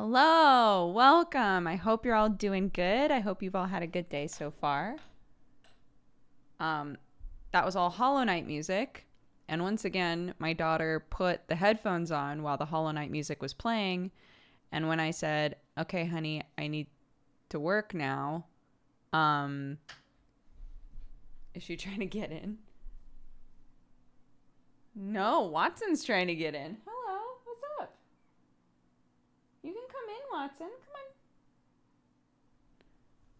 Hello, welcome. I hope you're all doing good. I hope you've all had a good day so far. Um, that was all Hollow Knight music. And once again, my daughter put the headphones on while the Hollow Knight music was playing. And when I said, "Okay, honey, I need to work now," um, is she trying to get in? No, Watson's trying to get in. Hello, what's up? You can come in, Watson. Come on.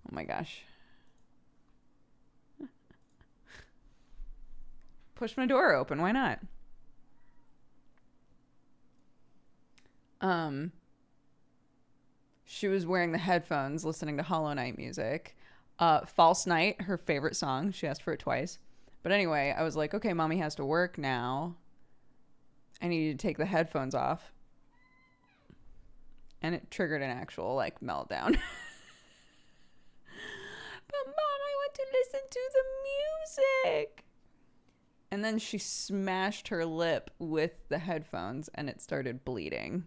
Oh my gosh. Push my door open. Why not? Um, she was wearing the headphones, listening to Hollow Knight music. False Night, her favorite song. She asked for it twice. But anyway, I was like, okay, mommy has to work now. I need you to take the headphones off. And it triggered an actual, meltdown. But mom, I want to listen to the music. And then she smashed her lip with the headphones and it started bleeding.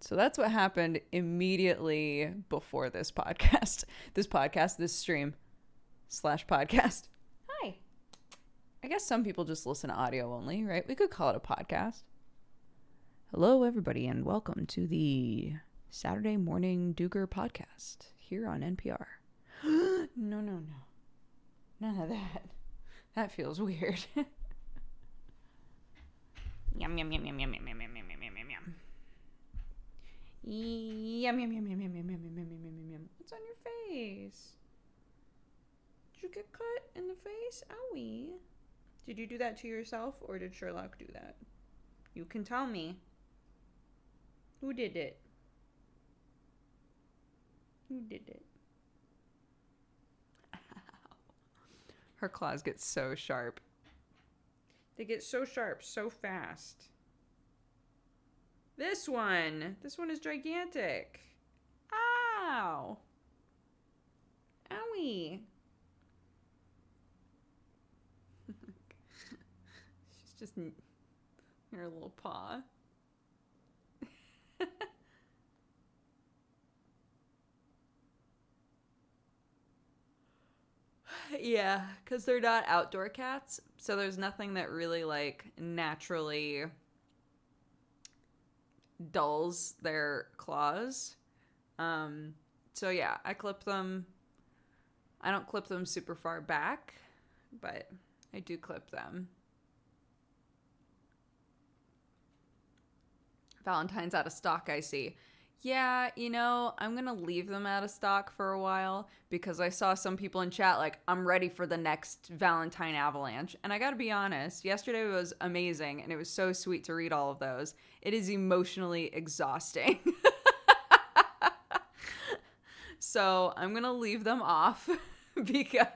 So that's what happened immediately before this podcast. This stream / podcast. Hi. I guess some people just listen to audio only, right? We could call it a podcast. Hello, everybody, and welcome to the Saturday Morning Dooger podcast here on NPR. No. None of that. That feels weird. Yum, yum, yum, yum, yum, yum, yum, yum, yum, yum, yum, yum, yum. Yum, yum, yum, yum, yum, yum, yum, yum, yum, yum, yum. What's on your face? Did you get cut in the face? Owie. Did you do that to yourself, or did Sherlock do that? You can tell me. Who did it? Who did it? Her claws get so sharp. They get so sharp so fast. This one is gigantic. Ow. Owie. She's just her little paw. Yeah, because they're not outdoor cats, so there's nothing that really naturally dulls their claws. So yeah, I clip them. I don't clip them super far back, but I do clip them. Valentine's out of stock, I see. Yeah, I'm going to leave them out of stock for a while because I saw some people in chat I'm ready for the next Valentine avalanche. And I got to be honest, yesterday was amazing and it was so sweet to read all of those. It is emotionally exhausting. So I'm going to leave them off because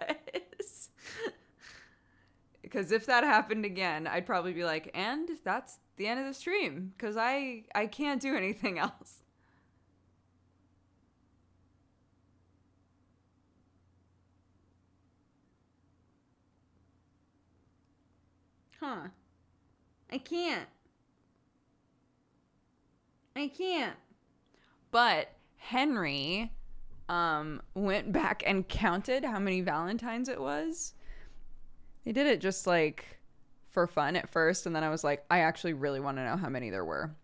if that happened again, I'd probably be like, and that's the end of the stream because I can't do anything else. Huh. I can't. But Henry went back and counted how many Valentines it was. They did it just for fun at first, and then I was like, I actually really want to know how many there were.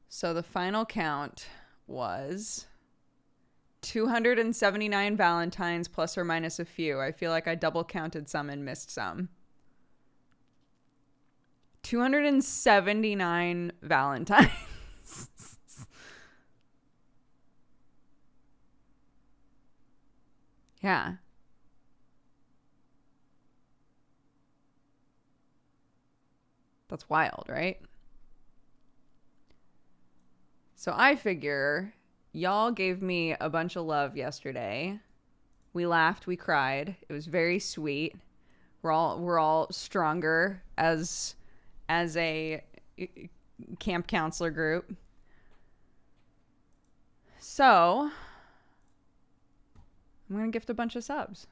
So the final count was 279 Valentines plus or minus a few. I feel like I double counted some and missed some. 279 Valentines. Yeah. That's wild, right? So I figure y'all gave me a bunch of love yesterday. We laughed, we cried. It was very sweet. We're all stronger as a camp counselor group. So I'm going to gift a bunch of subs.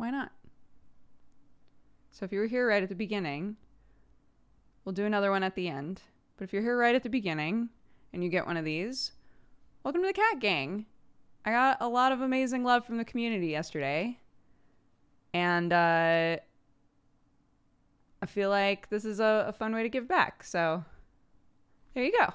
Why not? So if you were here right at the beginning, we'll do another one at the end. But if you're here right at the beginning and you get one of these, welcome to the cat gang. I got a lot of amazing love from the community yesterday. And I feel like this is a fun way to give back. So there you go.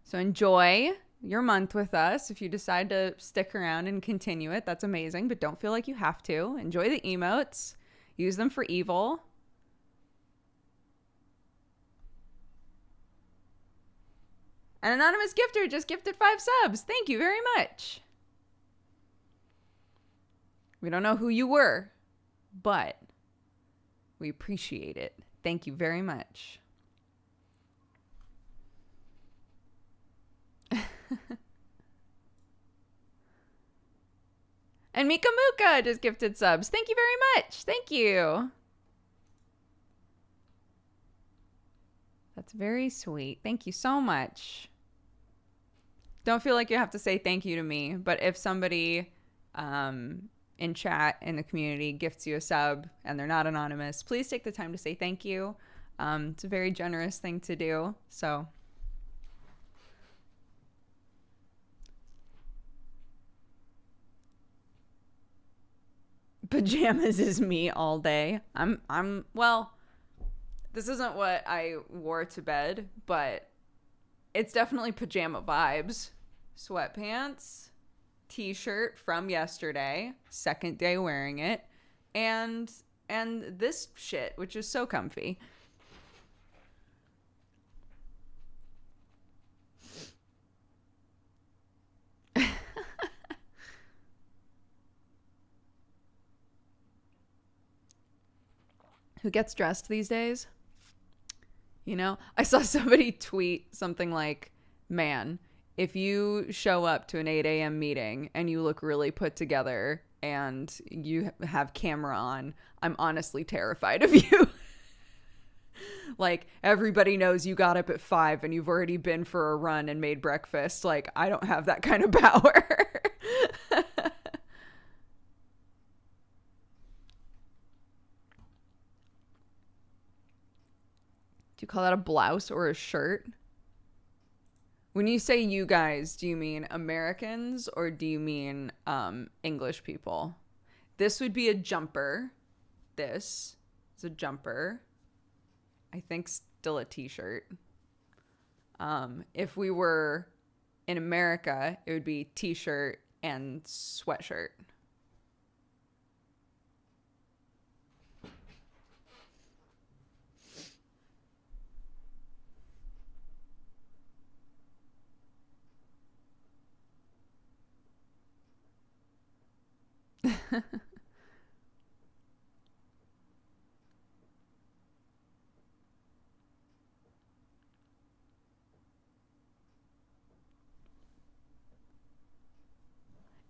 So enjoy your month with us. If you decide to stick around and continue it, that's amazing. But don't feel like you have to. Enjoy the emotes. Use them for evil. An anonymous gifter just gifted 5 subs. Thank you very much. We don't know who you were, but we appreciate it. Thank you very much. And Mika Muka just gifted subs. Thank you very much. Thank you. That's very sweet. Thank you so much. Don't feel like you have to say thank you to me, but if somebody in chat in the community gifts you a sub and they're not anonymous, please take the time to say thank you. It's a very generous thing to do. So pajamas is me all day. Well, this isn't what I wore to bed, but it's definitely pajama vibes. Sweatpants, t-shirt from yesterday, second day wearing it, and this shit, which is so comfy. Who gets dressed these days? You know, I saw somebody tweet something like, man, if you show up to an 8 a.m. meeting and you look really put together and you have camera on, I'm honestly terrified of you. Like, everybody knows you got up at 5 and you've already been for a run and made breakfast. Like, I don't have that kind of power. Do you call that a blouse or a shirt? When you say you guys, do you mean Americans or do you mean English people? This would be a jumper. This is a jumper. I think still a t-shirt. If we were in America, it would be t-shirt and sweatshirt.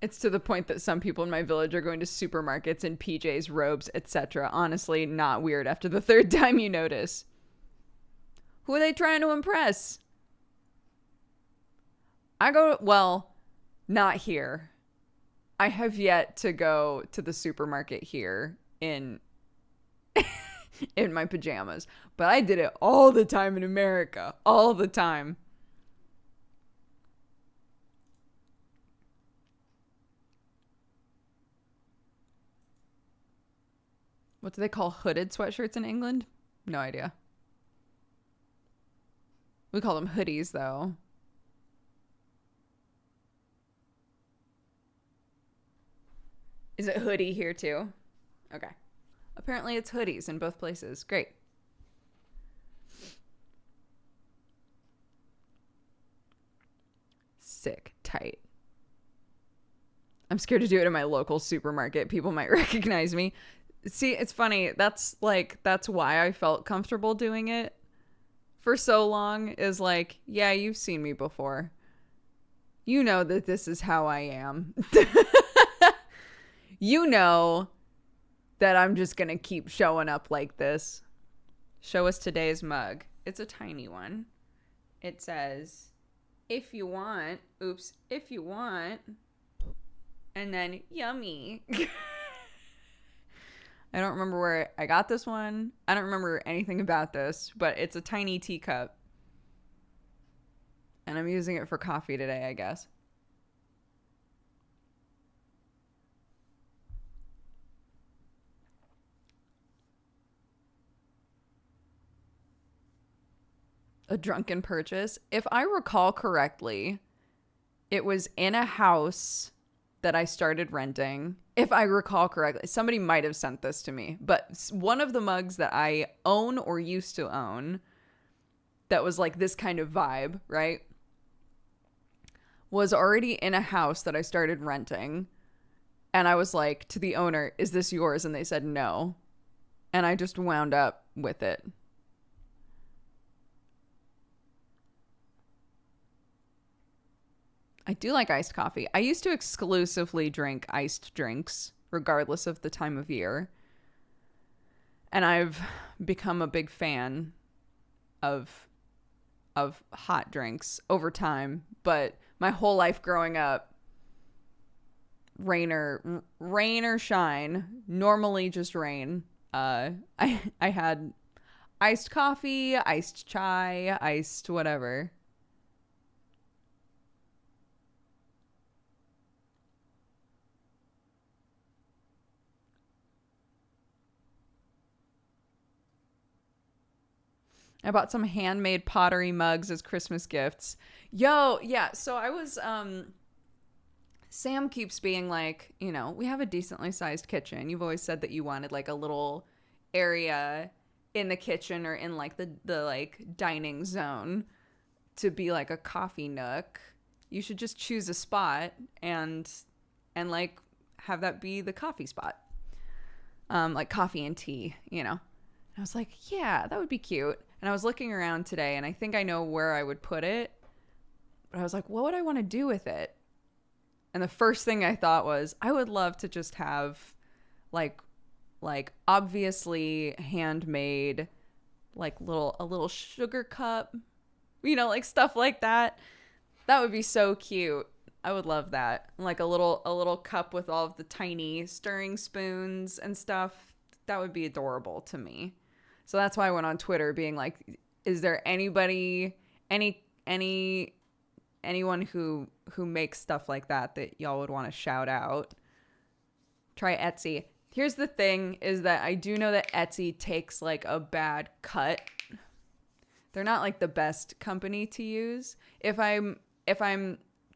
It's to the point that some people in my village are going to supermarkets in PJs, robes, etc. Honestly, not weird after the 3rd time you notice. Who are they trying to impress? Well, not here. I have yet to go to the supermarket here in in my pajamas, but I did it all the time in America, all the time. What do they call hooded sweatshirts in England? No idea. We call them hoodies, though. Is it hoodie here, too? Okay. Apparently it's hoodies in both places. Great. Sick. Tight. I'm scared to do it in my local supermarket. People might recognize me. See, it's funny. That's why I felt comfortable doing it for so long, is like, yeah, you've seen me before. You know that this is how I am. You know that I'm just going to keep showing up like this. Show us today's mug. It's a tiny one. It says, if you want, if you want, and then yummy. I don't remember where I got this one. I don't remember anything about this, but it's a tiny teacup. And I'm using it for coffee today, I guess. A drunken purchase. If I recall correctly, it was in a house that I started renting. If I recall correctly, somebody might have sent this to me, but one of the mugs that I own or used to own that was like this kind of vibe, right, was already in a house that I started renting. And I was like to the owner, is this yours? And they said no. And I just wound up with it. I do like iced coffee. I used to exclusively drink iced drinks, regardless of the time of year. And I've become a big fan of hot drinks over time. But my whole life growing up, rain or shine, normally just rain. I had iced coffee, iced chai, iced whatever. I bought some handmade pottery mugs as Christmas gifts. Yo, yeah, so I was, Sam keeps being like, you know, we have a decently sized kitchen. You've always said that you wanted like a little area in the kitchen or in like the like dining zone to be like a coffee nook. You should just choose a spot and like have that be the coffee spot. Like coffee and tea, you know. I was like, yeah, that would be cute. And I was looking around today, and I think I know where I would put it. But I was like, what would I want to do with it? And the first thing I thought was, I would love to just have, like obviously handmade, like a little sugar cup, you know, like stuff like that. That would be so cute. I would love that. Like a little cup with all of the tiny stirring spoons and stuff. That would be adorable to me. So that's why I went on Twitter being like, is there anybody, anyone who makes stuff like that y'all would want to shout out? Try Etsy. Here's the thing is that I do know that Etsy takes like a bad cut. They're not like the best company to use. If I'm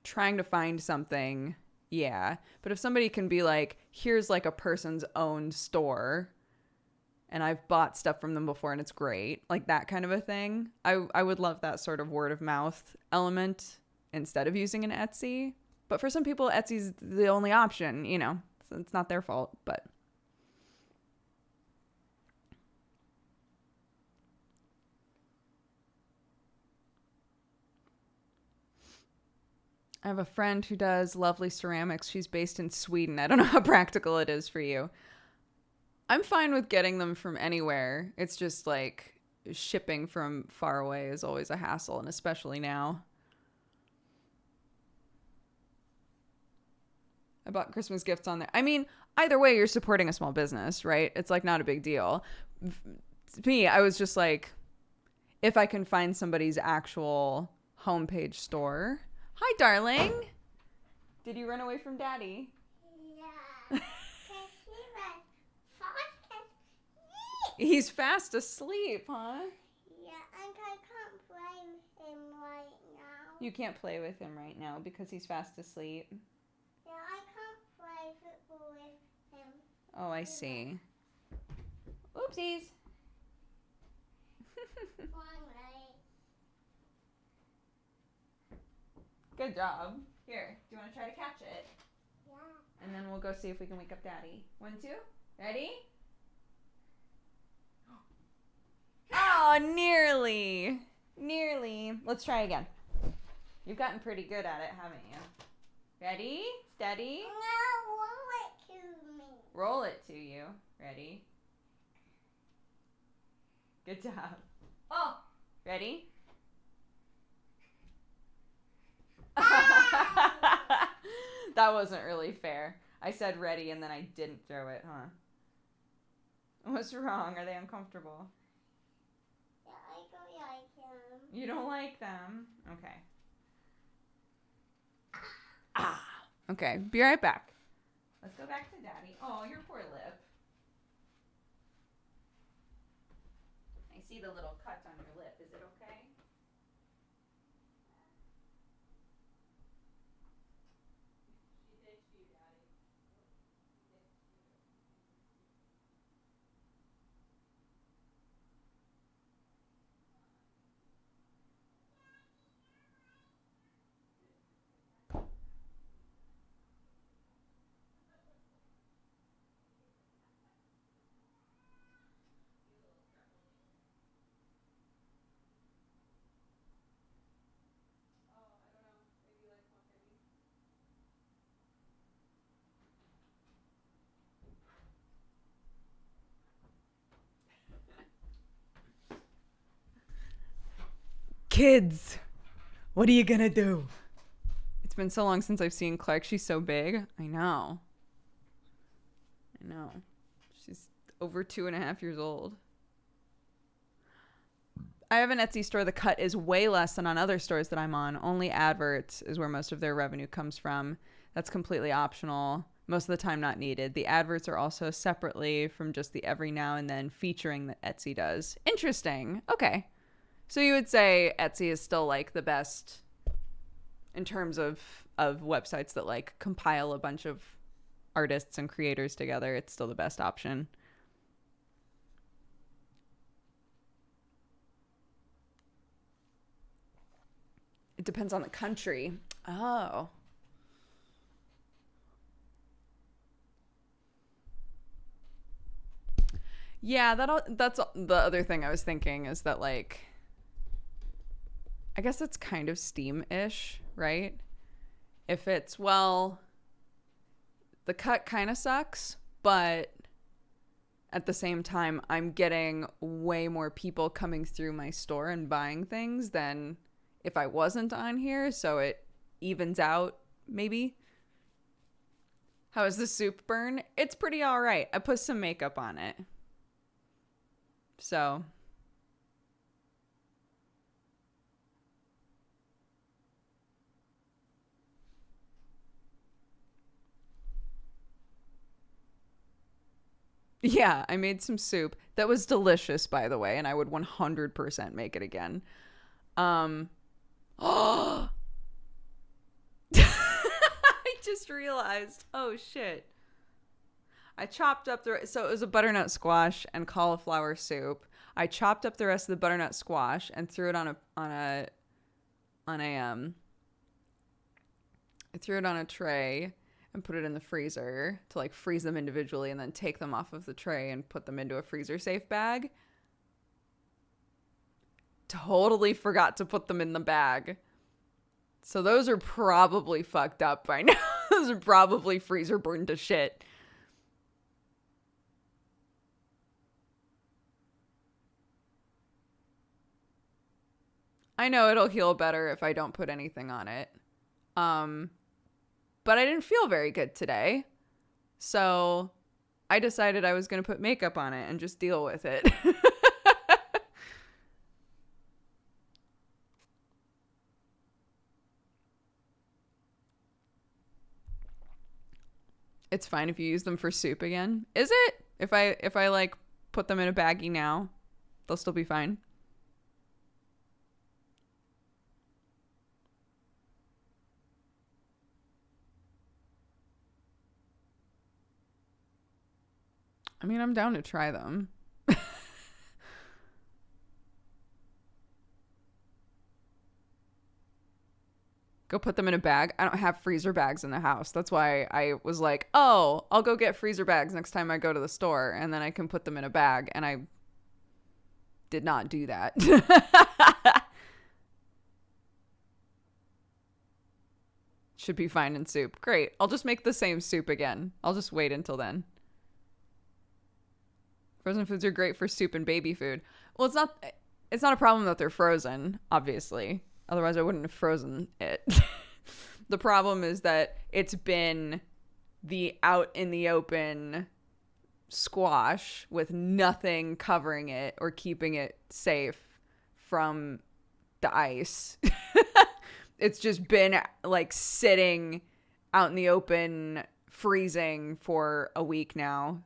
trying to find something, yeah. But if somebody can be like, here's like a person's own store and I've bought stuff from them before and it's great, like that kind of a thing, I would love that sort of word of mouth element instead of using an Etsy. But for some people, Etsy's the only option, you know, so it's not their fault, but. I have a friend who does lovely ceramics. She's based in Sweden. I don't know how practical it is for you. I'm fine with getting them from anywhere. It's just like shipping from far away is always a hassle, and especially now. I bought Christmas gifts on there. I mean, either way, you're supporting a small business, right? It's like not a big deal. To me, I was just like, if I can find somebody's actual homepage store. Hi, darling. Did you run away from Daddy? Yeah. He's fast asleep, huh? Yeah, and I can't play with him right now. You can't play with him right now because he's fast asleep. Yeah, I can't play football with him. Oh, I see. Oopsies. Finally. Good job. Here, do you want to try to catch it? Yeah. And then we'll go see if we can wake up Daddy. 1, 2, ready? Oh, nearly. Nearly. Let's try again. You've gotten pretty good at it, haven't you? Ready? Steady? No, roll it to me. Roll it to you. Ready? Good job. Oh, ready? That wasn't really fair. I said ready and then I didn't throw it, huh? What's wrong? Are they uncomfortable? Yeah, I don't like them. You don't like them? Okay. Ah. Okay, be right back. Let's go back to Daddy. Oh, your poor lip. I see the little cut on your lip. Is it okay? She ditched you, Daddy. Kids, what are you gonna do? It's been so long since I've seen Clark. She's so big. I know. She's over 2.5 years old. I have an Etsy store. The cut is way less than on other stores that I'm on. Only adverts is where most of their revenue comes from. That's completely optional. Most of the time not needed. The adverts are also separately from just the every now and then featuring that Etsy does. Interesting. Okay. So you would say Etsy is still like the best in terms of websites that like compile a bunch of artists and creators together. It's still the best option. It depends on the country. Oh. Yeah, that's the other thing I was thinking is that like I guess it's kind of Steam-ish, right? If it's, well, the cut kind of sucks, but at the same time, I'm getting way more people coming through my store and buying things than if I wasn't on here, so it evens out, maybe. How is the soup burn? It's pretty all right. I put some makeup on it. So... yeah, I made some soup. That was delicious, by the way, and I would 100% make it again. Oh, I just realized. Oh, shit. I chopped up so it was a butternut squash and cauliflower soup. I chopped up the rest of the butternut squash and threw it on a I threw it on a tray and put it in the freezer to like freeze them individually and then take them off of the tray and put them into a freezer safe bag. Totally forgot to put them in the bag. So those are probably fucked up by now. Those are probably freezer burned to shit. I know it'll heal better if I don't put anything on it. But I didn't feel very good today. So I decided I was going to put makeup on it and just deal with it. It's fine if you use them for soup again. Is it? If I like put them in a baggie now, they'll still be fine. I mean, I'm down to try them. Go put them in a bag. I don't have freezer bags in the house. That's why I was like, oh, I'll go get freezer bags next time I go to the store, and then I can put them in a bag. And I did not do that. Should be fine in soup. Great. I'll just make the same soup again. I'll just wait until then. Frozen foods are great for soup and baby food. Well, it's not a problem that they're frozen, obviously. Otherwise I wouldn't have frozen it. The problem is that it's been the out in the open squash with nothing covering it or keeping it safe from the ice. It's just been like sitting out in the open, freezing for a week now.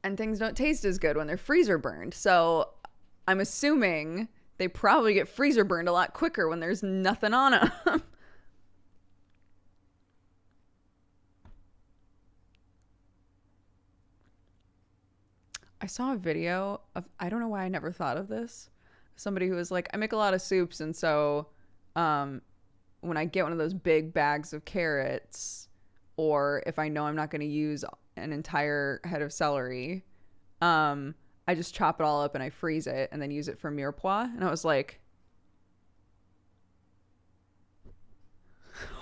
And things don't taste as good when they're freezer burned. So I'm assuming they probably get freezer burned a lot quicker when there's nothing on them. I saw a video of, I don't know why I never thought of this. Somebody who was like, I make a lot of soups. And so when I get one of those big bags of carrots, or if I know I'm not going to use an entire head of celery, I just chop it all up and I freeze it and then use it for mirepoix. And I was like,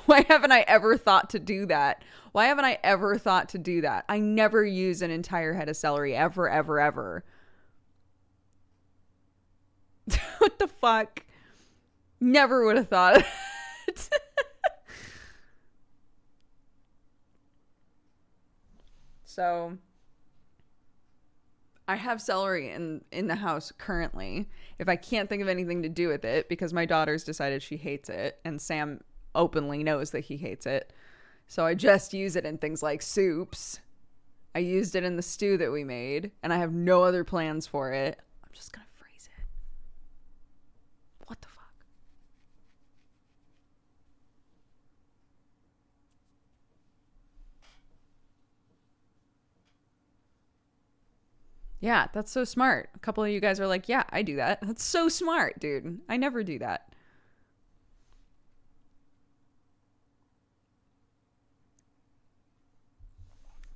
why haven't I ever thought to do that? Why haven't I ever thought to do that? I never use an entire head of celery ever, ever, ever. What the fuck? Never would have thought of it. So I have celery in the house currently. If I can't think of anything to do with it, because my daughter's decided she hates it, and Sam openly knows that he hates it. So I just use it in things like soups. I used it in the stew that we made, and I have no other plans for it. I'm just gonna freeze it. What the fuck? Yeah, that's so smart. A couple of you guys are like, yeah, I do that. That's so smart, dude. I never do that.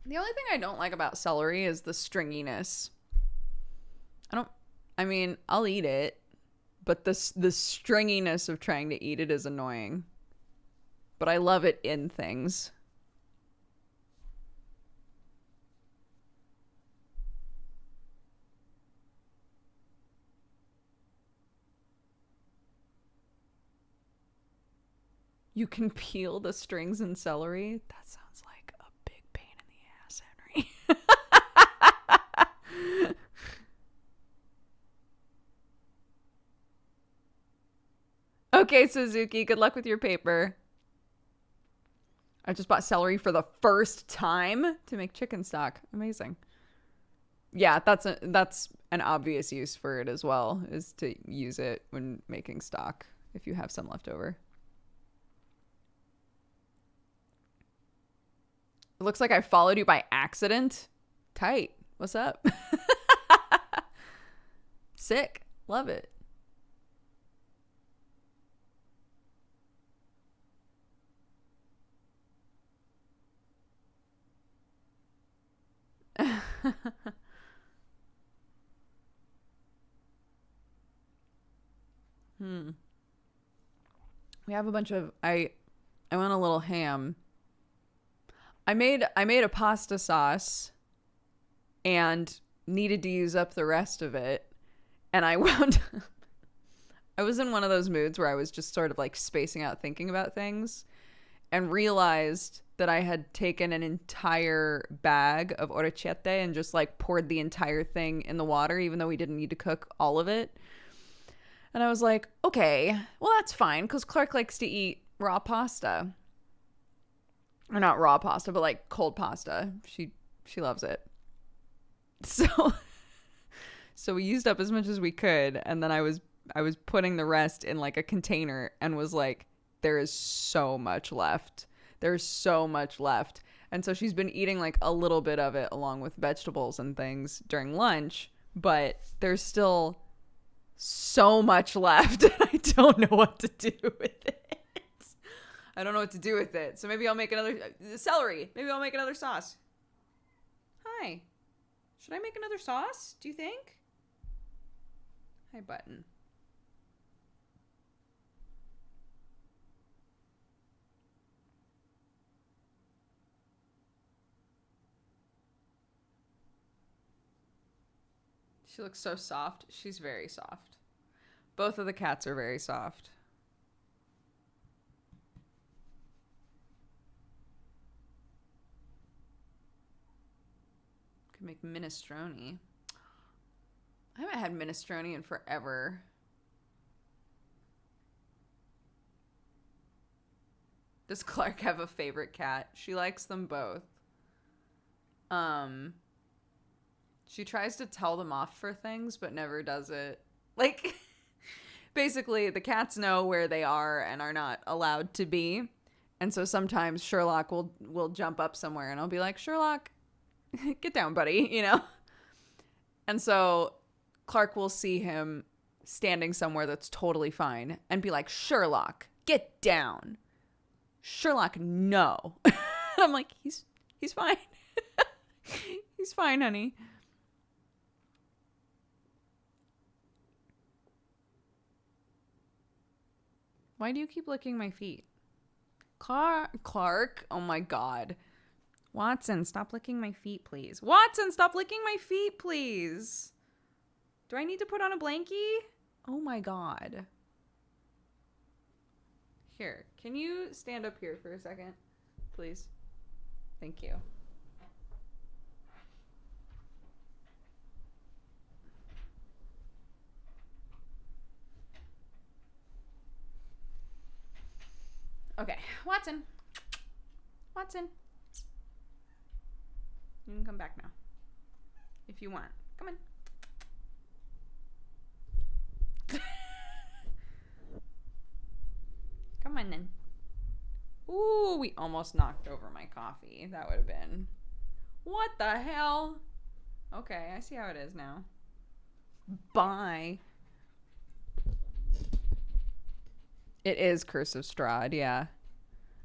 The only thing I don't like about celery is the stringiness. I mean, I'll eat it, but the stringiness of trying to eat it is annoying. But I love it in things. You can peel the strings in celery? That sounds like a big pain in the ass, Henry. Okay, Suzuki, good luck with your paper. I just bought celery for the first time to make chicken stock. Amazing. Yeah, that's an obvious use for it as well, is to use it when making stock if you have some left over. It looks like I followed you by accident. Tight. What's up? Sick. Love it. We have a bunch of I went a little ham. I made a pasta sauce and needed to use up the rest of it. And I wound I was in one of those moods where I was just sort of like spacing out thinking about things and realized that I had taken an entire bag of orecchiette and just like poured the entire thing in the water, even though we didn't need to cook all of it. And I was like, okay, well, that's fine, because Clark likes to eat raw pasta. Or not raw pasta, but like cold pasta. She loves it. So we used up as much as we could, and then I was putting the rest in like a container and was like, there is so much left. There's so much left. And so she's been eating like a little bit of it along with vegetables and things during lunch, but there's still so much left. I don't know what to do with it. I don't know what to do with it. So maybe I'll make another celery. Maybe I'll make another sauce. Hi. Should I make another sauce? Do you think? Hi, button. She looks so soft. She's very soft. Both of the cats are very soft. Could make minestrone. I haven't had minestrone in forever. Does Clark have a favorite cat? She likes them both. She tries to tell them off for things, but never does it. Like, basically, the cats know where they are and are not allowed to be. And so sometimes Sherlock will jump up somewhere and I'll be like, Sherlock, get down, buddy, you know? And so Clark will see him standing somewhere that's totally fine and be like, Sherlock, get down. Sherlock, no. I'm like, he's fine. He's fine, honey. Why do you keep licking my feet? Clark, oh my God. Watson, stop licking my feet, please. Watson, stop licking my feet, please. Do I need to put on a blankie? Oh my God. Here, can you stand up here for a second, please? Thank you. Okay, Watson. Watson. You can come back now. If you want. Come on. Come on then. Ooh, we almost knocked over my coffee. That would have been... What the hell? Okay, I see how it is now. Bye. It is Curse of Strahd, yeah.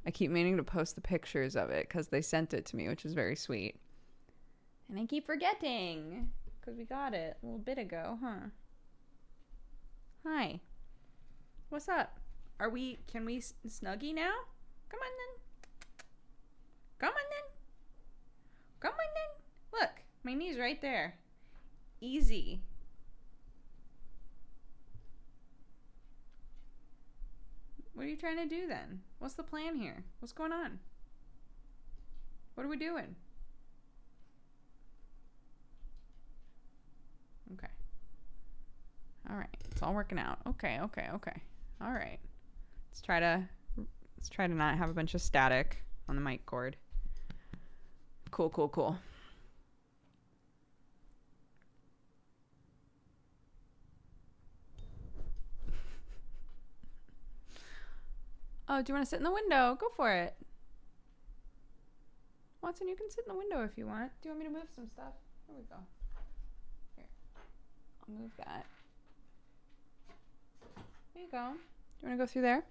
I keep meaning to post the pictures of it because they sent it to me, which is very sweet. And I keep forgetting because we got it a little bit ago, huh? Hi. What's up? Can we snuggie now? Come on then. Come on then. Come on then. Look, my knee's right there. Easy. What are you trying to do then? What's the plan here? What's going on? What are we doing? Okay. All right. It's all working out. Okay. All right. Let's try to not have a bunch of static on the mic cord. Cool. Oh, do you want to sit in the window? Go for it. Watson, you can sit in the window if you want. Do you want me to move some stuff? Here we go. Here. I'll move that. There you go. Do you want to go through there?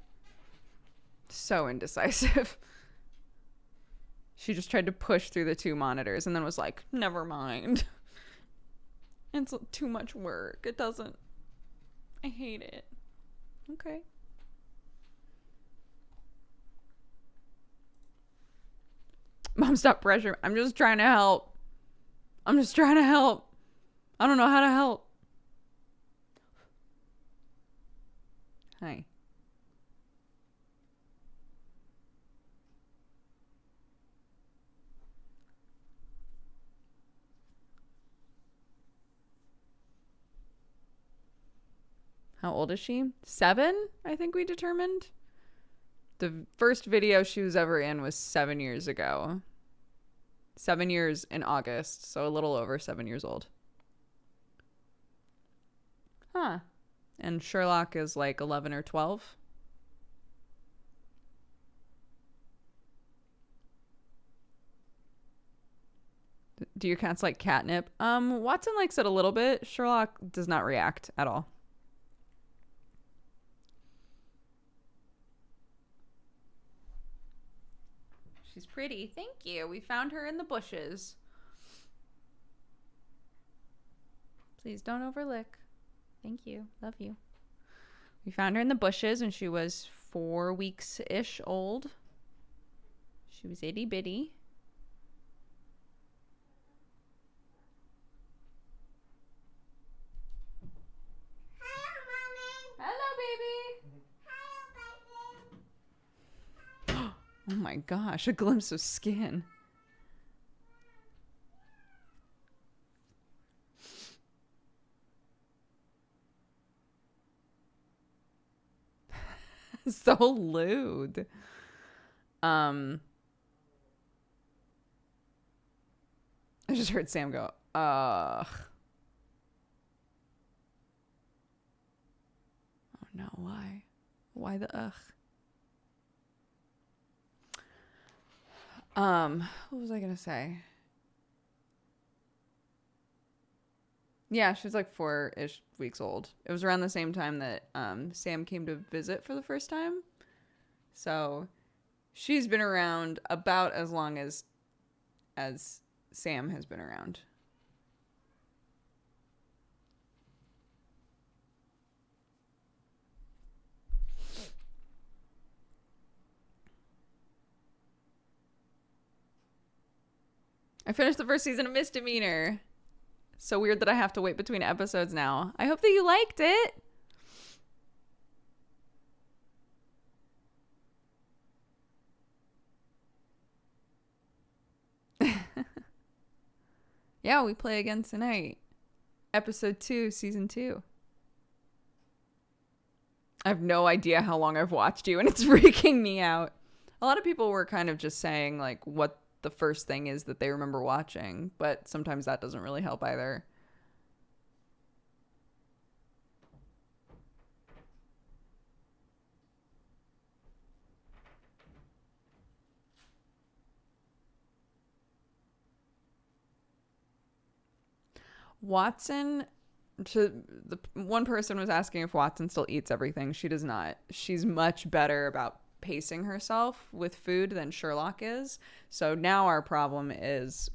So indecisive. She just tried to push through the two monitors and then was like, never mind. It's too much work. It doesn't. I hate it. Okay. Mom, stop pressuring. I'm just trying to help. I don't know how to help. Hi. How old is she? 7, I think we determined. The first video she was ever in was 7 years ago. 7 years in August, so a little over 7 years old. Huh. And Sherlock is like 11 or 12. Do your cats like catnip? Watson likes it a little bit. Sherlock does not react at all. She's pretty. Thank you. We found her in the bushes. Please don't overlick. Thank you. Love you. We found her in the bushes and she was 4 weeks-ish old. She was itty bitty. Oh my gosh, a glimpse of skin. So lewd. I just heard Sam go, ugh. Oh no, why? Why the ugh? What was I gonna say? Yeah, she was like 4-ish weeks old. It was around the same time that Sam came to visit for the first time. So she's been around about as long as Sam has been around. I finished the first season of Misdemeanor. So weird that I have to wait between episodes now. I hope that you liked it. Yeah, we play again tonight. Episode 2, season 2. I have no idea how long I've watched you, and it's freaking me out. A lot of people were kind of just saying, like, what the first thing is that they remember watching, but sometimes that doesn't really help either. Watson, the one person was asking if Watson still eats everything. She does not. She's much better about pacing herself with food than Sherlock is. So now our problem is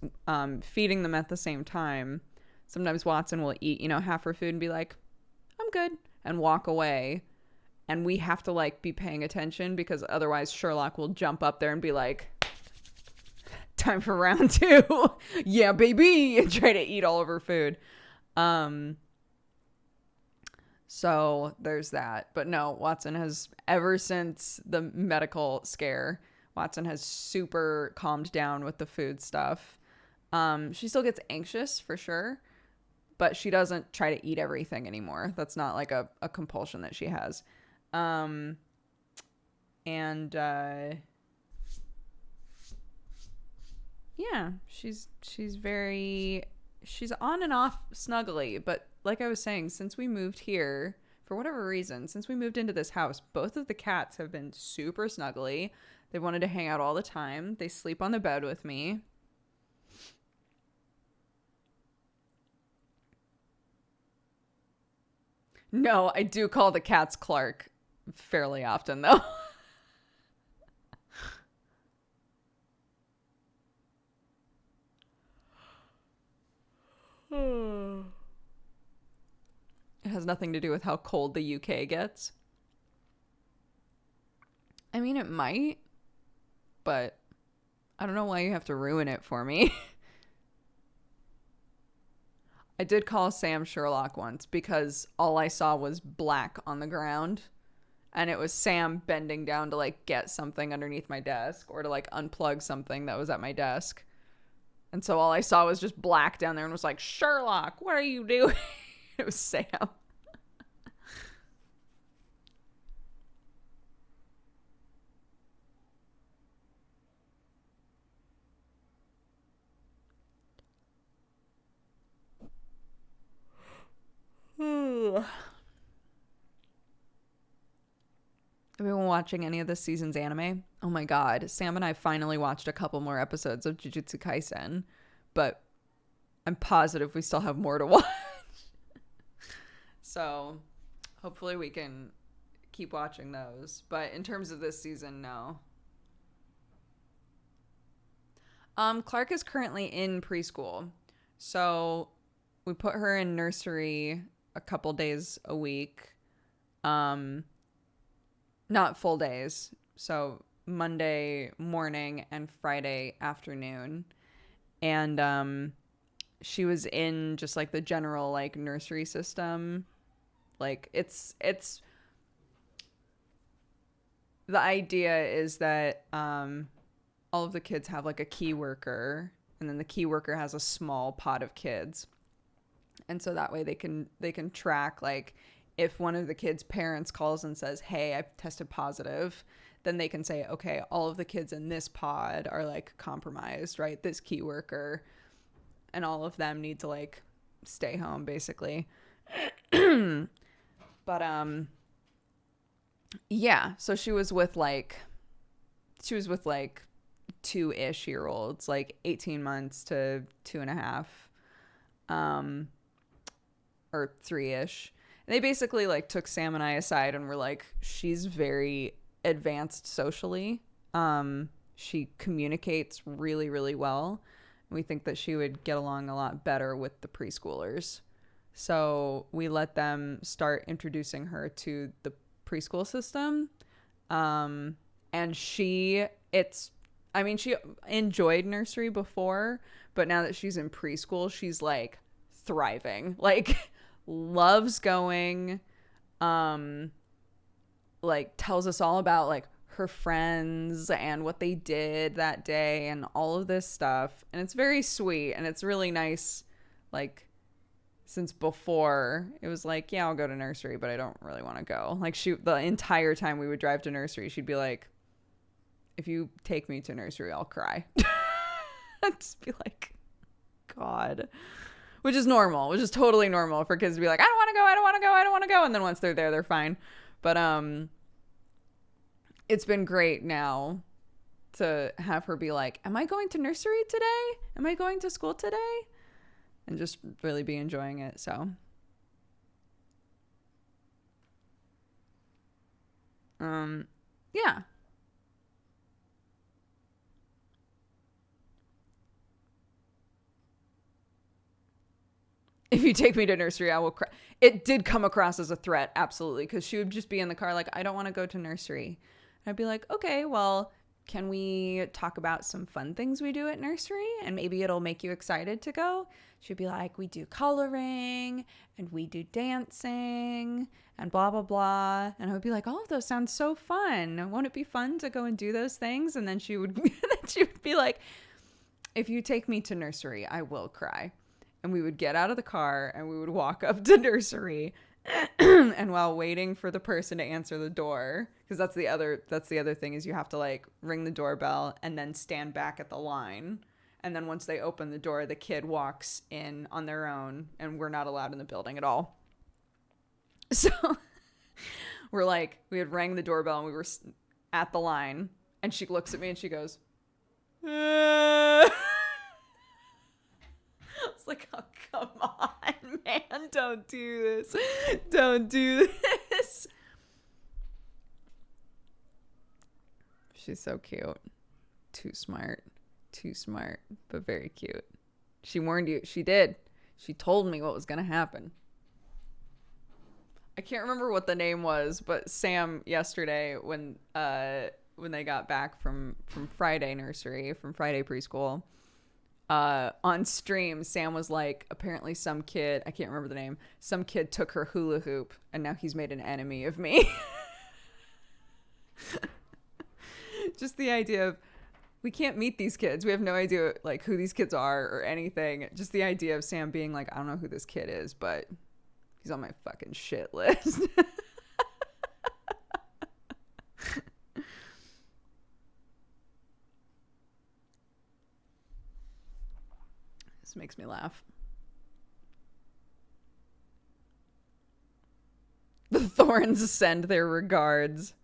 feeding them at the same time. Sometimes Watson will eat, half her food and be like, I'm good, and walk away. And we have to like be paying attention because otherwise Sherlock will jump up there and be like, time for round 2. Yeah, baby, and try to eat all of her food. So there's that. But no, Watson has, ever since the medical scare, Watson has super calmed down with the food stuff. She still gets anxious for sure, but she doesn't try to eat everything anymore. That's not like a compulsion that she has. Yeah, she's on and off snuggly, but like I was saying, since we moved here, for whatever reason, since we moved into this house, both of the cats have been super snuggly. They wanted to hang out all the time. They sleep on the bed with me. No, I do call the cats Clark fairly often, though. It has nothing to do with how cold the UK gets. I mean, it might, but I don't know why you have to ruin it for me. I did call Sam Sherlock once because all I saw was black on the ground. And it was Sam bending down to like get something underneath my desk or to like unplug something that was at my desk. And so all I saw was just black down there and was like, Sherlock, what are you doing? It was Sam. Have you been watching any of this season's anime? Oh my god, Sam and I finally watched a couple more episodes of Jujutsu Kaisen, but I'm positive we still have more to watch. So hopefully we can keep watching those. But in terms of this season, no. Clark is currently in preschool. So we put her in nursery a couple days a week. Not full days. So Monday morning and Friday afternoon. And she was in just like the general like nursery system. Like it's the idea is that all of the kids have like a key worker, and then the key worker has a small pot of kids, and so that way they can track, like, if one of the kids' parents calls and says, hey, I've tested positive, then they can say, okay, all of the kids in this pod are like compromised, right? This key worker, and all of them need to like stay home basically. But yeah, so she was with like 2-ish year olds, like 18 months to 2.5, or 3-ish. They basically like took Sam and I aside and were like, she's very advanced socially. She communicates really, really well. And we think that she would get along a lot better with the preschoolers. So we let them start introducing her to the preschool system. And she enjoyed nursery before, but now that she's in preschool, she's like thriving, like loves going, like tells us all about like her friends and what they did that day and all of this stuff. And it's very sweet, and it's really nice. Like, since before it was like, yeah, I'll go to nursery, but I don't really want to go. Like, the entire time we would drive to nursery, she'd be like, if you take me to nursery, I'll cry. I'd just be like, God. Which is normal, which is totally normal for kids to be like, I don't want to go, I don't want to go, I don't want to go. And then once they're there, they're fine. But it's been great now to have her be like, am I going to nursery today? Am I going to school today? And just really be enjoying it. So yeah. If you take me to nursery, I will cry. It did come across as a threat, absolutely, because she would just be in the car like, I don't want to go to nursery. And I'd be like, okay, well, can we talk about some fun things we do at nursery? And maybe it'll make you excited to go. She'd be like, we do coloring and we do dancing and blah, blah, blah. And I would be like, all of those sound so fun. Won't it be fun to go and do those things? And then she would be like, if you take me to nursery, I will cry. And we would get out of the car and we would walk up to nursery. And while waiting for the person to answer the door, because that's the other thing, is you have to like ring the doorbell and then stand back at the line. And then once they open the door, the kid walks in on their own, and we're not allowed in the building at all. So we had rang the doorbell and we were at the line, and she looks at me and she goes, I was like, oh, come on, man, don't do this. Don't do this. She's so cute. Too smart, but very cute. She warned you. She did. She told me what was going to happen. I can't remember what the name was, but Sam yesterday, when they got back from Friday nursery, from Friday preschool, on stream, Sam was like, apparently some kid, I can't remember the name, some kid took her hula hoop and now he's made an enemy of me. Just the idea of, we can't meet these kids. We have no idea like who these kids are or anything. Just the idea of Sam being like, I don't know who this kid is, but he's on my fucking shit list. This makes me laugh. The Thorns send their regards.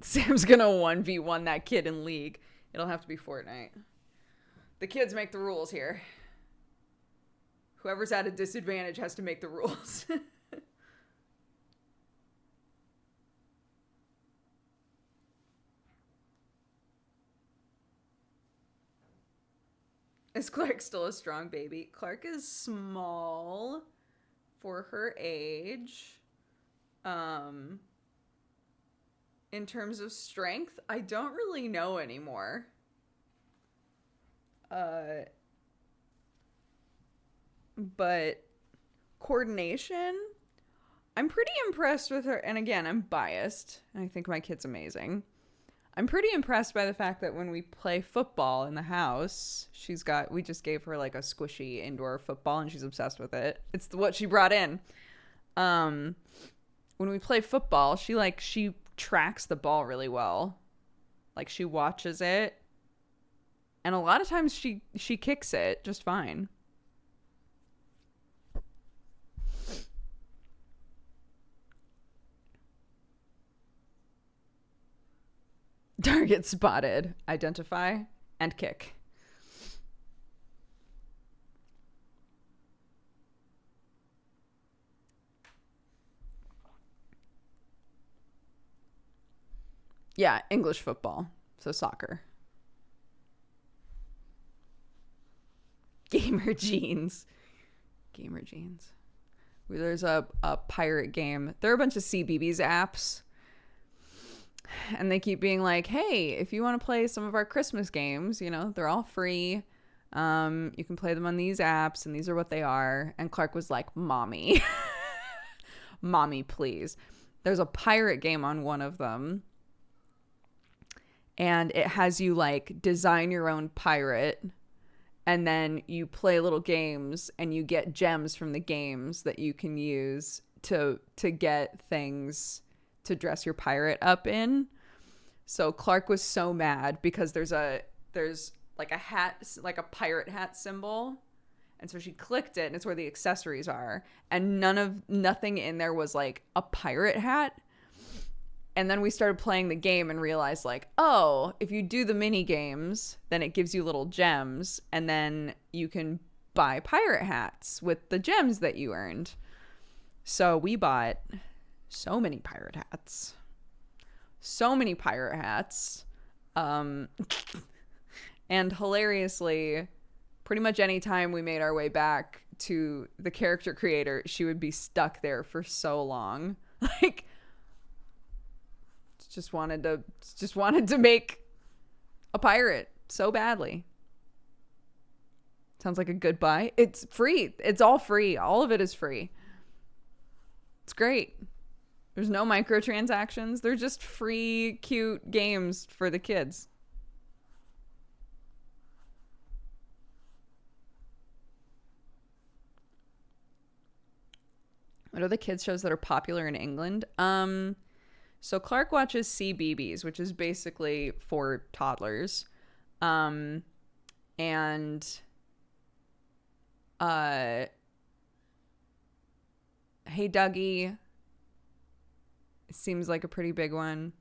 Sam's gonna 1v1 that kid in League. It'll have to be Fortnite. The kids make the rules here. Whoever's at a disadvantage has to make the rules. Is Clark still a strong baby? Clark is small for her age. In terms of strength, I don't really know anymore. But coordination, I'm pretty impressed with her. And again, I'm biased. And I think my kid's amazing. I'm pretty impressed by the fact that when we play football in the house, we just gave her like a squishy indoor football and she's obsessed with it. It's what she brought in. When we play football, she tracks the ball really well. Like she watches it. And a lot of times she kicks it just fine. Target spotted. Identify and kick. Yeah, English football. So soccer. Gamer jeans. Gamer jeans. There's a pirate game. There are a bunch of CBeebies apps. And they keep being like, hey, if you want to play some of our Christmas games, they're all free. You can play them on these apps, and these are what they are. And Clark was like, Mommy. Mommy, please. There's a pirate game on one of them. And it has you, like, design your own pirate. And then you play little games, and you get gems from the games that you can use to get things to dress your pirate up in. So Clark was so mad because there's like a hat, like a pirate hat symbol. And so she clicked it, and it's where the accessories are. And nothing in there was like a pirate hat. And then we started playing the game and realized like, oh, if you do the mini games, then it gives you little gems. And then you can buy pirate hats with the gems that you earned. So we bought so many pirate hats. And hilariously, pretty much any time we made our way back to the character creator, she would be stuck there for so long. Like, just wanted to make a pirate so badly. Sounds like a good buy. It's free. It's all free. All of it is free. It's great. There's no microtransactions. They're just free, cute games for the kids. What are the kids shows that are popular in England? So Clark watches CBeebies, which is basically for toddlers. And Hey Dougie seems like a pretty big one.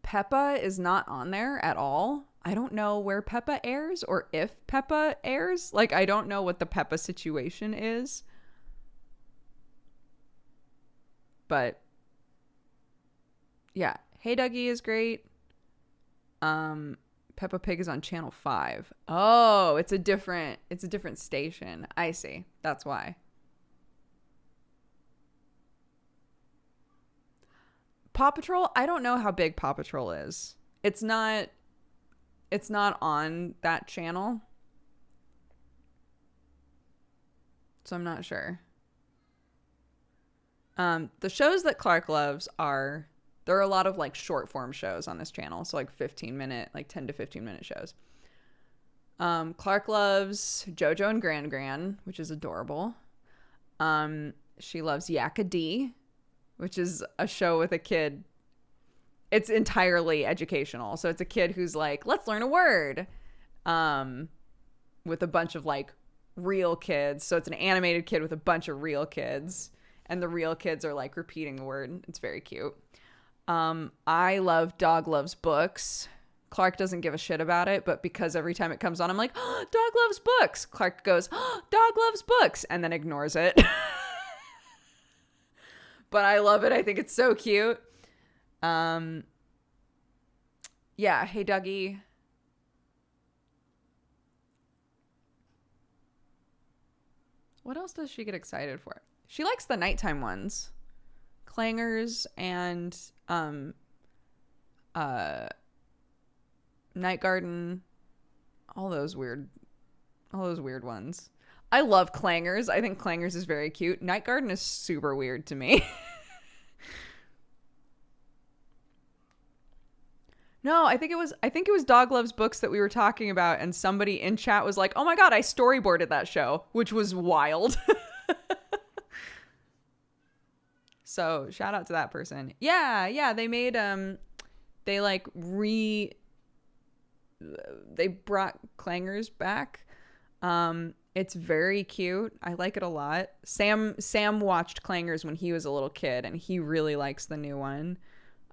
Peppa is not on there at all. I don't know where Peppa airs or if Peppa airs. Like, I don't know what the Peppa situation is. But yeah, Hey Dougie is great. Peppa Pig is on Channel 5. Oh, it's a different station. I see. That's why. Paw Patrol, I don't know how big Paw Patrol is. It's not on that channel. So I'm not sure. The shows that Clark loves there are a lot of like short form shows on this channel. So like 10 to 15 minute shows. Clark loves JoJo and Gran Gran, which is adorable. She loves Yakadee, which is a show with a kid. It's entirely educational. So it's a kid who's like, let's learn a word. With a bunch of like real kids. So it's an animated kid with a bunch of real kids. And the real kids are like repeating the word. It's very cute. I love Dog Loves Books. Clark doesn't give a shit about it, but because every time it comes on, I'm like, oh, Dog Loves Books. Clark goes, oh, Dog Loves Books, and then ignores it. But I love it. I think it's so cute. Yeah, Hey Dougie. What else does she get excited for? She likes the nighttime ones. Clangers and Night Garden. All those weird ones. I love clangers. I think clangers is very cute. Night Garden is super weird to me. No, I think it was Dog Loves Books that we were talking about, and somebody in chat was like, "Oh my god, I storyboarded that show," which was wild. So shout out to that person. Yeah, yeah, they made they like they brought clangers back. It's very cute. I like it a lot. Sam watched clangers when he was a little kid, and he really likes the new one.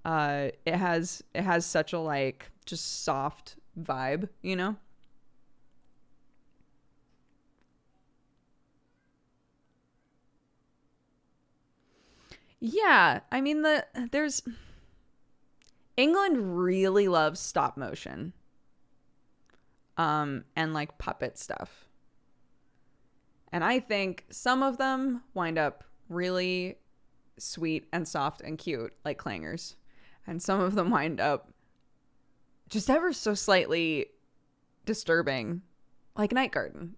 It has such a like just soft vibe, you know? Yeah, I mean there's England really loves stop motion and like puppet stuff. And I think some of them wind up really sweet and soft and cute like clangers. And some of them wind up just ever so slightly disturbing like Night Garden.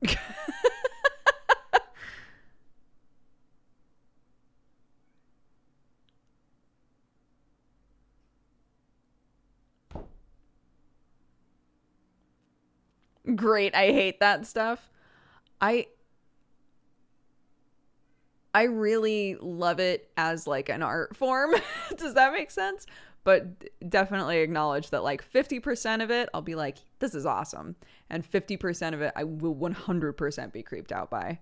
Great. I hate that stuff. I I really love it as like an art form. Does that make sense? But definitely acknowledge that like 50% of it I'll be like this is awesome, and 50% of it I will 100% be creeped out by.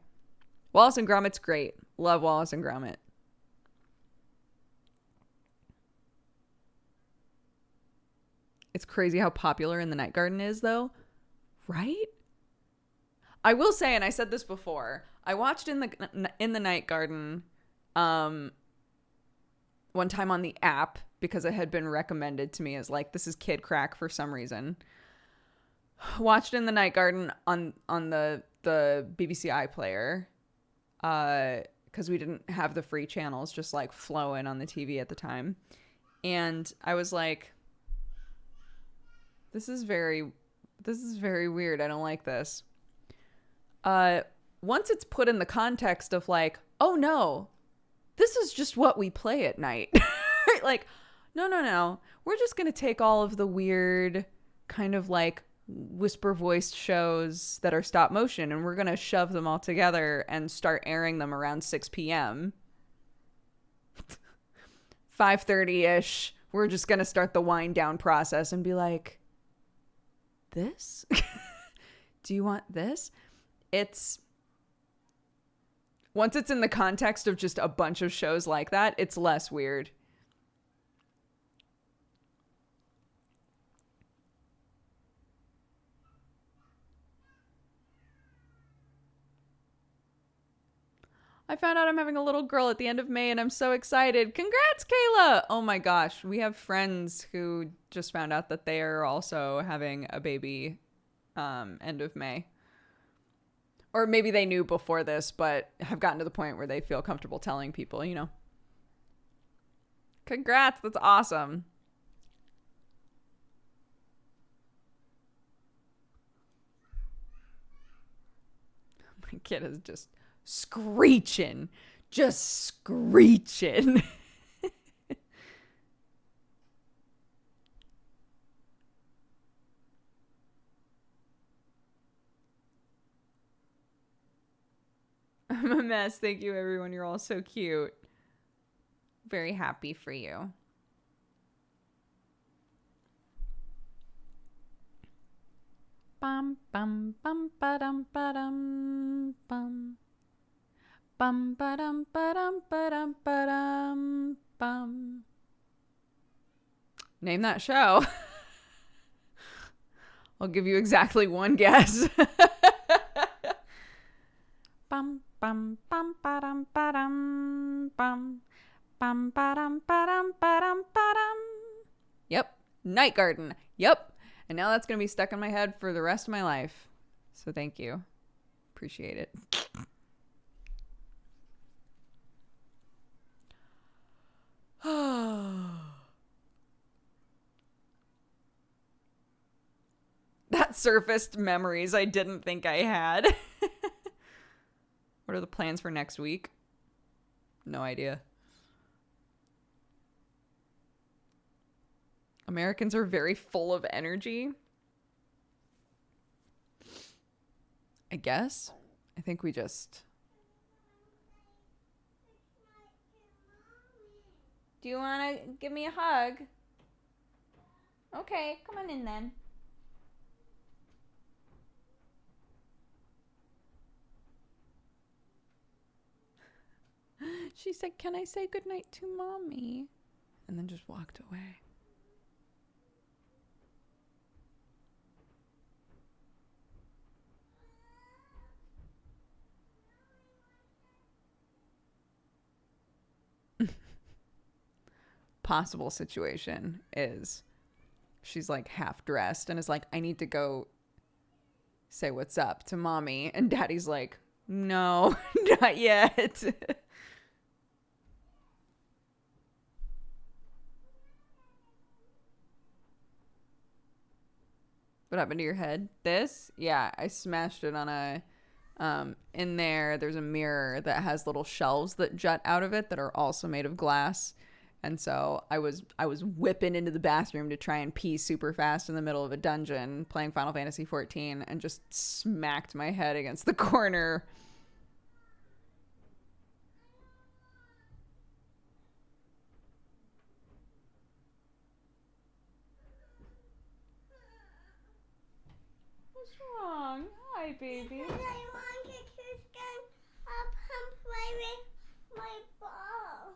Wallace and Gromit's great. Love Wallace and Gromit. It's crazy how popular In the Night Garden is though, right? I will say, and I said this before, I watched In the Night Garden um one time on the app because it had been recommended to me as like this is kid crack for some reason. Watched In the Night Garden on the BBC iPlayer because we didn't have the free channels just like flowing on the TV at the time. And I was like, this is very weird. I don't like this. Once it's put in the context of like, oh no, this is just what we play at night. Like, no. We're just going to take all of the weird kind of like whisper voiced shows that are stop motion and we're going to shove them all together and start airing them around 6 p.m. 5:30ish. We're just going to start the wind down process and be like, this? Do you want this? It's once it's in the context of just a bunch of shows like that, it's less weird. I found out I'm having a little girl at the end of May and I'm so excited. Congrats, Kayla! Oh my gosh, we have friends who just found out that they are also having a baby end of May. Or maybe they knew before this, but have gotten to the point where they feel comfortable telling people, you know. Congrats, that's awesome. My kid is just screeching. Just screeching. I'm a mess. Thank you, everyone. You're all so cute. Very happy for you. Bum bum bum ba dum ba dum bum bum ba dum ba dum ba dum ba dum bum. Name that show. I'll give you exactly one guess. Bum bum bum ba dum ba dum bum bum ba dum ba dum ba dum ba dum. Yep, Night Garden. Yep. And now that's going to be stuck in my head for the rest of my life. So thank you. Appreciate it. That surfaced memories I didn't think I had. What are the plans for next week? No idea. Americans are very full of energy. I guess. I think we just... Do you want to give me a hug? Okay, come on in then. She said, "Can I say goodnight to Mommy?" And then just walked away. Possible situation is she's like half dressed and is like, "I need to go say what's up to Mommy." And Daddy's like, "No, not yet." What happened to your head? This? Yeah, I smashed it on a in there's a mirror that has little shelves that jut out of it that are also made of glass. And so I was whipping into the bathroom to try and pee super fast in the middle of a dungeon playing Final Fantasy 14 and just smacked my head against the corner. What's wrong? Hi, baby. Because I wanted to stand up and play with my ball.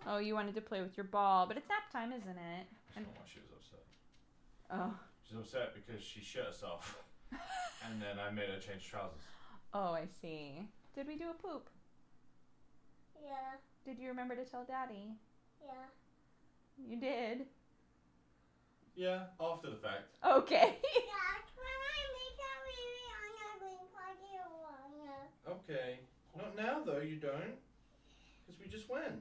Oh, you wanted to play with your ball, but it's nap time, isn't it? That's not why she was upset. Oh. She's upset because she shit herself. And then I made her change trousers. Oh, I see. Did we do a poop? Yeah. Did you remember to tell Daddy? Yeah. You did? Yeah, after the fact. Okay. That's when I make a baby on a green party or Okay. Not now though, you don't. Because we just went.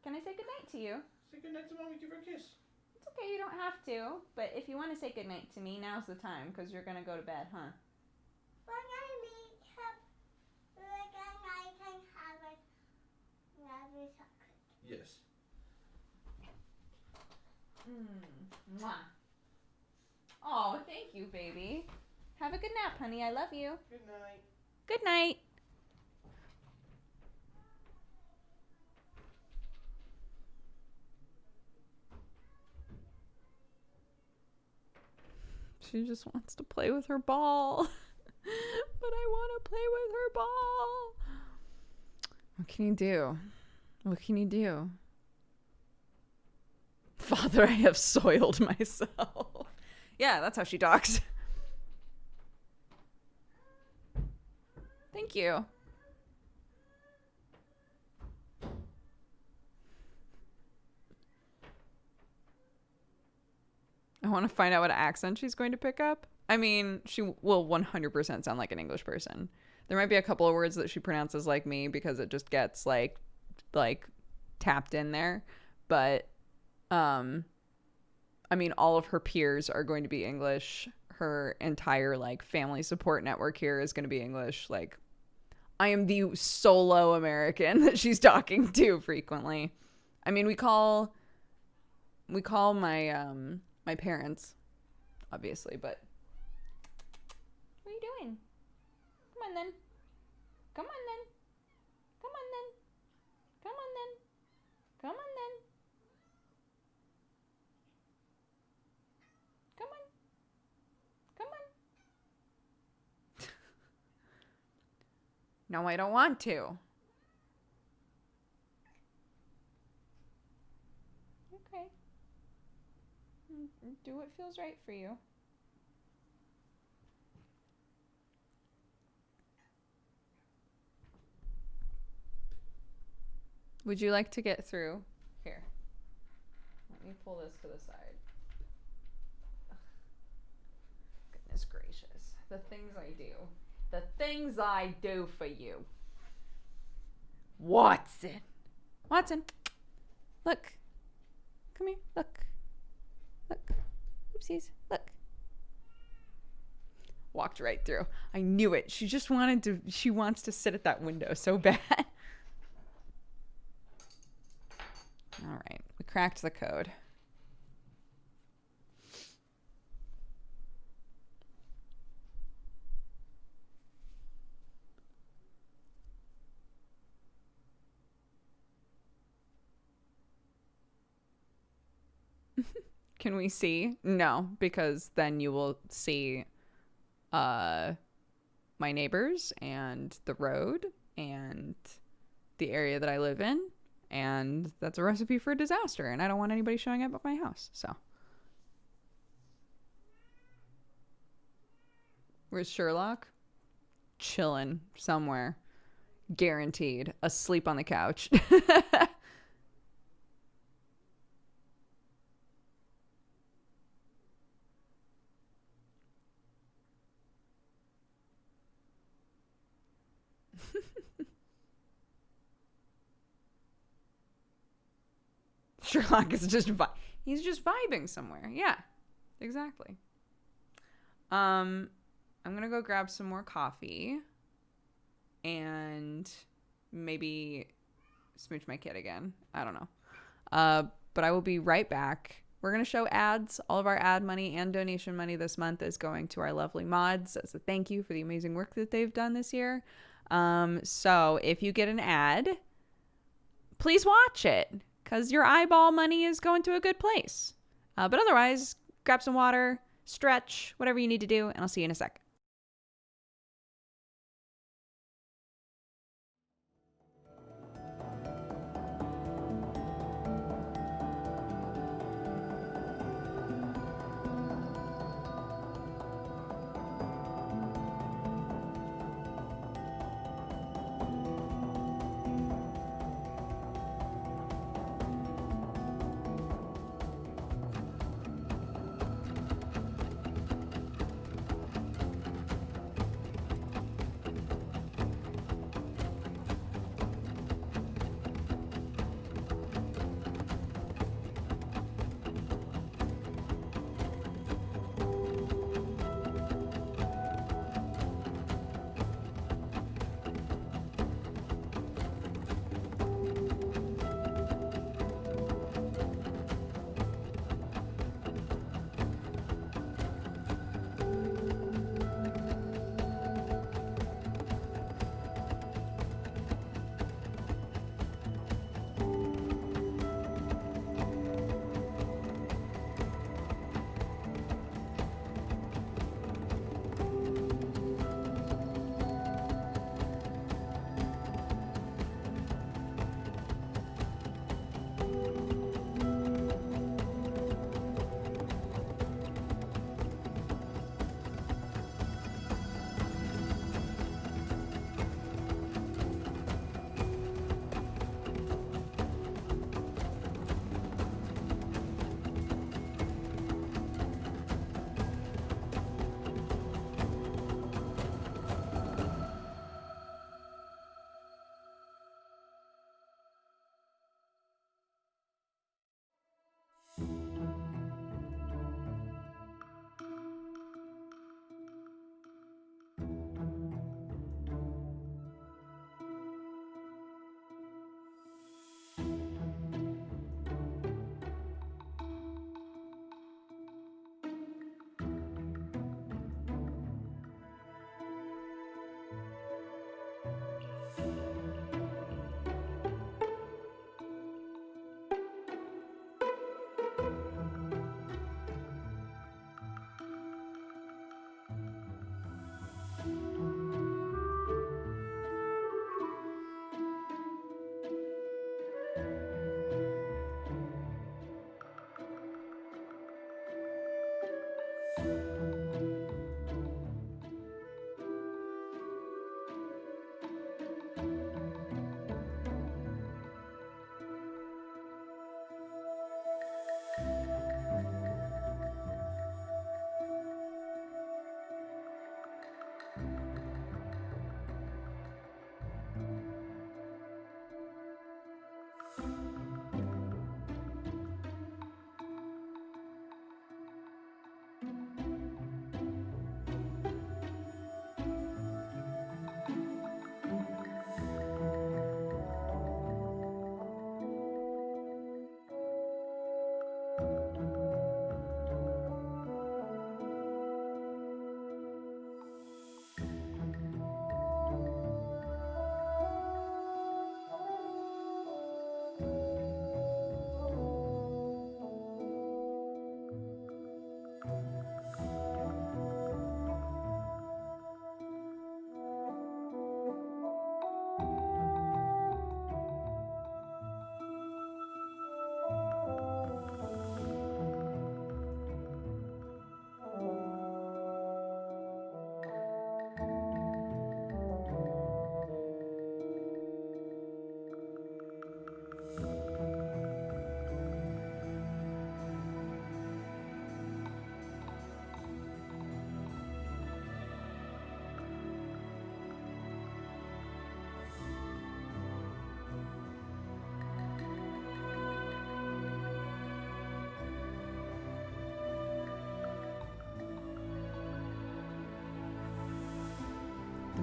Can I say goodnight to you? Say goodnight to Mommy, give her a kiss. It's okay, you don't have to. But if you want to say goodnight to me, now's the time, because you're going to go to bed, huh? When I make up, then I can have another chocolate. Yes. Mwah. Oh, thank you, baby. Have a good nap, honey. I love you. Good night. Good night. She just wants to play with her ball. But I want to play with her ball. What can you do? What can you do? Father, I have soiled myself. Yeah, that's how she talks. Thank you. I want to find out what accent she's going to pick up. I mean, she will 100% sound like an English person. There might be a couple of words that she pronounces like me because it just gets like tapped in there. But I mean, all of her peers are going to be English. Her entire like family support network here is going to be English. Like, I am the solo American that she's talking to frequently. I mean, we call my my parents, obviously, but what are you doing? Come on then. Come on then. Come on then. Come on then. Come on then. Come on. Come on. No, I don't want to. Okay. Do what feels right for you. Would you like to get through? Here. Let me pull this to the side. Ugh. Goodness gracious. The things I do. The things I do for you. Watson. Watson. Look. Come here. Look. Look. Oopsies. Look. Walked right through. I knew it. She wants to sit at that window so bad. All right. We cracked the code. Can we see? No, because then you will see my neighbors and the road and the area that I live in, and that's a recipe for disaster, and I don't want anybody showing up at my house. So where's Sherlock? Chilling somewhere, guaranteed, asleep on the couch. Sherlock is just he's just vibing somewhere. Yeah, exactly. I'm gonna go grab some more coffee and maybe smooch my kid again. I don't know. But I will be right back. We're gonna show ads. All of our ad money and donation money this month is going to our lovely mods as a thank you for the amazing work that they've done this year. So if you get an ad, please watch it, because your eyeball money is going to a good place. But otherwise, grab some water, stretch, whatever you need to do, and I'll see you in a sec.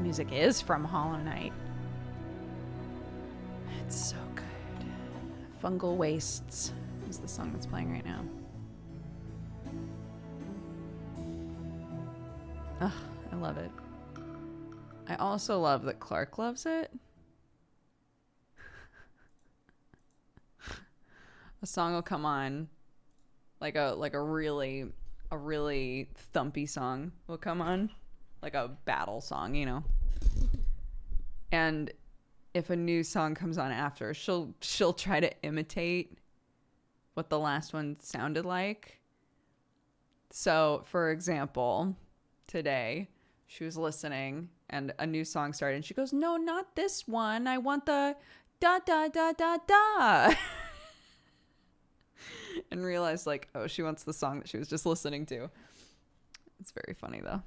music is from Hollow Knight. It's so good. Fungal Wastes is the song that's playing right now. Ugh, I love it. I also love that Clark loves it. A song will come on, like a really thumpy song will come on, like a battle song, you know. And if a new song comes on after, she'll try to imitate what the last one sounded like. So, for example, today she was listening and a new song started and she goes, "No, not this one. I want the da da da da da." And realized, like, oh, she wants the song that she was just listening to. It's very funny, though.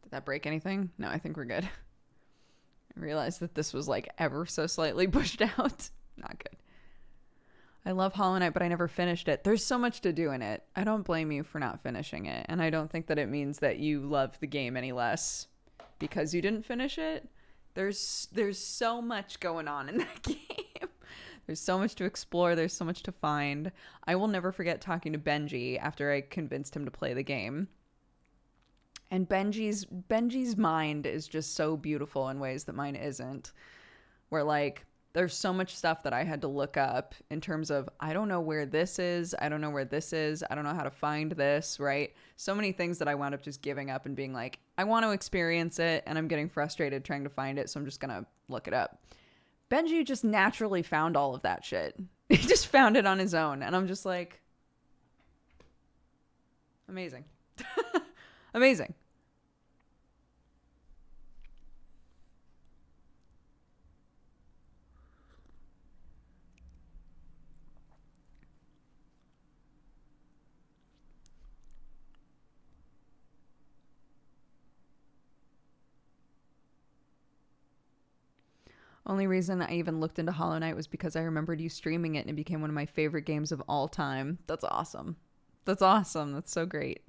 Did that break anything? No, I think we're good. I realized that this was like ever so slightly pushed out. Not good. I love Hollow Knight, but I never finished it. There's so much to do in it. I don't blame you for not finishing it. And I don't think that it means that you love the game any less because you didn't finish it. There's so much going on in that game. There's so much to explore. There's so much to find. I will never forget talking to Benji after I convinced him to play the game. And Benji's mind is just so beautiful in ways that mine isn't. Where, like, there's so much stuff that I had to look up in terms of, I don't know where this is. I don't know where this is. I don't know how to find this, right? So many things that I wound up just giving up and being like, I want to experience it, and I'm getting frustrated trying to find it, so I'm just going to look it up. Benji just naturally found all of that shit. He just found it on his own. And I'm just like, amazing. Amazing. Only reason I even looked into Hollow Knight was because I remembered you streaming it and it became one of my favorite games of all time. That's awesome. That's awesome. That's so great.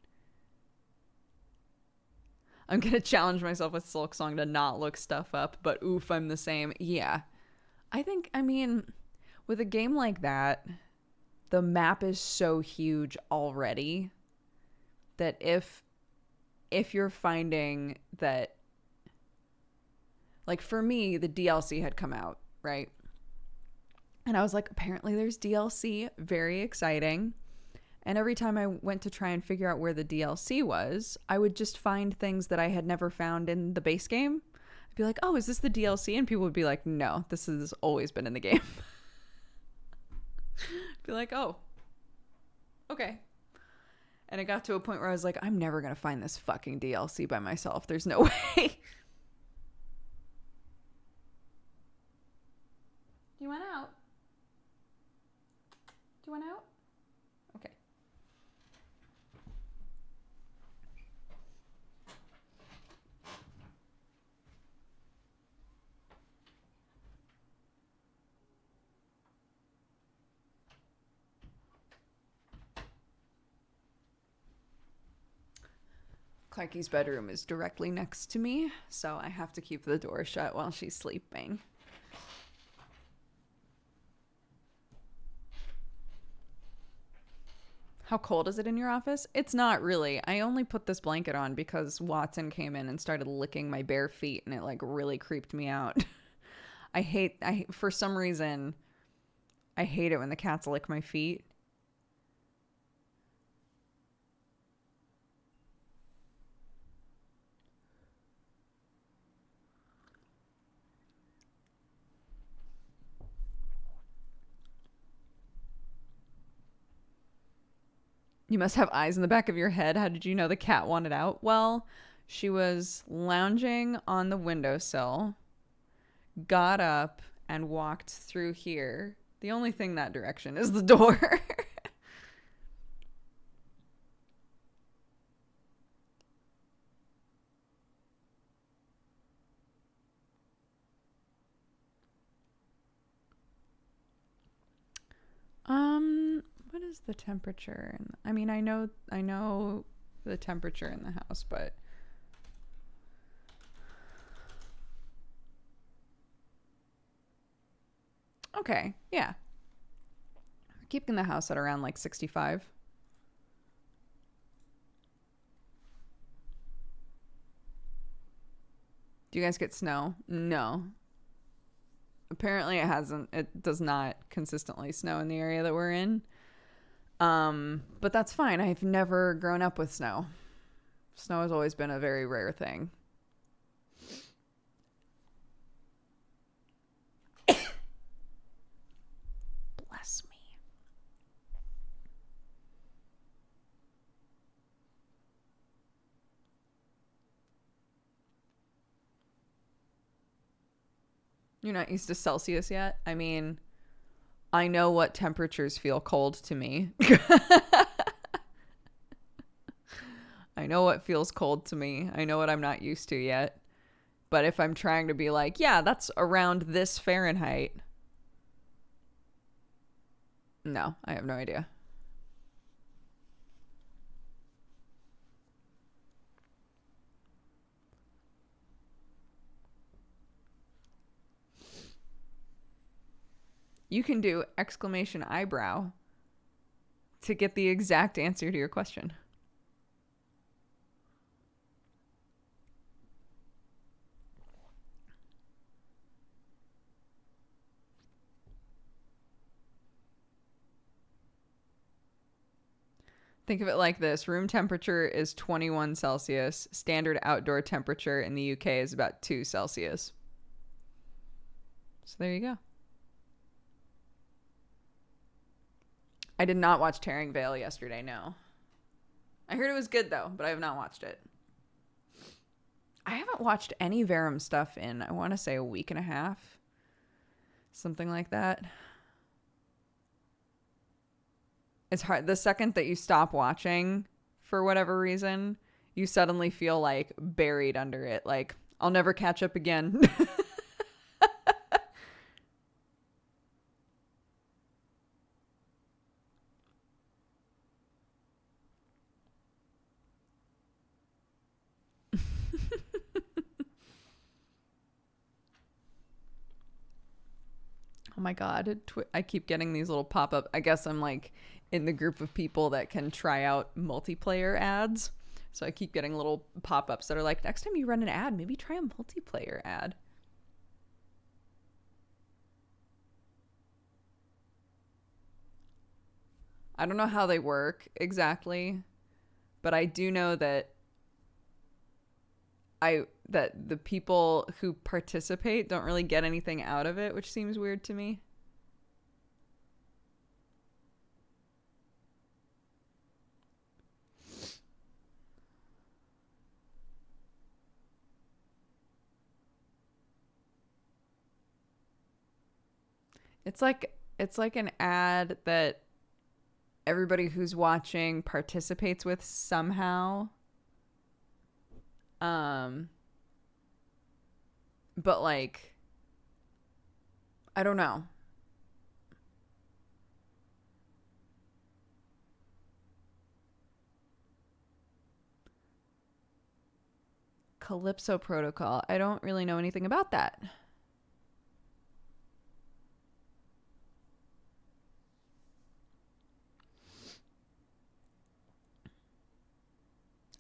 I'm going to challenge myself with Silksong to not look stuff up, but oof, I'm the same. Yeah. I mean, with a game like that, the map is so huge already that if you're finding that, like for me, the DLC had come out, right? And I was like, apparently there's DLC, very exciting. And every time I went to try and figure out where the DLC was, I would just find things that I had never found in the base game. I'd be like, oh, is this the DLC? And people would be like, no, this has always been in the game. I'd be like, oh, okay. And it got to a point where I was like, I'm never going to find this fucking DLC by myself. There's no way. You went out? You went out? Okay. Clarky's bedroom is directly next to me, so I have to keep the door shut while she's sleeping. How cold is it in your office? It's not really. I only put this blanket on because Watson came in and started licking my bare feet and it like really creeped me out. For some reason, I hate it when the cats lick my feet. You must have eyes in the back of your head. How did you know the cat wanted out? Well, she was lounging on the windowsill, got up, and walked through here. The only thing that direction is the door. is the temperature? And I mean, I know the temperature in the house, but okay, yeah. We're keeping the house at around like 65. Do you guys get snow? No. Apparently it does not consistently snow in the area that we're in. But that's fine. I've never grown up with snow. Snow has always been a very rare thing. Bless me. You're not used to Celsius yet? I mean, I know what temperatures feel cold to me. I know what feels cold to me. I know what I'm not used to yet. But if I'm trying to be like, yeah, that's around this Fahrenheit. No, I have no idea. You can do exclamation eyebrow to get the exact answer to your question. Think of it like this. Room temperature is 21 Celsius. Standard outdoor temperature in the UK is about 2 Celsius. So there you go. I did not watch Tearing Veil yesterday, no. I heard it was good, though, but I have not watched it. I haven't watched any Verum stuff in, I want to say, a week and a half. Something like that. It's hard. The second that you stop watching, for whatever reason, you suddenly feel like buried under it. Like, I'll never catch up again. Oh my God. I keep getting these little pop-up. I guess I'm like in the group of people that can try out multiplayer ads. So I keep getting little pop-ups that are like, next time you run an ad, maybe try a multiplayer ad. I don't know how they work exactly, but I do know that the people who participate don't really get anything out of it, which seems weird to me. It's like an ad that everybody who's watching participates with somehow. But like, I don't know. Calypso Protocol. I don't really know anything about that.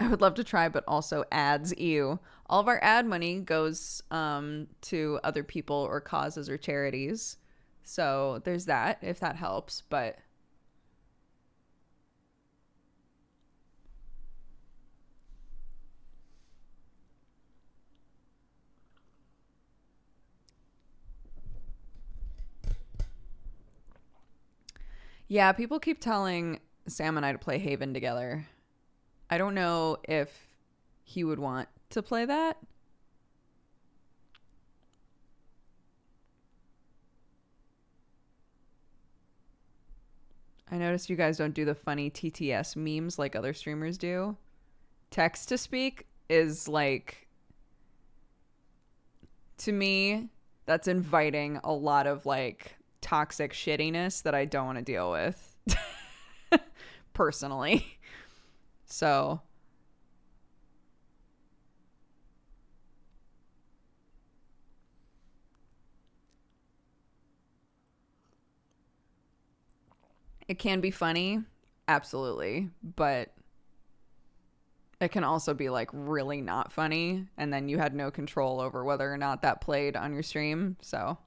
I would love to try, but also ads, ew. All of our ad money goes to other people or causes or charities. So there's that, if that helps. But yeah, people keep telling Sam and I to play Haven together. I don't know if he would want to play that. I noticed you guys don't do the funny TTS memes like other streamers do. Text to speak is like, to me, that's inviting a lot of like toxic shittiness that I don't want to deal with. personally. So it can be funny, absolutely, but it can also be like really not funny, and then you had no control over whether or not that played on your stream. So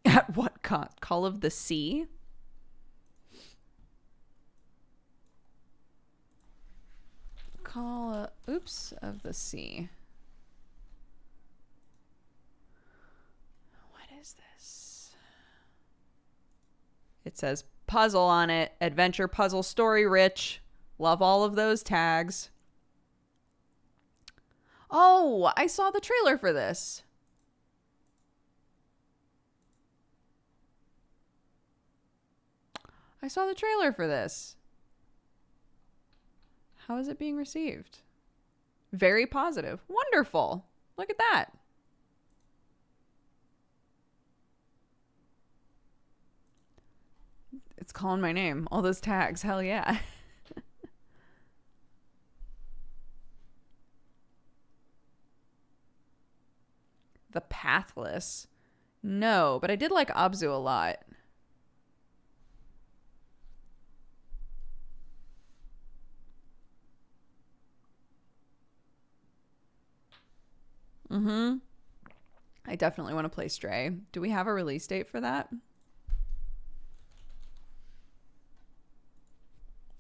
at what cost? Call of the Sea? Of the Sea. What is this? It says puzzle on it. Adventure, puzzle, story rich. Love all of those tags. Oh, I saw the trailer for this. I saw the trailer for this. How is it being received? Very positive. Wonderful. Look at that. It's calling my name. All those tags. Hell yeah. The Pathless. No, but I did like Abzu a lot. Mm-hmm. I definitely want to play Stray. Do we have a release date for that?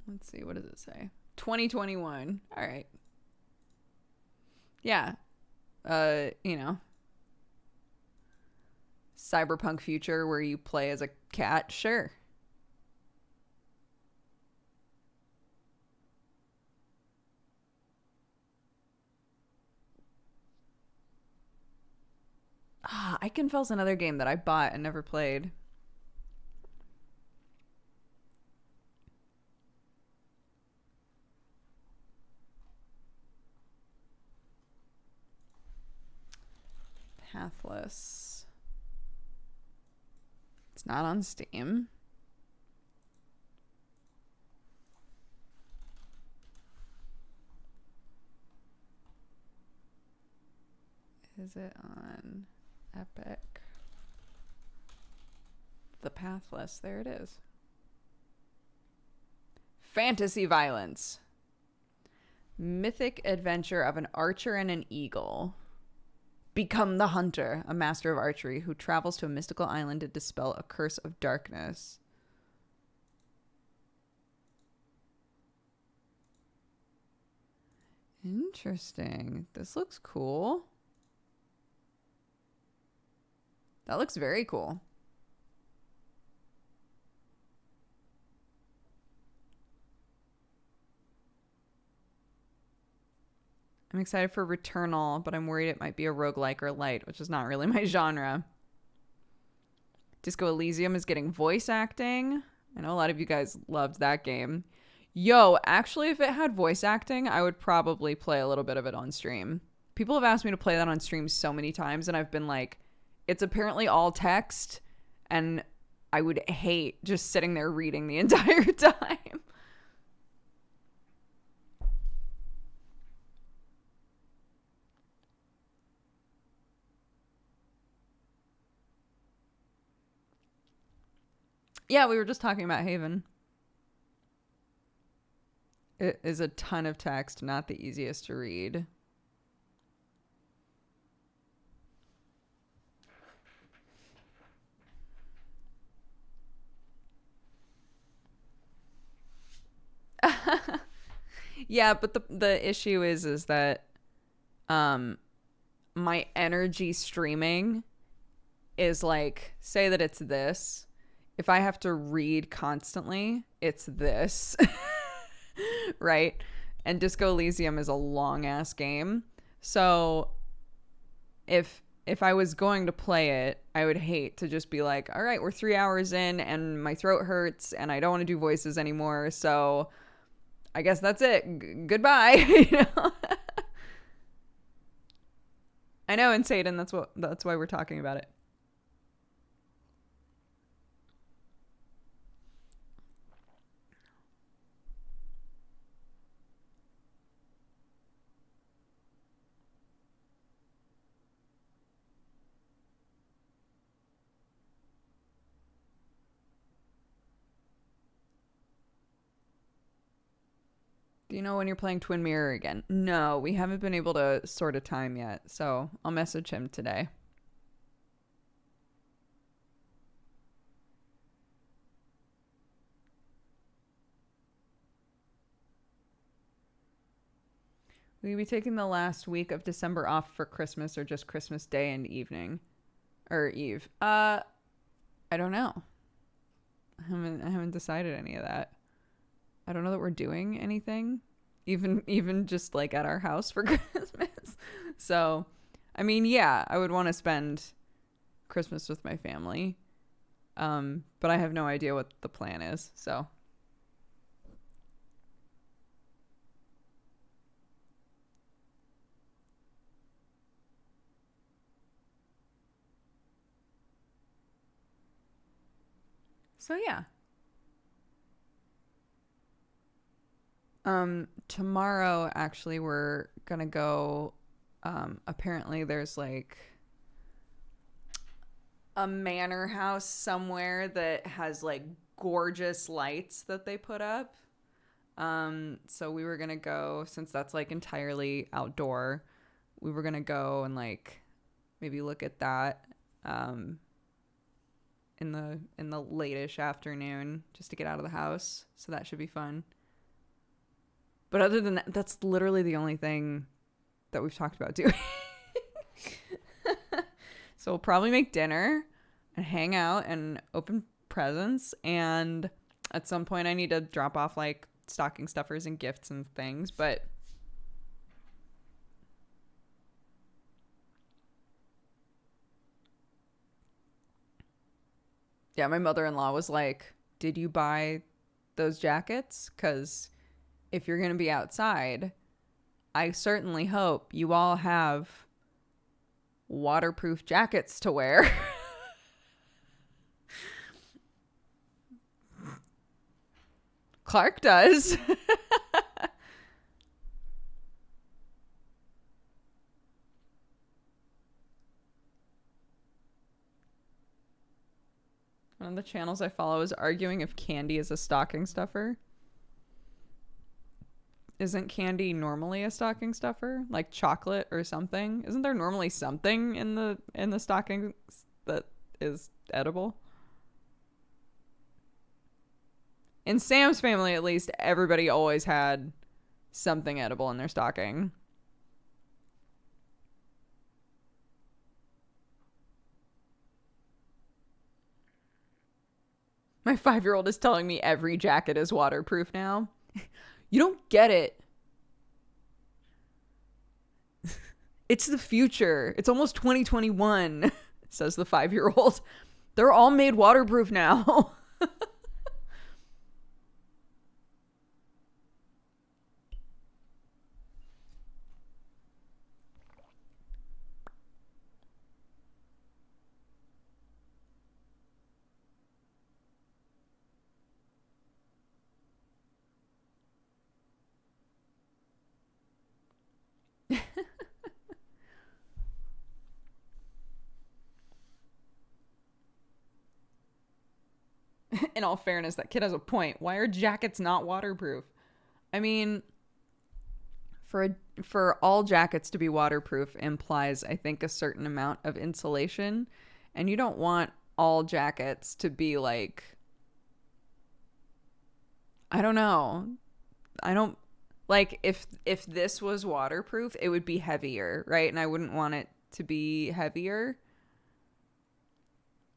Let's see. What does it say? 2021. All right. Yeah. You know. Cyberpunk future where you play as a cat. Sure. Ikenfell's another game that I bought and never played. Pathless. It's not on Steam. Is it on Epic? The Pathless. There it is. Fantasy violence. Mythic adventure of an archer and an eagle. Become the hunter, a master of archery who travels to a mystical island to dispel a curse of darkness. Interesting. This looks cool. That looks very cool. I'm excited for Returnal, but I'm worried it might be a roguelike or light, which is not really my genre. Disco Elysium is getting voice acting. I know a lot of you guys loved that game. Yo, actually, if it had voice acting, I would probably play a little bit of it on stream. People have asked me to play that on stream so many times, and I've been like, it's apparently all text, and I would hate just sitting there reading the entire time. Yeah, we were just talking about Haven. It is a ton of text, not the easiest to read. Yeah, but the issue is that my energy streaming is like, say that it's this. If I have to read constantly, it's this. Right? And Disco Elysium is a long ass game. So if I was going to play it, I would hate to just be like, all right, we're 3 hours in and my throat hurts and I don't want to do voices anymore. So I guess that's it. Goodbye. You know? I know, and Satan, that's why we're talking about it. Do you know when you're playing Twin Mirror again? No, we haven't been able to sort a time yet, so I'll message him today. Will you be taking the last week of December off for Christmas or just Christmas Day and evening? Or Eve? I don't know. I haven't decided any of that. I don't know that we're doing anything, even just like at our house for Christmas. So, I mean, yeah, I would want to spend Christmas with my family, but I have no idea what the plan is. So, yeah. Tomorrow, actually, we're gonna go. Apparently, there's like a manor house somewhere that has like gorgeous lights that they put up. So we were gonna go, since that's like entirely outdoor. We were gonna go and like maybe look at that in the late-ish afternoon just to get out of the house. So that should be fun. But other than that, that's literally the only thing that we've talked about doing. So we'll probably make dinner and hang out and open presents. And at some point I need to drop off like stocking stuffers and gifts and things. But yeah, my mother-in-law was like, did you buy those jackets? Because if you're going to be outside, I certainly hope you all have waterproof jackets to wear. Clark does. One of the channels I follow is arguing if candy is a stocking stuffer. Isn't candy normally a stocking stuffer? Like chocolate or something? Isn't there normally something in the stocking that is edible? In Sam's family, at least, everybody always had something edible in their stocking. My 5-year-old is telling me every jacket is waterproof now. You don't get it. It's the future. It's almost 2021, says the 5-year-old. They're all made waterproof now. In all fairness, that kid has a point. Why are jackets not waterproof? I mean, for all jackets to be waterproof implies, I think, a certain amount of insulation, and you don't want all jackets to be like, I don't know. I don't like if this was waterproof, it would be heavier, right? And I wouldn't want it to be heavier.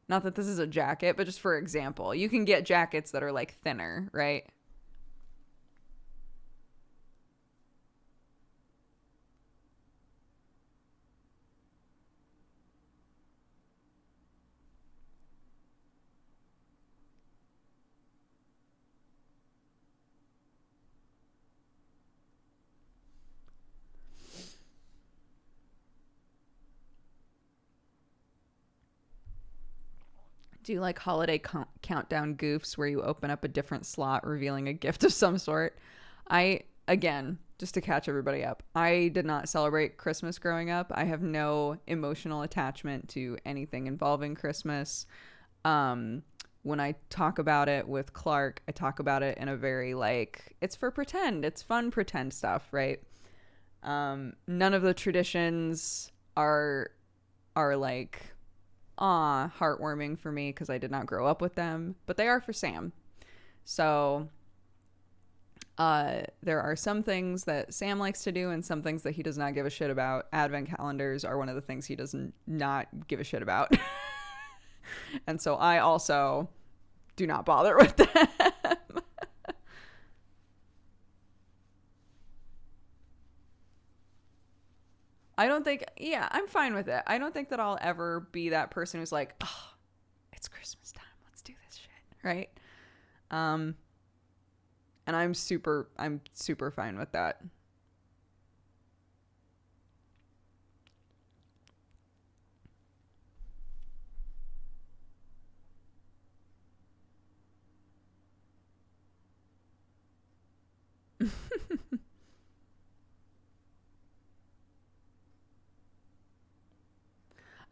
Not that this is a jacket, but just for example, you can get jackets that are like thinner, right? Do you like holiday countdown goofs where you open up a different slot revealing a gift of some sort? Again, just to catch everybody up, I did not celebrate Christmas growing up. I have no emotional attachment to anything involving Christmas. When I talk about it with Clark, I talk about it in a very like, it's for pretend, it's fun pretend stuff, right? None of the traditions are like, heartwarming for me because I did not grow up with them, but they are for Sam. So there are some things that Sam likes to do and some things that he does not give a shit about. Advent calendars are one of the things he does not give a shit about. And so I also do not bother with them. I don't think, yeah, I'm fine with it. I don't think that I'll ever be that person who's like, oh, it's Christmas time. Let's do this shit. Right? And I'm super fine with that.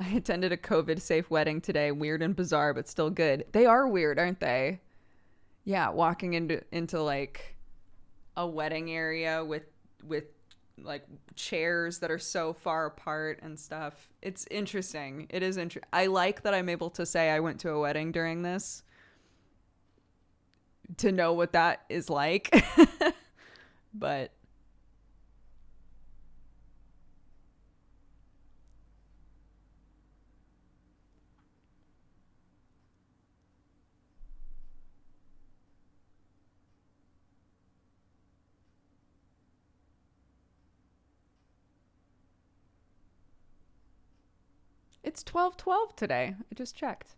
I attended a COVID-safe wedding today. Weird and bizarre, but still good. They are weird, aren't they? Yeah, walking into like a wedding area with like chairs that are so far apart and stuff. It's interesting. It is interesting. I like that I'm able to say I went to a wedding during this, to know what that is like. But it's 12:12 today. I just checked.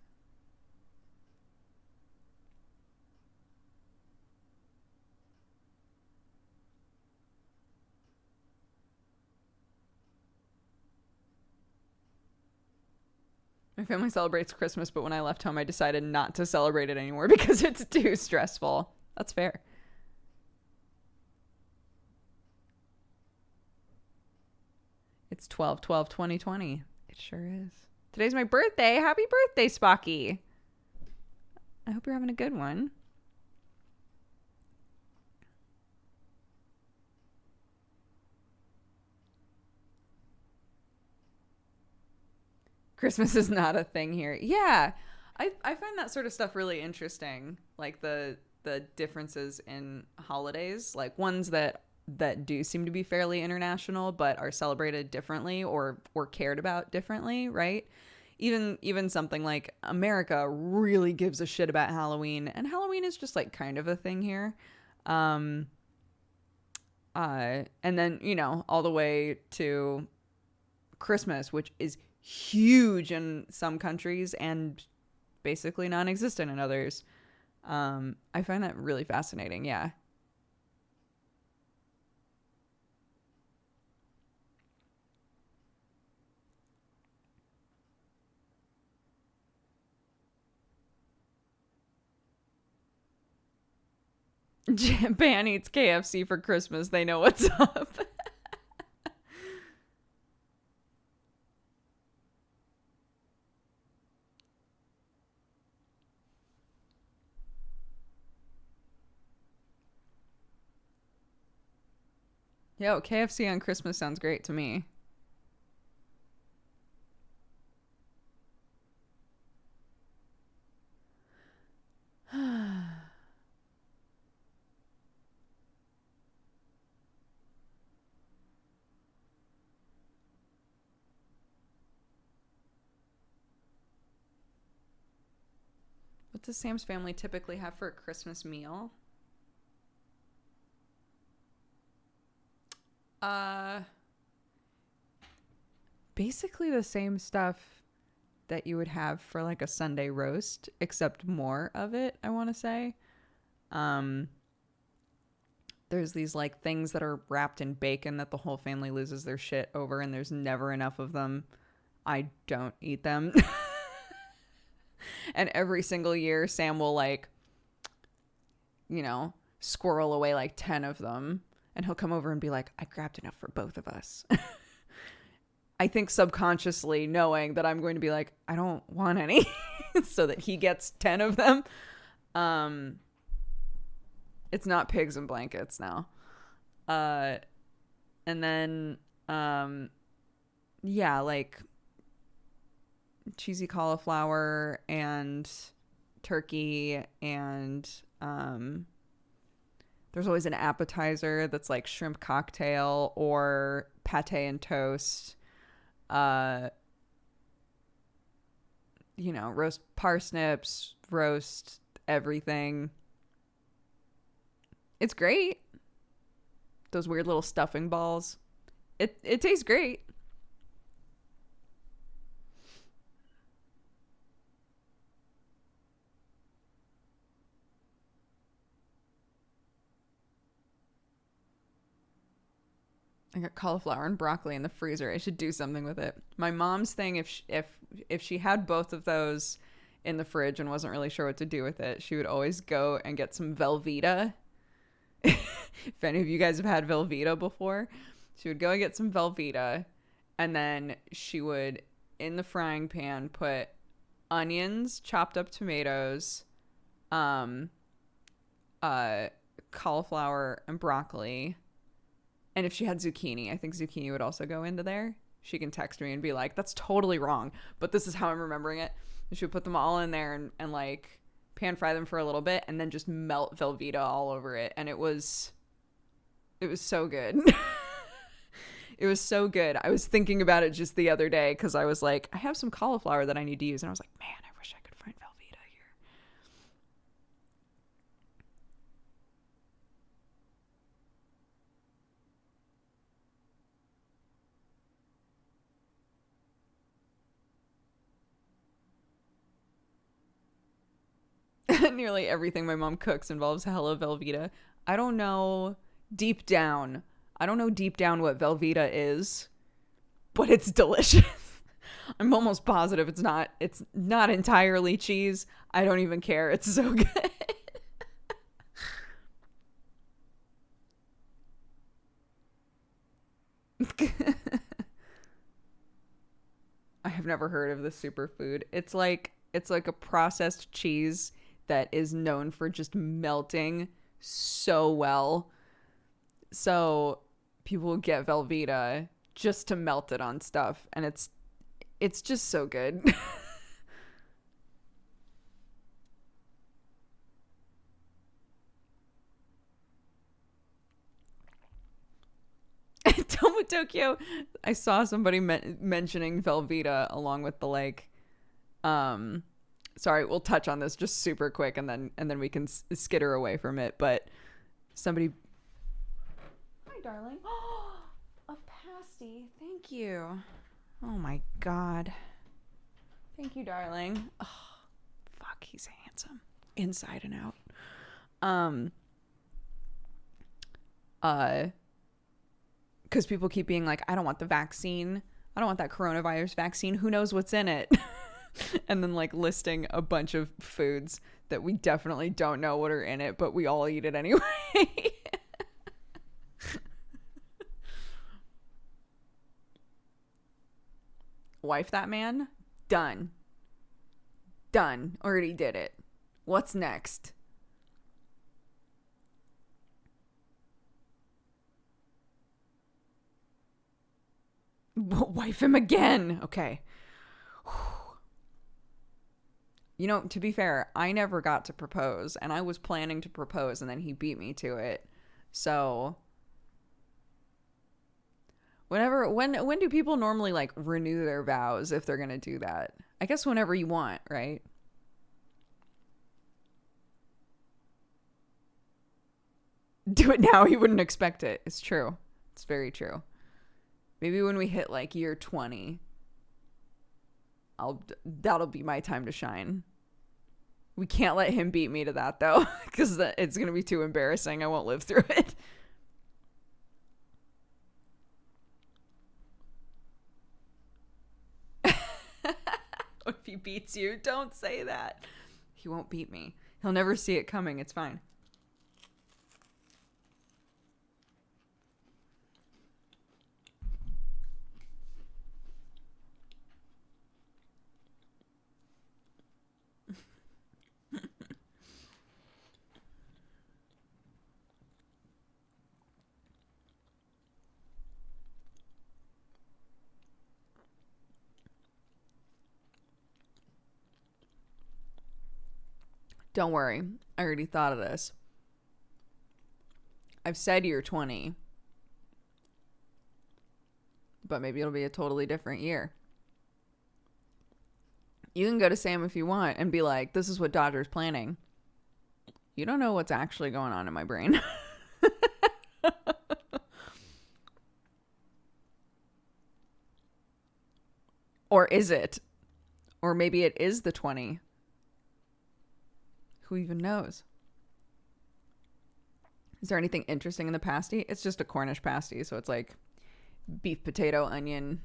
My family celebrates Christmas, but when I left home, I decided not to celebrate it anymore because it's too stressful. That's fair. It's 12/12/2020. It sure is. Today's my birthday. Happy birthday, Spocky. I hope you're having a good one. Christmas is not a thing here. Yeah. I find that sort of stuff really interesting. Like the differences in holidays, like ones that do seem to be fairly international but are celebrated differently or cared about differently, right? Even something like America really gives a shit about Halloween, and Halloween is just like kind of a thing here. And then, you know, all the way to Christmas, which is huge in some countries and basically non-existent in others. I find that really fascinating. Yeah. Ban eats KFC for Christmas. They know what's up. Yo, KFC on Christmas sounds great to me. What does Sam's family typically have for a Christmas meal? Basically the same stuff that you would have for like a Sunday roast, except more of it, I want to say. There's these like things that are wrapped in bacon that the whole family loses their shit over, and there's never enough of them. I don't eat them. And every single year, Sam will like, squirrel away like 10 of them. And he'll come over and be like, I grabbed enough for both of us. I think subconsciously knowing that I'm going to be like, I don't want any, so that he gets 10 of them. It's not pigs and blankets now. And then, yeah, like cheesy cauliflower and turkey, and there's always an appetizer that's like shrimp cocktail or pate and toast. Roast parsnips, roast everything. It's great. Those weird little stuffing balls. It tastes great. I got cauliflower and broccoli in the freezer. I should do something with it. My mom's thing, if she had both of those in the fridge and wasn't really sure what to do with it, she would always go and get some Velveeta. If any of you guys have had Velveeta before, she would go and get some Velveeta, and then she would, in the frying pan, put onions, chopped up tomatoes, cauliflower and broccoli. And if she had zucchini, I think zucchini would also go into there. She can text me and be like, that's totally wrong, but this is how I'm remembering it. And she would put them all in there and like pan fry them for a little bit and then just melt Velveeta all over it. And it was so good. It was so good. I was thinking about it just the other day because I was like, I have some cauliflower that I need to use. And I was like, man, I wish I could find Velveeta here. Nearly everything my mom cooks involves hella Velveeta. I don't know deep down what Velveeta is, but it's delicious. I'm almost positive it's not entirely cheese. I don't even care. It's so good. I have never heard of this superfood. It's like a processed cheese that is known for just melting so well. So people will get Velveeta just to melt it on stuff, and it's just so good. Tomo Tokyo, I saw somebody mentioning Velveeta along with the like sorry, we'll touch on this just super quick and then we can skitter away from it, but somebody, hi darling. A pasty, thank you. Oh my god, thank you darling. Oh fuck, he's handsome inside and out. Because people keep being like, I don't want the vaccine, I don't want that coronavirus vaccine, who knows what's in it. And then like listing a bunch of foods that we definitely don't know what are in it, but we all eat it anyway. Wife that man? Done. Already did it. What's next? Wife him again. Okay. You know, to be fair, I never got to propose, and I was planning to propose, and then he beat me to it. So, when do people normally like renew their vows if they're gonna do that? I guess whenever you want, right? Do it now, he wouldn't expect it. It's true. It's very true. Maybe when we hit like year 20, that'll be my time to shine. We can't let him beat me to that though, because it's gonna be too embarrassing. I won't live through it. If he beats you. Don't say that. He won't beat me. He'll never see it coming. It's fine. Don't worry. I already thought of this. I've said you're 20. But maybe it'll be a totally different year. You can go to Sam if you want and be like, this is what Dodger's planning. You don't know what's actually going on in my brain. Or is it? Or maybe it is the 20. Who even knows? Is there anything interesting in the pasty? It's just a Cornish pasty, so it's like beef, potato, onion,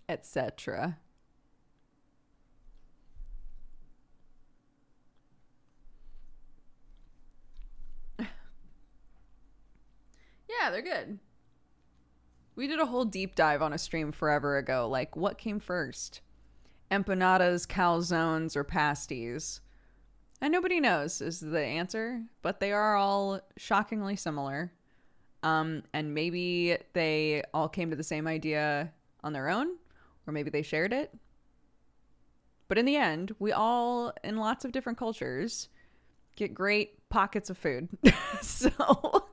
etc. Yeah, they're good. We did a whole deep dive on a stream forever ago. Like, what came first? Empanadas, calzones, or pasties? And nobody knows is the answer, but they are all shockingly similar. And maybe they all came to the same idea on their own, or maybe they shared it. But in the end, we all, in lots of different cultures, get great pockets of food. So...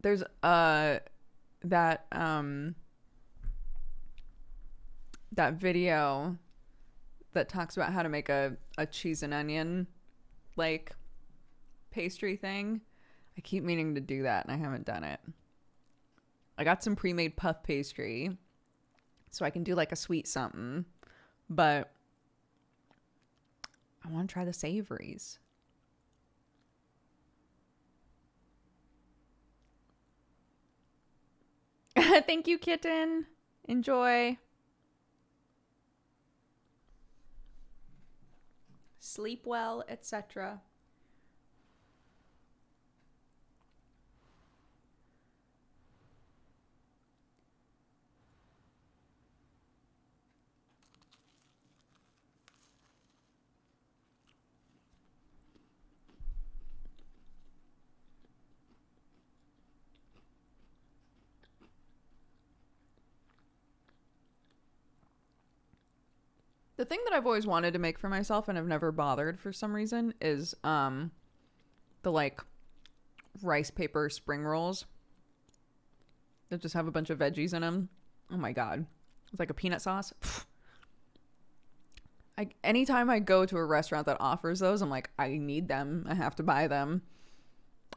There's that video that talks about how to make a cheese and onion like pastry thing. I keep meaning to do that and I haven't done it. I got some pre-made puff pastry so I can do like a sweet something, but I want to try the savories. Thank you, kitten. Enjoy. Sleep well, etc. The thing that I've always wanted to make for myself and have never bothered for some reason is the like rice paper spring rolls that just have a bunch of veggies in them. Oh my god. It's like a peanut sauce. Anytime I go to a restaurant that offers those, I'm like, I need them. I have to buy them.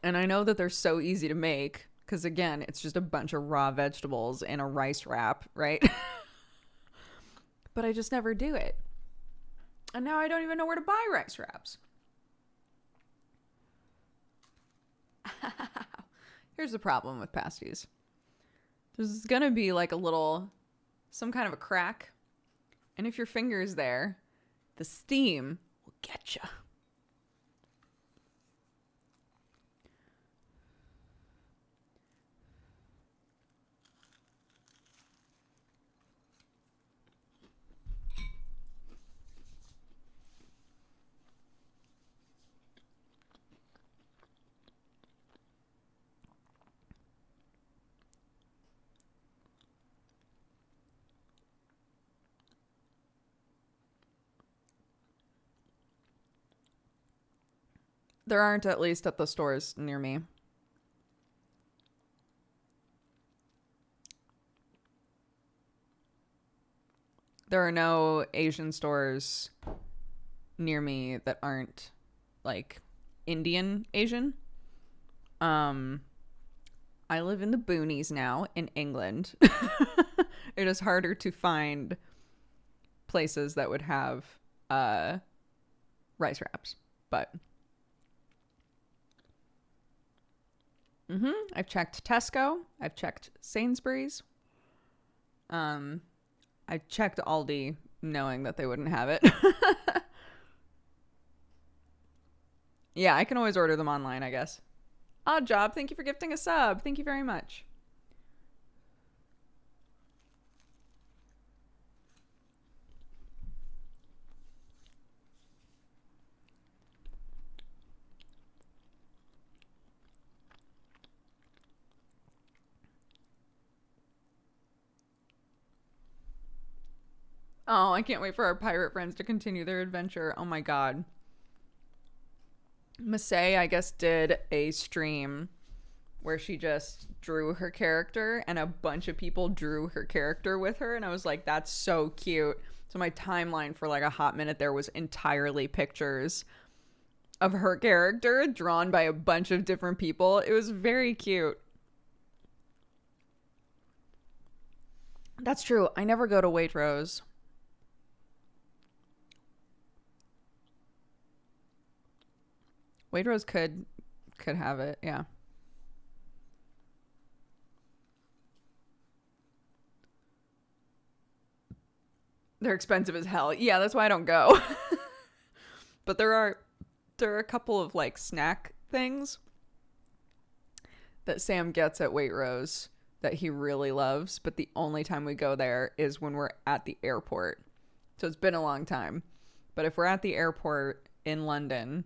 And I know that they're so easy to make because again, it's just a bunch of raw vegetables in a rice wrap, right? But I just never do it. And now I don't even know where to buy rice wraps. Here's the problem with pasties. There's going to be like some kind of a crack. And if your finger is there, the steam will get you. There aren't, at least at the stores near me. There are no Asian stores near me that aren't like Indian Asian. I live in the boonies now in England. It is harder to find places that would have rice wraps, but I've checked Tesco, I've checked Sainsbury's, I checked Aldi knowing that they wouldn't have it. Yeah, I can always order them online, I guess. Odd job, thank you for gifting a sub. Thank you very much. Oh, I can't wait for our pirate friends to continue their adventure. Oh my god. Masay, I guess, did a stream where she just drew her character and a bunch of people drew her character with her. And I was like, that's so cute. So my timeline for like a hot minute there was entirely pictures of her character drawn by a bunch of different people. It was very cute. That's true. I never go to Waitrose. Waitrose could have it, yeah. They're expensive as hell. Yeah, that's why I don't go. But there are a couple of like snack things that Sam gets at Waitrose that he really loves, but the only time we go there is when we're at the airport. So it's been a long time. But if we're at the airport in London,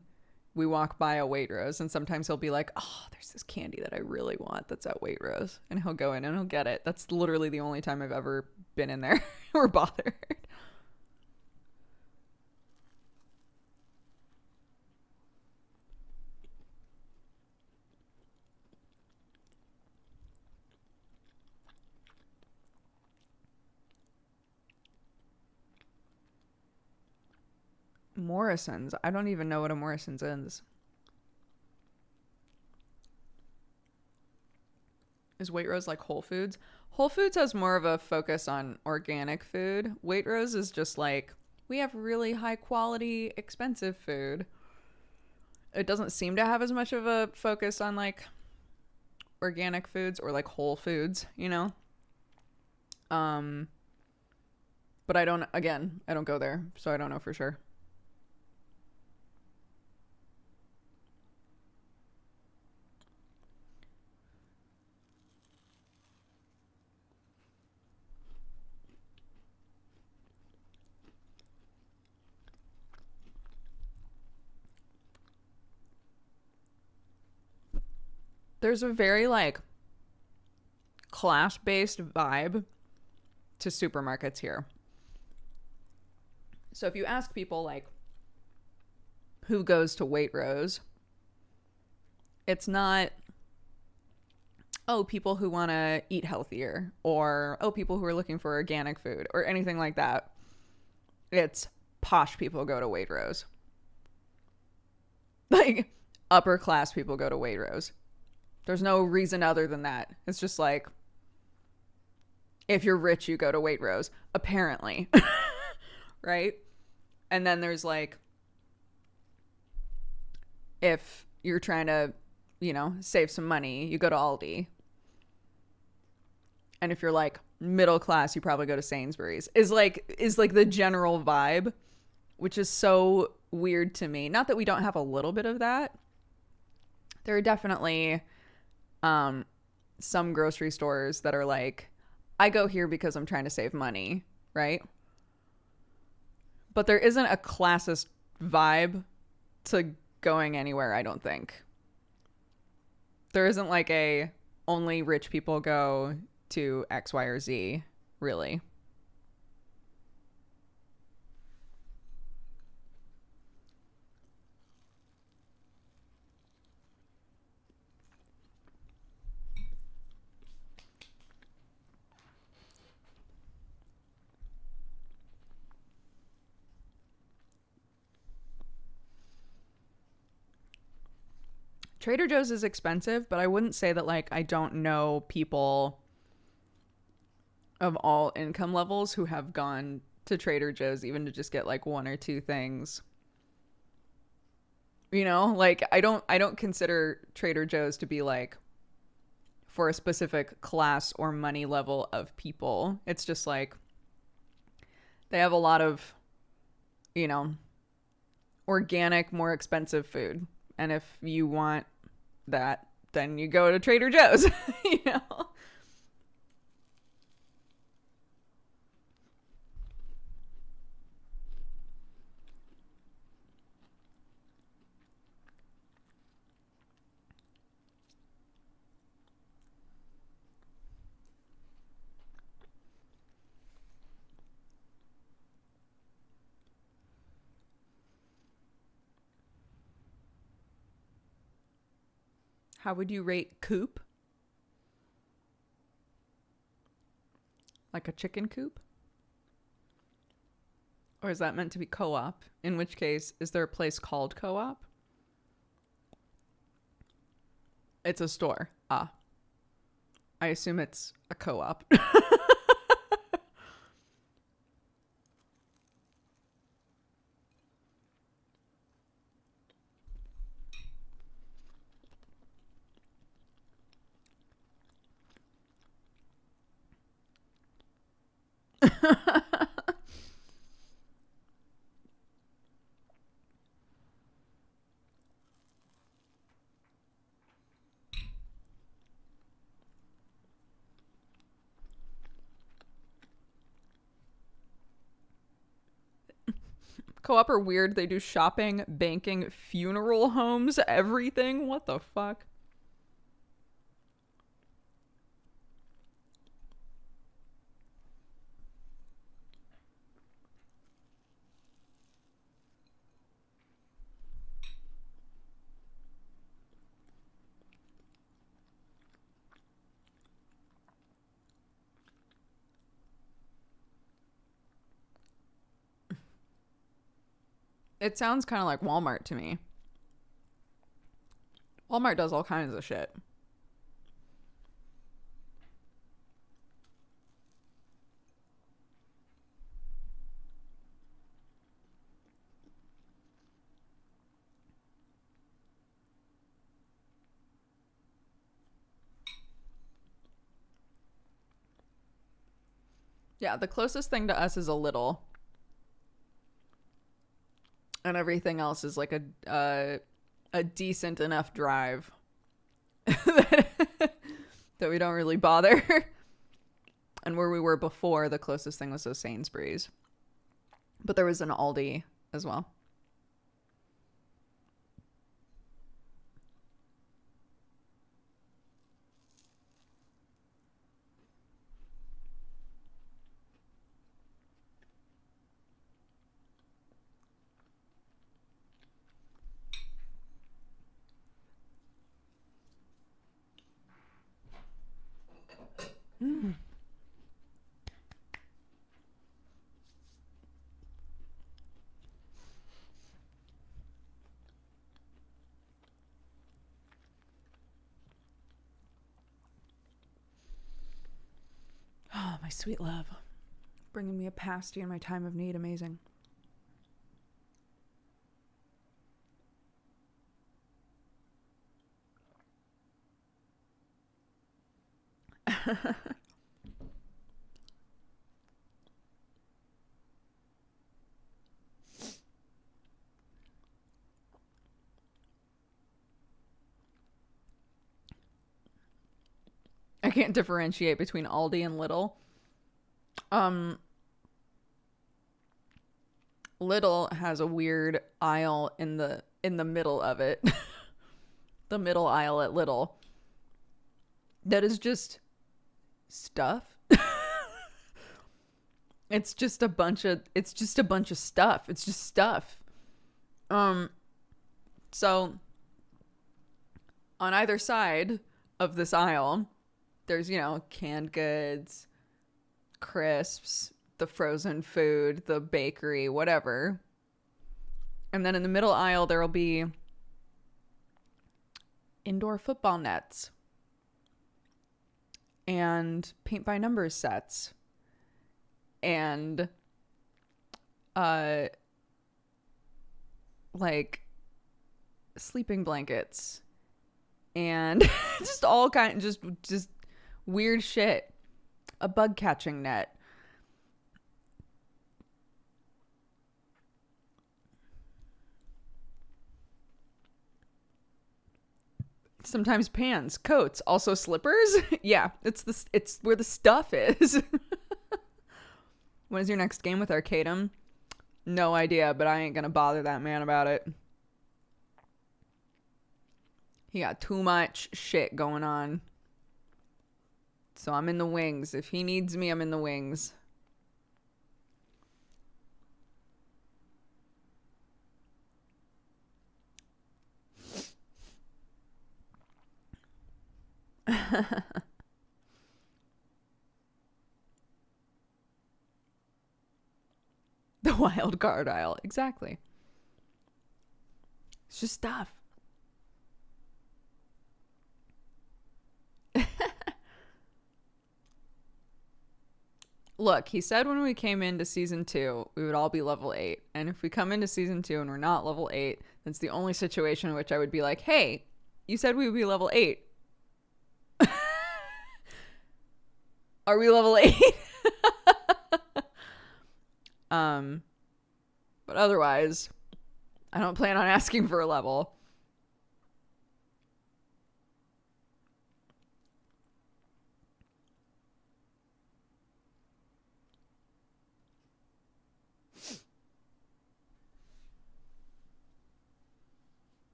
we walk by a Waitrose, and sometimes he'll be like, oh, there's this candy that I really want that's at Waitrose. And he'll go in and he'll get it. That's literally the only time I've ever been in there or bothered. Morrison's. I don't even know what a Morrison's is. Is Waitrose like Whole Foods? Whole Foods has more of a focus on organic food. Waitrose is just like, we have really high quality, expensive food. It doesn't seem to have as much of a focus on like organic foods or like whole foods, you know? But I don't go there, so I don't know for sure. There's a very like class-based vibe to supermarkets here. So if you ask people like who goes to Waitrose, it's not, oh, people who want to eat healthier, or oh, people who are looking for organic food or anything like that. It's posh people go to Waitrose. Like upper class people go to Waitrose. There's no reason other than that. It's just like, if you're rich, you go to Waitrose, apparently. Right? And then there's like, if you're trying to, you know, save some money, you go to Aldi. And if you're like middle class, you probably go to Sainsbury's. Is like the general vibe, which is so weird to me. Not that we don't have a little bit of that. There are definitely some grocery stores that are like, I go here because I'm trying to save money, right? But there isn't a classist vibe to going anywhere, I don't think. There isn't like a only rich people go to X, Y, or Z, really. Trader Joe's is expensive, but I wouldn't say that, like, I don't know people of all income levels who have gone to Trader Joe's even to just get like one or two things. You know, like I don't consider Trader Joe's to be like for a specific class or money level of people. It's just like they have a lot of, you know, organic, more expensive food. And if you want that, then you go to Trader Joe's, you know. How would you rate coop? Like a chicken coop? Or is that meant to be co-op? In which case, is there a place called co-op? It's a store. Ah. I assume it's a co-op. Co-op are weird. They do shopping, banking, funeral homes, everything. What the fuck? It sounds kind of like Walmart to me. Walmart does all kinds of shit. Yeah, the closest thing to us is a Little. And everything else is like a decent enough drive that we don't really bother. And where we were before, the closest thing was a Sainsbury's. But there was an Aldi as well. Mm. Oh, my sweet love. Bringing me a pasty in my time of need. Amazing. I can't differentiate between Aldi and Little. Little has a weird aisle in the middle of it. The middle aisle at Little. That is just stuff. It's just a bunch of stuff. It's just stuff. So on either side of this aisle, there's, you know, canned goods, crisps, the frozen food, the bakery, whatever. And then in the middle aisle, there'll be indoor football nets and paint by numbers sets and like sleeping blankets and just all kind just weird shit. A bug catching net. Sometimes pants, coats, also slippers. Yeah, it's where the stuff is. When is your next game with Arcadum? No idea, but I ain't gonna bother that man about it. He got too much shit going on. So I'm in the wings. If he needs me, I'm in the wings. The wild card aisle. Exactly. It's just stuff. Look, he said when we came into season 2, we would all be level 8. And if we come into season 2 and we're not level 8, that's the only situation in which I would be like, hey, you said we would be level 8. Are we level 8? But otherwise, I don't plan on asking for a level.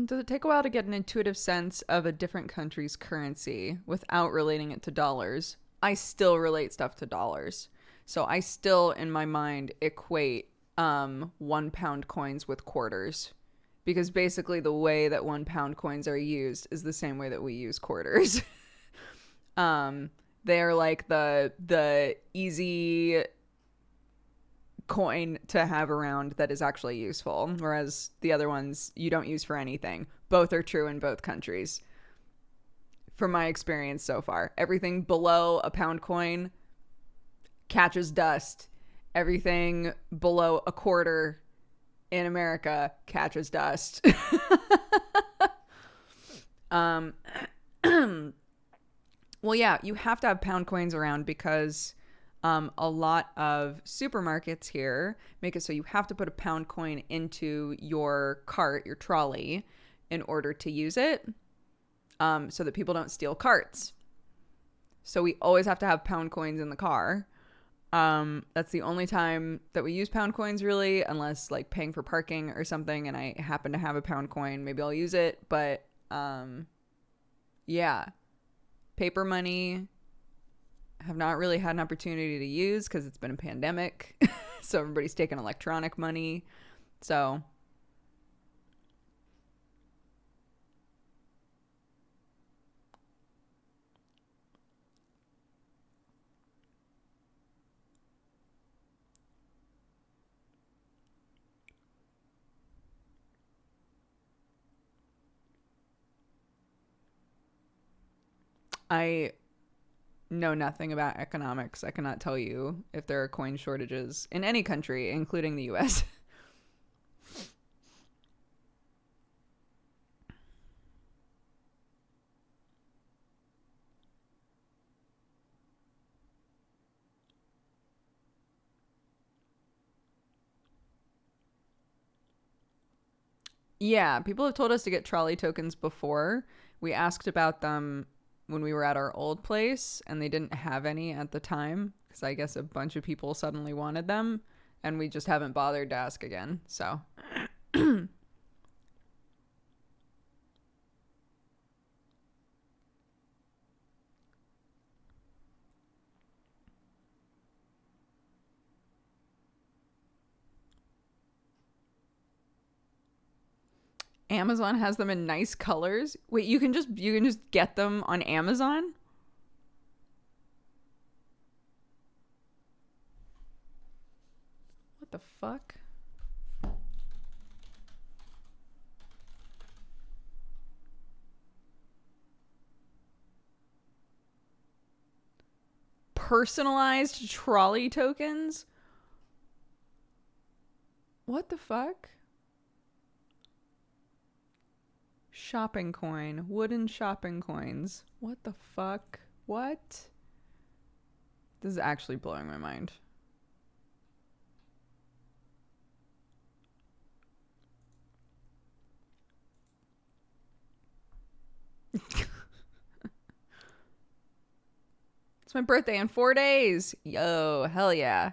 Does it take a while to get an intuitive sense of a different country's currency without relating it to dollars? I still relate stuff to dollars. So I still, in my mind, equate 1 pound coins with quarters. Because basically the way that 1 pound coins are used is the same way that we use quarters. They're like the easy coin to have around that is actually useful, whereas the other ones you don't use for anything. Both are true in both countries from my experience so far. Everything below a pound coin catches dust. Everything below a quarter in America catches dust. Well, yeah, you have to have pound coins around because a lot of supermarkets here make it so you have to put a pound coin into your cart, your trolley, in order to use it, so that people don't steal carts. So we always have to have pound coins in the car. That's the only time that we use pound coins, really, unless like paying for parking or something and I happen to have a pound coin, maybe I'll use it. But yeah, paper money have not really had an opportunity to use because it's been a pandemic. So everybody's taking electronic money. So I know nothing about economics. I cannot tell you if there are coin shortages in any country, including the US. Yeah, people have told us to get trolley tokens before. We asked about them when we were at our old place, and they didn't have any at the time because I guess a bunch of people suddenly wanted them, and we just haven't bothered to ask again. So Amazon has them in nice colors. Wait, you can just get them on Amazon? What the fuck? Personalized trolley tokens? What the fuck? Shopping coin. Wooden shopping coins. What the fuck? What? This is actually blowing my mind. It's my birthday in 4 days. Yo, hell yeah.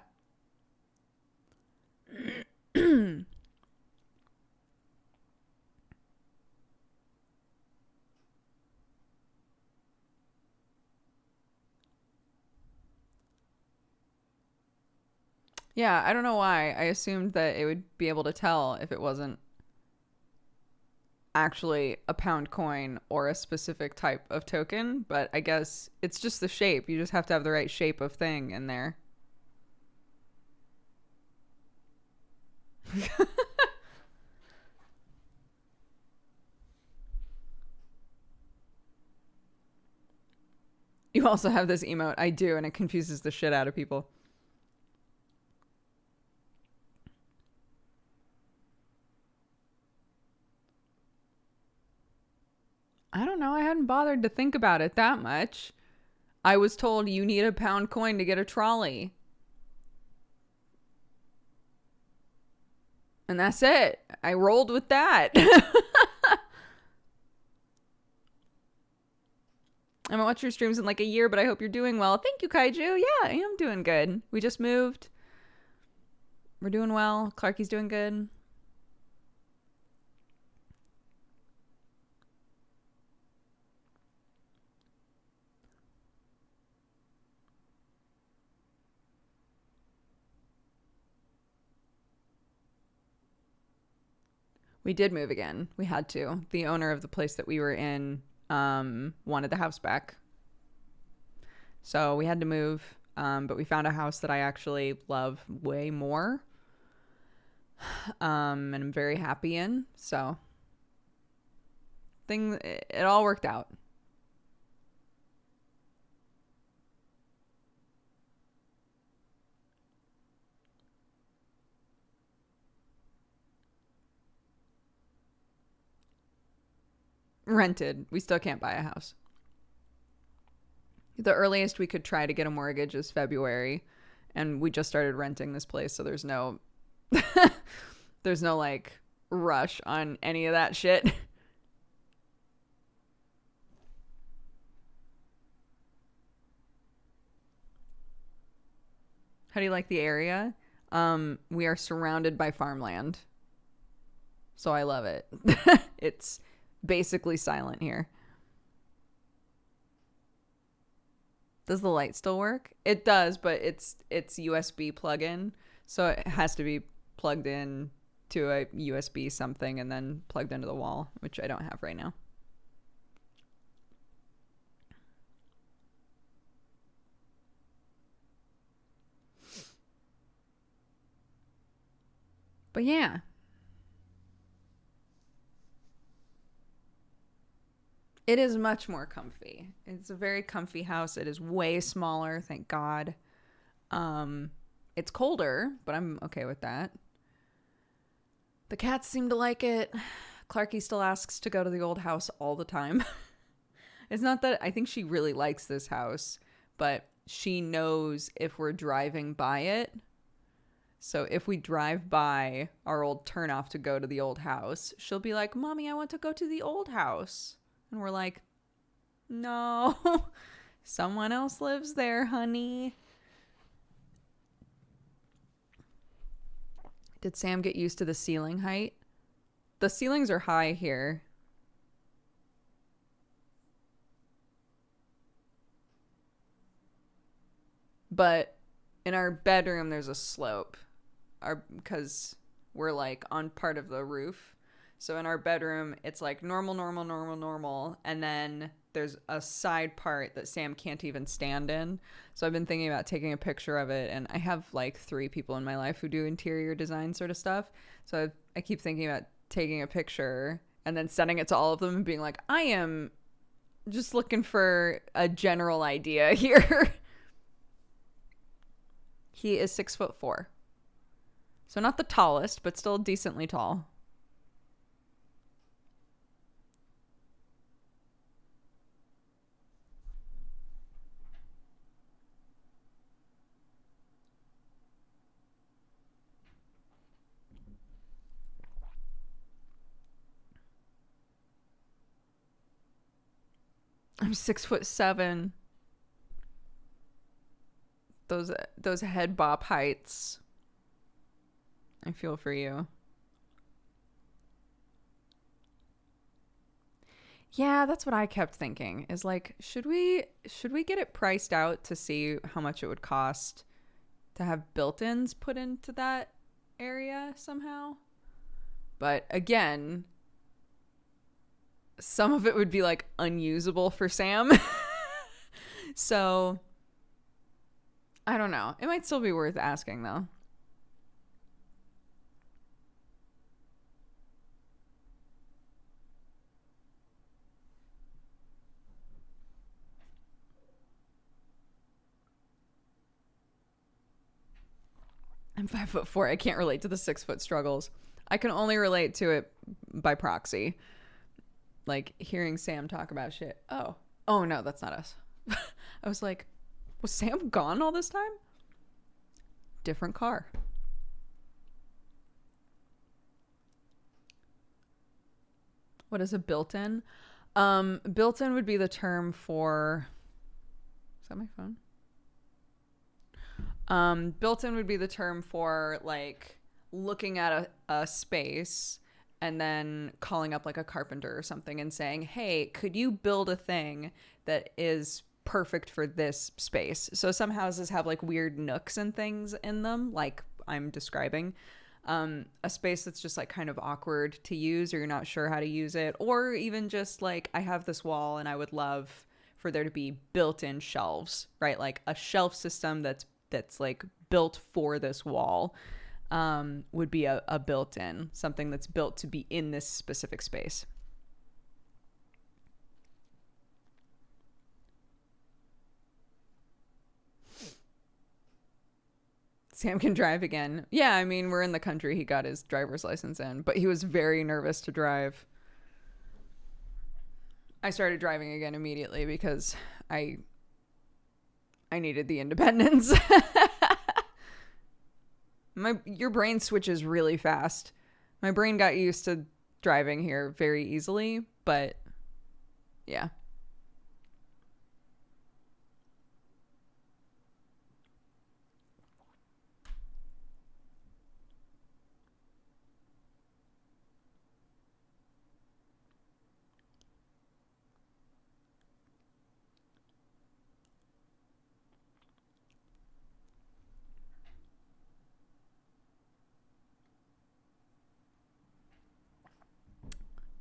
Yeah, I don't know why. I assumed that it would be able to tell if it wasn't actually a pound coin or a specific type of token, but I guess it's just the shape. You just have to have the right shape of thing in there. You also have this emote. I do, and it confuses the shit out of people. I don't know. I hadn't bothered to think about it that much. I was told you need a pound coin to get a trolley. And that's it. I rolled with that. I haven't watched your streams in like a year, but I hope you're doing well. Thank you, Kaiju. Yeah, I am doing good. We just moved. We're doing well. Clarky's doing good. We did move again. We had to. The owner of the place that we were in wanted the house back. So we had to move. But we found a house that I actually love way more. And I'm very happy in. So it all worked out. Rented. We still can't buy a house. The earliest we could try to get a mortgage is February, and we just started renting this place, so there's no there's no like rush on any of that shit. How do you like the area? We are surrounded by farmland. So I love it. It's basically silent here. Does the light still work? It does, but it's USB plug-in, so it has to be plugged in to a USB something and then plugged into the wall, which I don't have right now. But yeah. It is much more comfy. It's a very comfy house. It is way smaller, thank God. It's colder, but I'm okay with that. The cats seem to like it. Clarky still asks to go to the old house all the time. It's not that I think she really likes this house, but she knows if we're driving by it. So if we drive by our old turnoff to go to the old house, she'll be like, "Mommy, I want to go to the old house." And we're like, "No, someone else lives there, honey." Did Sam get used to the ceiling height? The ceilings are high here. But in our bedroom, there's a slope. Because we're like on part of the roof. So in our bedroom, it's like normal. And then there's a side part that Sam can't even stand in. So I've been thinking about taking a picture of it, and I have like 3 people in my life who do interior design sort of stuff. So I keep thinking about taking a picture and then sending it to all of them and being like, I am just looking for a general idea here. He is 6'4". So not the tallest, but still decently tall. I'm 6'7". Those head bop heights. I feel for you. Yeah, that's what I kept thinking. Is like, should we get it priced out to see how much it would cost to have built-ins put into that area somehow? But again, some of it would be like unusable for Sam. So I don't know. It might still be worth asking though. I'm 5'4". I can't relate to the 6-foot struggles. I can only relate to it by proxy. Like hearing Sam talk about shit. Oh no, that's not us. I was like, was Sam gone all this time? Different car. What is a built-in? Built-in would be the term for... Is that my phone? Built-in would be the term for like looking at a space and then calling up like a carpenter or something and saying, hey, could you build a thing that is perfect for this space? So some houses have like weird nooks and things in them, like I'm describing. A space that's just like kind of awkward to use, or you're not sure how to use it, or even just like I have this wall and I would love for there to be built-in shelves, right? Like a shelf system that's like built for this wall would be a built-in, something that's built to be in this specific space. Sam can drive again. Yeah, I mean, we're in the country he got his driver's license in, but he was very nervous to drive. I started driving again immediately because I needed the independence. Your brain switches really fast. My brain got used to driving here very easily, but yeah.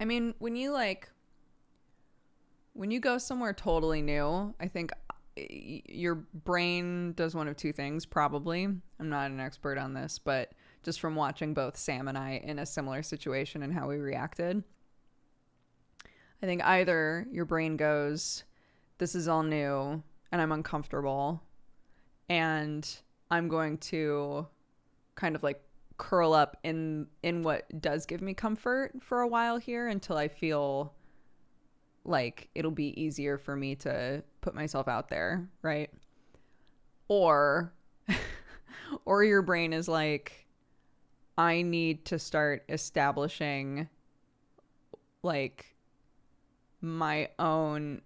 I mean, when you go somewhere totally new, I think your brain does one of 2 things, probably. I'm not an expert on this, but just from watching both Sam and I in a similar situation and how we reacted, I think either your brain goes, this is all new and I'm uncomfortable and I'm going to kind of like curl up in what does give me comfort for a while here until I feel like it'll be easier for me to put myself out there, right? Or your brain is like, I need to start establishing like my own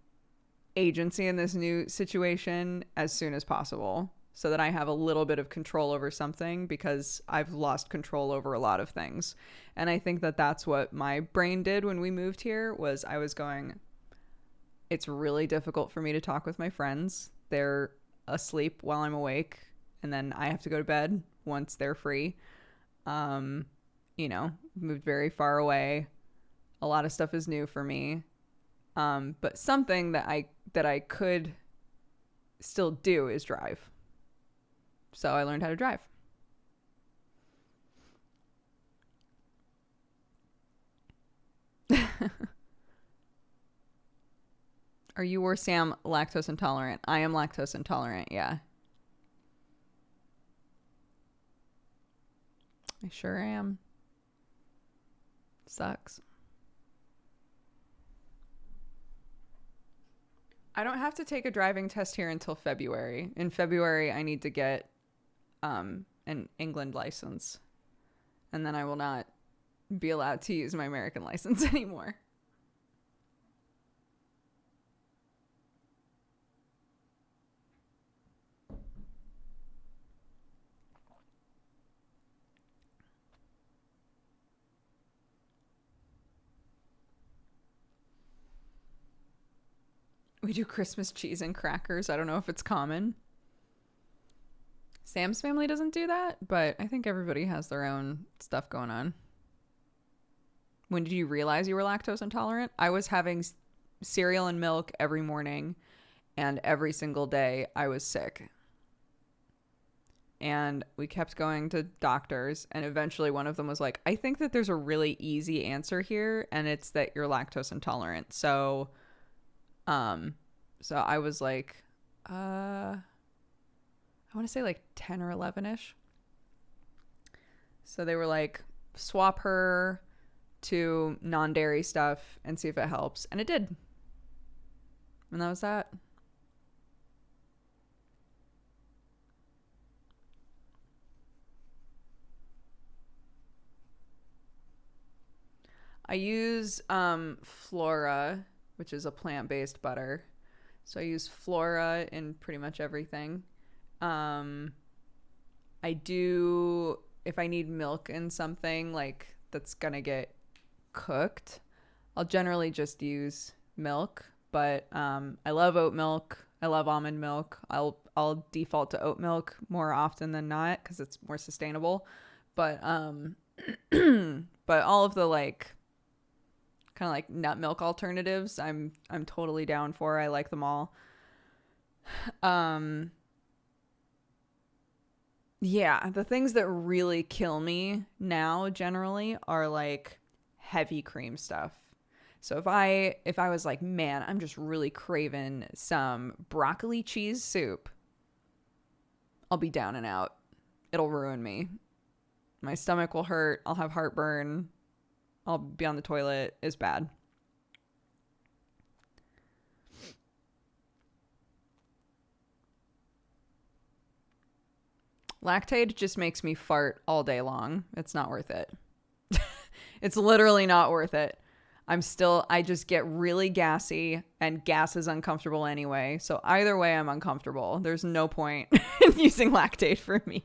agency in this new situation as soon as possible, so that I have a little bit of control over something, because I've lost control over a lot of things. And I think that that's what my brain did when we moved here. Was I was going, it's really difficult for me to talk with my friends. They're asleep while I'm awake, and then I have to go to bed once they're free. Moved very far away. A lot of stuff is new for me. But something that I could still do is drive. So I learned how to drive. Are you or Sam lactose intolerant? I am lactose intolerant, yeah. I sure am. Sucks. I don't have to take a driving test here until February. In February, I need to get an England license. And then I will not be allowed to use my American license anymore. We do Christmas cheese and crackers. I don't know if it's common. Sam's family doesn't do that, but I think everybody has their own stuff going on. When did you realize you were lactose intolerant? I was having cereal and milk every morning, and every single day I was sick. And we kept going to doctors, and eventually one of them was like, I think that there's a really easy answer here, and it's that you're lactose intolerant. So I was like, I want to say like 10 or 11-ish. So they were like, swap her to non-dairy stuff and see if it helps. And it did. And that was that. I use Flora, which is a plant-based butter. So I use Flora in pretty much everything. I do, if I need milk in something like that's gonna get cooked, I'll generally just use milk. But I love oat milk. I love almond milk. I'll default to oat milk more often than not because it's more sustainable. But but all of the like kind of like nut milk alternatives, I'm totally down for. I like them all. Yeah, the things that really kill me now generally are like heavy cream stuff. So if I was like, man, I'm just really craving some broccoli cheese soup, I'll be down and out. It'll ruin me. My stomach will hurt. I'll have heartburn. I'll be on the toilet. It's bad. Lactate just makes me fart all day long. It's not worth it. It's literally not worth it. I just get really gassy, and gas is uncomfortable anyway. So either way, I'm uncomfortable. There's no point in using lactate for me.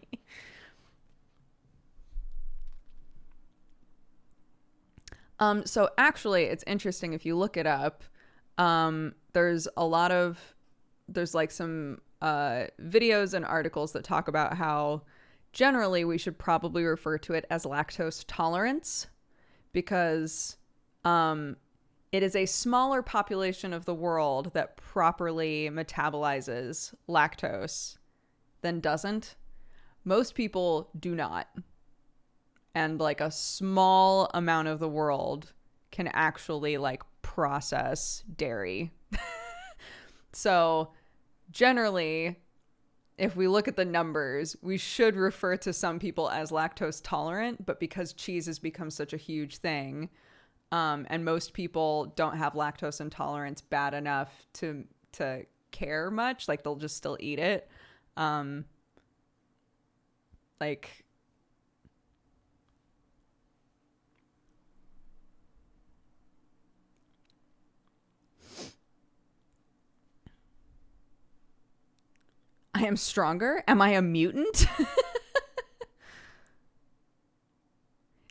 So actually, it's interesting if you look it up. There's like some videos and articles that talk about how generally we should probably refer to it as lactose tolerance because it is a smaller population of the world that properly metabolizes lactose than doesn't. Most people do not. And like a small amount of the world can actually like process dairy. So generally, if we look at the numbers, we should refer to some people as lactose tolerant, but because cheese has become such a huge thing, and most people don't have lactose intolerance bad enough to care much, like they'll just still eat it. Like I am stronger? Am I a mutant?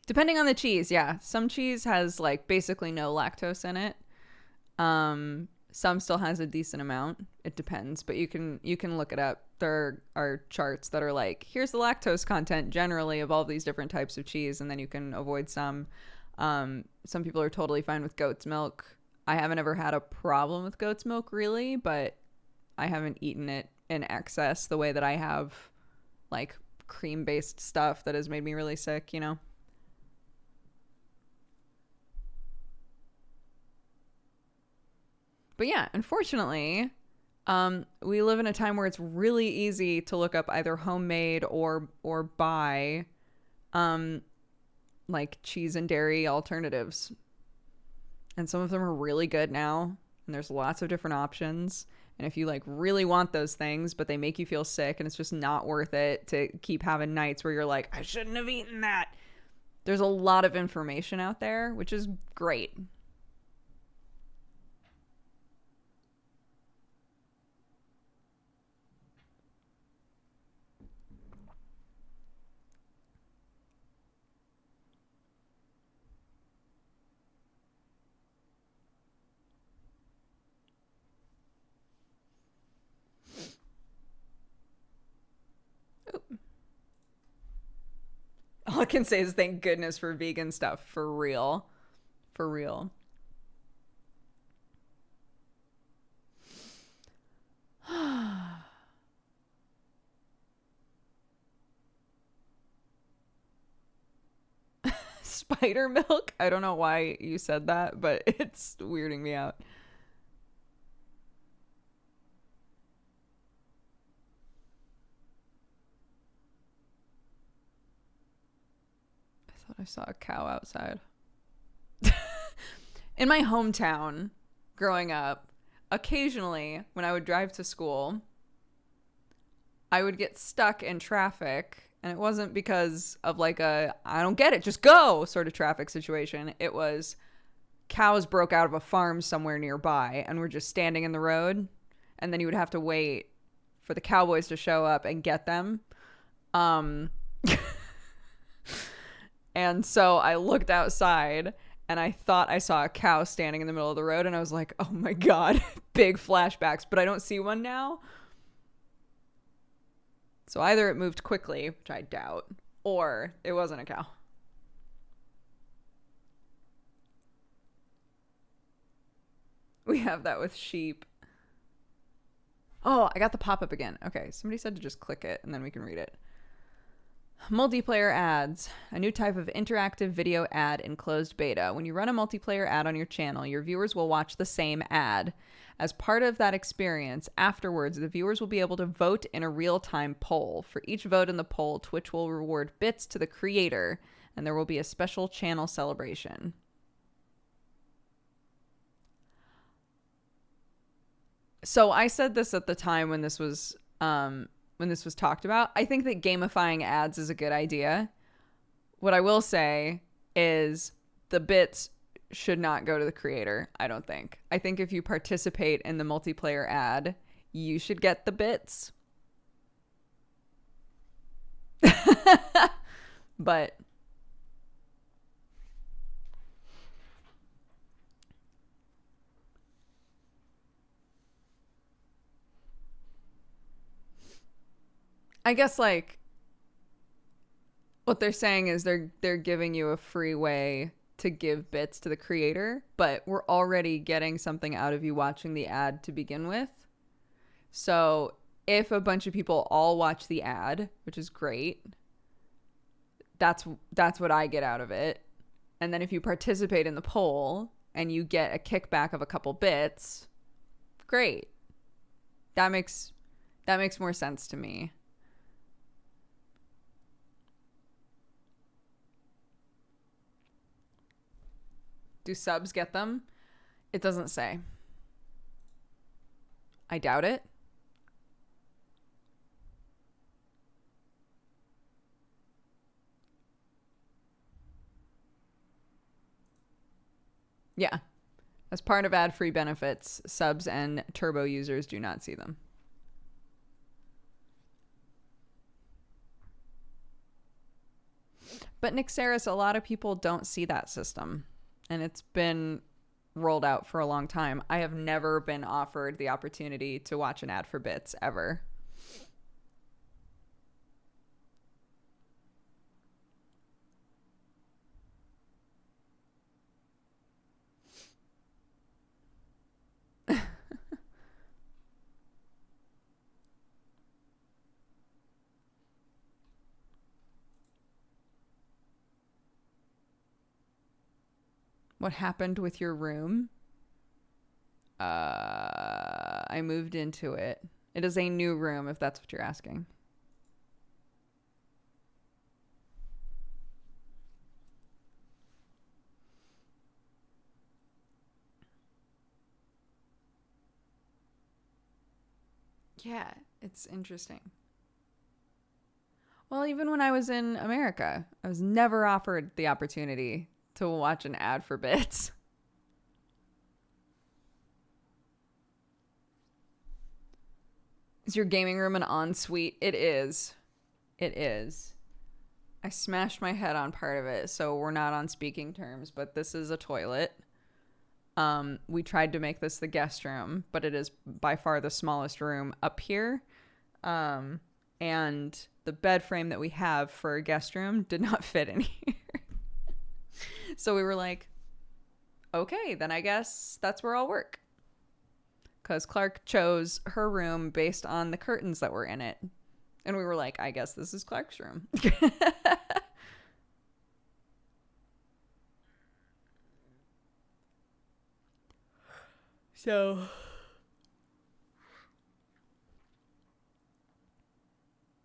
Depending on the cheese, yeah. Some cheese has like basically no lactose in it. Some still has a decent amount. It depends, but you can look it up. There are charts that are like, here's the lactose content generally of all these different types of cheese, and then you can avoid some. Some people are totally fine with goat's milk. I haven't ever had a problem with goat's milk really, but I haven't eaten it in excess the way that I have like cream-based stuff that has made me really sick, you know? But yeah, unfortunately, we live in a time where it's really easy to look up either homemade or buy like cheese and dairy alternatives. And some of them are really good now, and there's lots of different options. And if you like really want those things, but they make you feel sick and it's just not worth it to keep having nights where you're like, I shouldn't have eaten that. There's a lot of information out there, which is great. All I can say is thank goodness for vegan stuff. For real. For real. Spider milk? I don't know why you said that, but it's weirding me out. I thought I saw a cow outside. In my hometown, growing up, occasionally when I would drive to school, I would get stuck in traffic. And it wasn't because of like a, I don't get it, just go sort of traffic situation. It was cows broke out of a farm somewhere nearby and were just standing in the road. And then you would have to wait for the cowboys to show up and get them. And so I looked outside and I thought I saw a cow standing in the middle of the road. And I was like, oh my God, big flashbacks. But I don't see one now. So either it moved quickly, which I doubt, or it wasn't a cow. We have that with sheep. Oh, I got the pop-up again. Okay, somebody said to just click it and then we can read it. Multiplayer ads, a new type of interactive video ad in closed beta. When you run a multiplayer ad on your channel, your viewers will watch the same ad. As part of that experience, afterwards, the viewers will be able to vote in a real-time poll. For each vote in the poll, Twitch will reward bits to the creator, and there will be a special channel celebration. So I said this at the time when this was talked about. I think that gamifying ads is a good idea. What I will say is the bits should not go to the creator, I don't think. I think if you participate in the multiplayer ad, you should get the bits. But I guess like what they're saying is they're giving you a free way to give bits to the creator, but we're already getting something out of you watching the ad to begin with. So if a bunch of people all watch the ad, which is great, that's what I get out of it. And then if you participate in the poll and you get a kickback of a couple bits, great. That makes more sense to me. Do subs get them? It doesn't say. I doubt it. Yeah. As part of ad-free benefits, subs and turbo users do not see them. But Nixeris, a lot of people don't see that system. And it's been rolled out for a long time. I have never been offered the opportunity to watch an ad for bits, ever. What happened with your room? I moved into it. It is a new room, if that's what you're asking. Yeah, it's interesting. Well, even when I was in America, I was never offered the opportunity to watch an ad for bits. Is your gaming room an ensuite? It is. It is. I smashed my head on part of it, so we're not on speaking terms, but this is a toilet. We tried to make this the guest room, but it is by far the smallest room up here. And the bed frame that we have for a guest room did not fit in here. So we were like, okay, then I guess that's where I'll work. Because Clark chose her room based on the curtains that were in it. And we were like, I guess this is Clark's room. So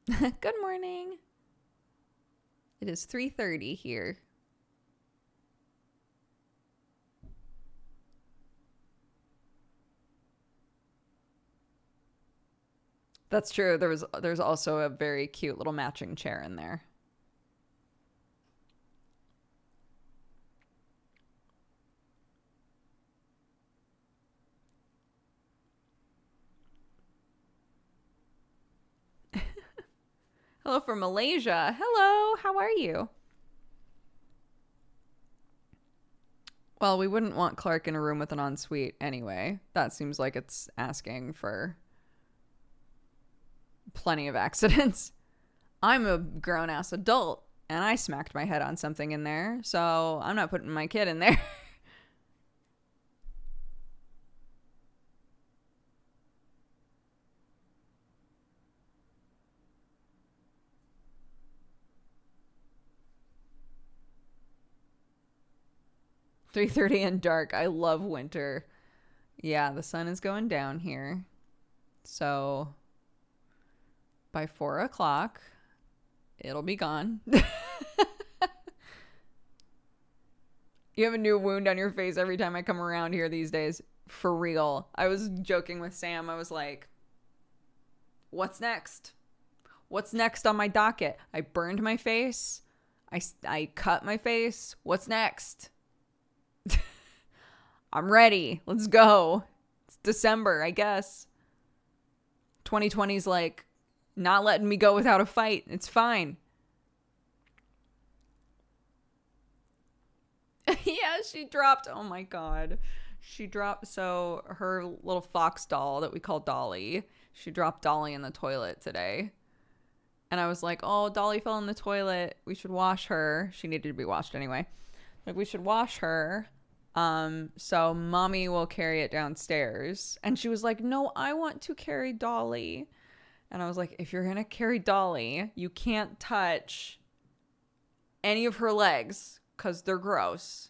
good morning. It is 3:30 here. That's true. There's also a very cute little matching chair in there. Hello from Malaysia. Hello, how are you? Well, we wouldn't want Clark in a room with an ensuite anyway. That seems like it's asking for plenty of accidents. I'm a grown-ass adult, and I smacked my head on something in there, so I'm not putting my kid in there. 3:30 and dark. I love winter. Yeah, the sun is going down here. So by 4 o'clock, it'll be gone. You have a new wound on your face every time I come around here these days. For real. I was joking with Sam. I was like, what's next? What's next on my docket? I burned my face. I cut my face. What's next? I'm ready. Let's go. It's December, I guess. 2020's like not letting me go without a fight. It's fine. Yeah, she dropped. Oh my God. She dropped. So her little fox doll that we call Dolly, she dropped Dolly in the toilet today. And I was like, oh, Dolly fell in the toilet. We should wash her. She needed to be washed anyway. Like, we should wash her. So mommy will carry it downstairs. And she was like, no, I want to carry Dolly. And I was like, if you're going to carry Dolly, you can't touch any of her legs because they're gross.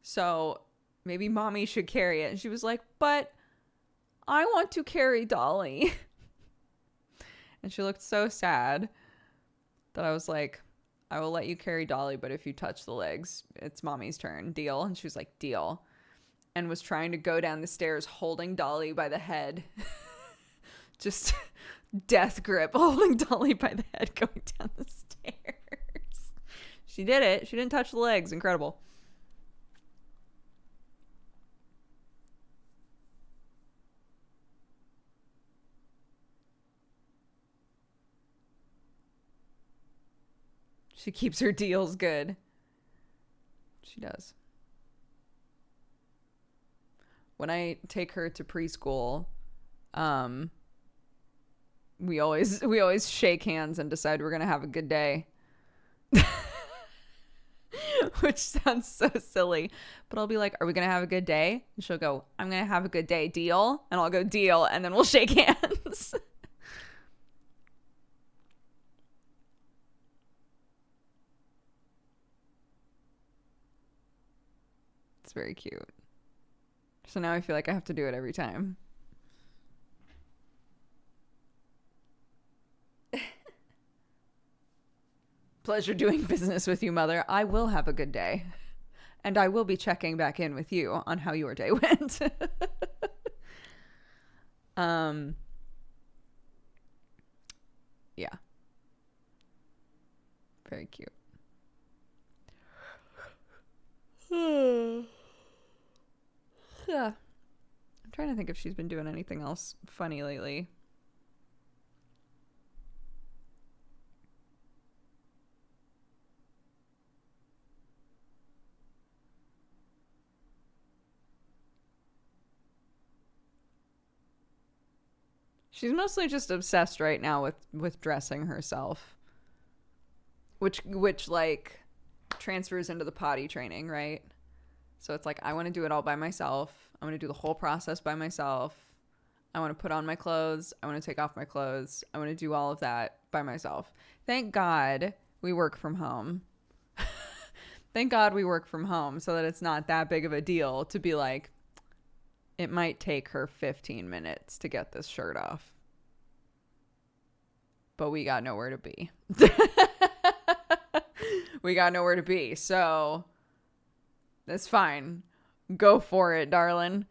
So maybe mommy should carry it. And she was like, but I want to carry Dolly. And she looked so sad that I was like, I will let you carry Dolly, but if you touch the legs, it's mommy's turn. Deal? And she was like, deal. And was trying to go down the stairs holding Dolly by the head. Just death grip, holding Dolly by the head going down the stairs. She did it. She didn't touch the legs. Incredible. She keeps her deals good. She does. When I take her to preschool, we always shake hands and decide we're gonna have a good day. Which sounds so silly. But I'll be like, are we gonna have a good day? And she'll go, I'm gonna have a good day, deal? And I'll go, deal, and then we'll shake hands. It's very cute. So now I feel like I have to do it every time. Pleasure doing business with you, Mother. I will have a good day. And I will be checking back in with you on how your day went. Yeah. Very cute. Yeah. I'm trying to think if she's been doing anything else funny lately. She's mostly just obsessed right now with dressing herself. Which like transfers into the potty training, right? So it's like I want to do it all by myself. I want to do the whole process by myself. I want to put on my clothes. I want to take off my clothes. I want to do all of that by myself. Thank God we work from home. Thank God we work from home so that it's not that big of a deal to be like, it might take her 15 minutes to get this shirt off. But we got nowhere to be. We got nowhere to be. So that's fine. Go for it, darling.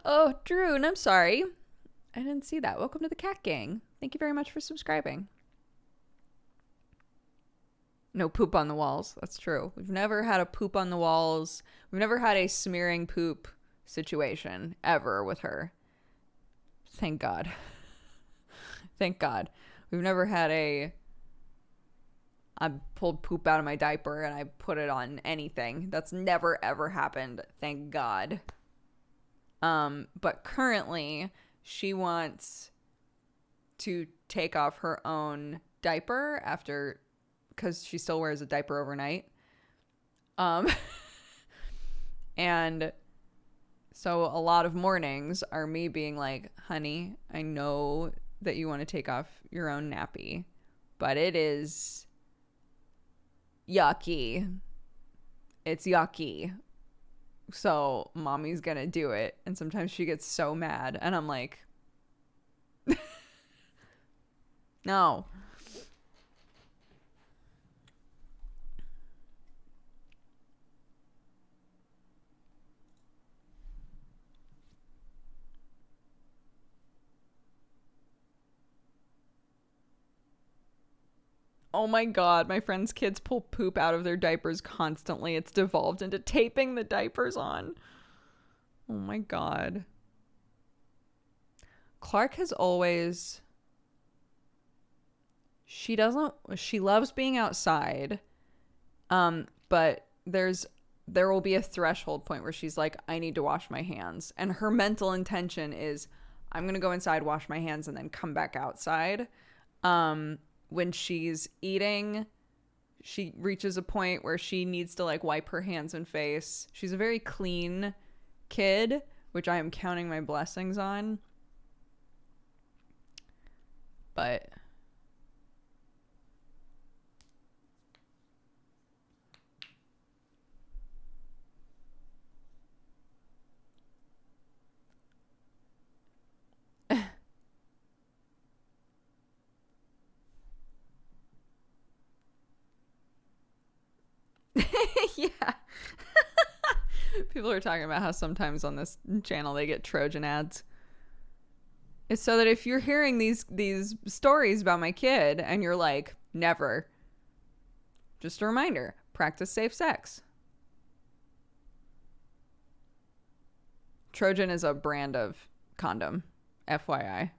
Oh, Drew, and I'm sorry. I didn't see that. Welcome to the Cat Gang. Thank you very much for subscribing. No poop on the walls. That's true. We've never had a poop on the walls. We've never had a smearing poop situation ever with her. Thank God. Thank God. We've never had I pulled poop out of my diaper and I put it on anything. That's never ever happened. Thank God. But currently she wants to take off her own diaper because she still wears a diaper overnight. And so a lot of mornings are me being like, honey, I know that you want to take off your own nappy, but it is yucky. It's yucky. So mommy's gonna do it. And sometimes she gets so mad and I'm like, no. Oh my God, my friends' kids pull poop out of their diapers constantly. It's devolved into taping the diapers on. Oh my God. Clark has always... She loves being outside. But there will be a threshold point where she's like, I need to wash my hands. And her mental intention is, I'm going to go inside, wash my hands, and then come back outside. When she's eating, she reaches a point where she needs to like wipe her hands and face. She's a very clean kid, which I am counting my blessings on. But yeah. People are talking about how sometimes on this channel they get Trojan ads. It's so that if you're hearing these stories about my kid and you're like, never, just a reminder, practice safe sex. Trojan is a brand of condom, FYI.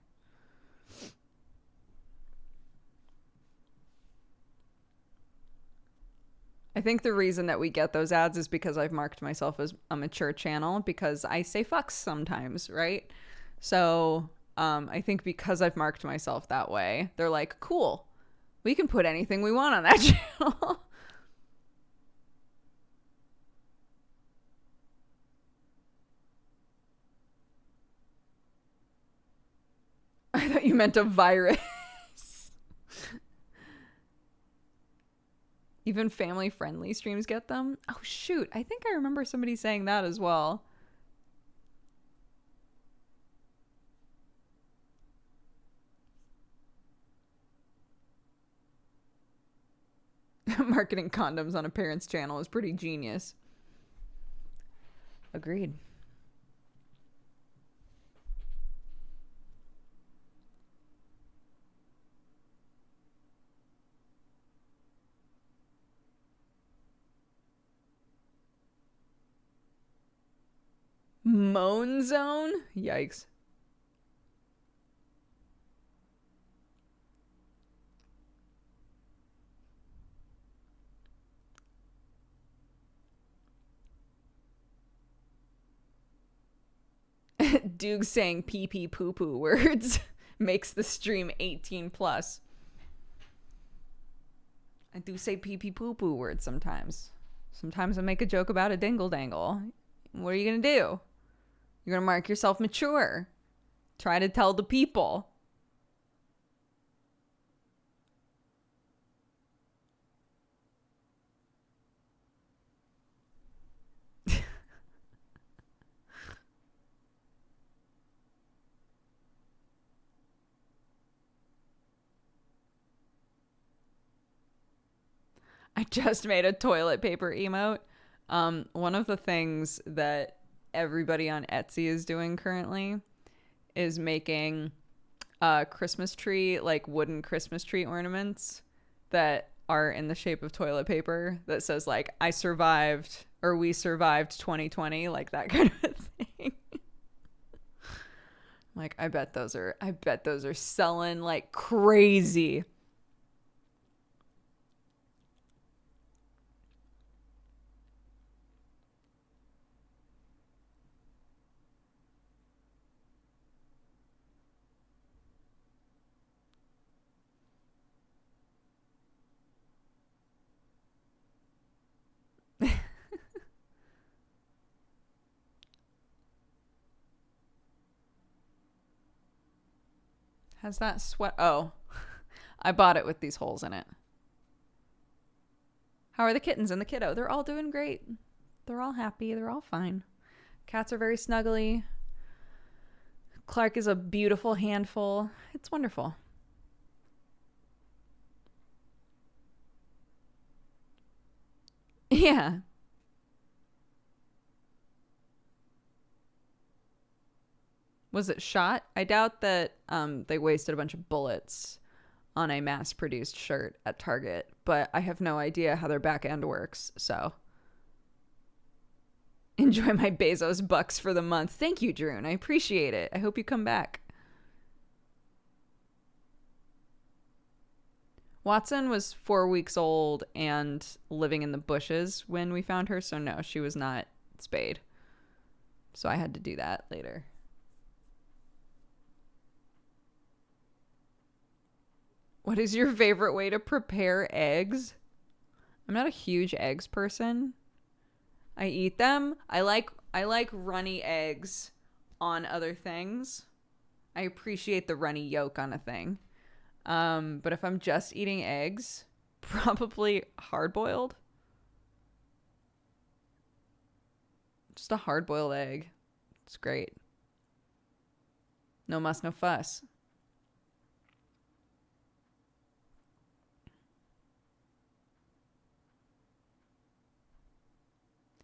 I think the reason that we get those ads is because I've marked myself as a mature channel because I say fucks sometimes, right? So, I think because I've marked myself that way, they're like, cool, we can put anything we want on that channel. I thought you meant a virus. Even family-friendly streams get them? Oh, shoot. I think I remember somebody saying that as well. Marketing condoms on a parent's channel is pretty genius. Agreed. Moan zone? Yikes. Doog saying pee pee poo poo words makes the stream 18 plus. I do say pee pee poo poo words sometimes. Sometimes I make a joke about a dingle dangle. What are you going to do? You're going to mark yourself mature. Try to tell the people. I just made a toilet paper emote. One of the things that everybody on Etsy is doing currently is making Christmas tree, like wooden Christmas tree ornaments that are in the shape of toilet paper that says like, I survived, or we survived 2020, like that kind of thing. Like, I bet those are selling like crazy. Has that sweat? Oh, I bought it with these holes in it. How are the kittens and the kiddo? They're all doing great. They're all happy. They're all fine. Cats are very snuggly. Clark is a beautiful handful. It's wonderful. Yeah. Was it shot? I doubt that they wasted a bunch of bullets on a mass-produced shirt at Target, but I have no idea how their back end works, so. Enjoy my Bezos bucks for the month. Thank you, Drew. I appreciate it. I hope you come back. Watson was 4 weeks old and living in the bushes when we found her, so no, she was not spayed. So I had to do that later. What is your favorite way to prepare eggs? I'm not a huge eggs person. I eat them. I like runny eggs on other things. I appreciate the runny yolk on a thing. But if I'm just eating eggs, probably hard-boiled. Just a hard-boiled egg. It's great. No muss, no fuss.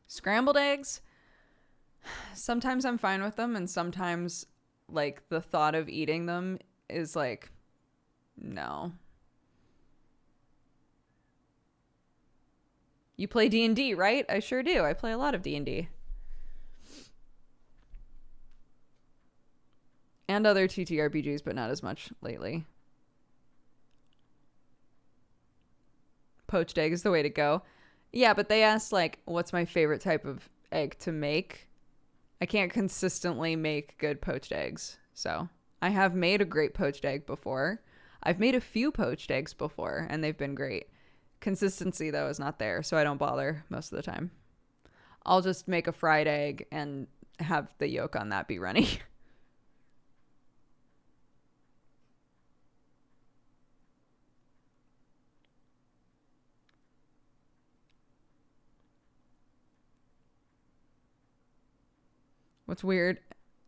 Scrambled eggs, sometimes I'm fine with them, and sometimes, like, the thought of eating them is like, no. You play D&D, right? I sure do. I play a lot of D&D. And other TTRPGs, but not as much lately. Poached egg is the way to go. Yeah, but they asked, like, what's my favorite type of egg to make? I can't consistently make good poached eggs, so I have made a great poached egg before. I've made a few poached eggs before, and they've been great. Consistency, though, is not there, so I don't bother most of the time. I'll just make a fried egg and have the yolk on that be runny. What's weird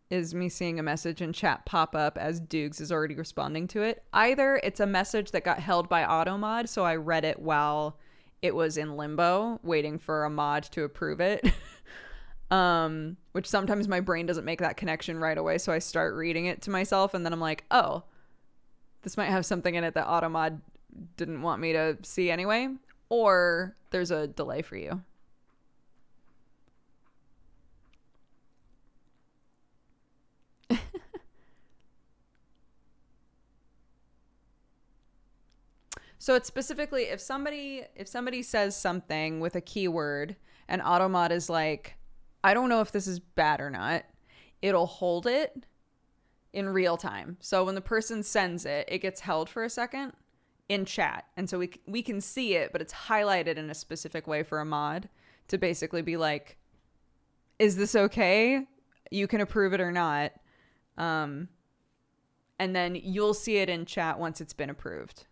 is me seeing a message in chat pop up as Doogs is already responding to it. Either it's a message that got held by AutoMod, so I read it while it was in limbo, waiting for a mod to approve it. Which sometimes my brain doesn't make that connection right away, so I start reading it to myself, and then I'm like, oh, this might have something in it that AutoMod didn't want me to see anyway. Or there's a delay for you. So it's specifically if somebody says something with a keyword and AutoMod is like, I don't know if this is bad or not, it'll hold it in real time. So when the person sends it, it gets held for a second in chat. And so we can see it, but it's highlighted in a specific way for a mod to basically be like, is this okay? You can approve it or not. And then you'll see it in chat once it's been approved.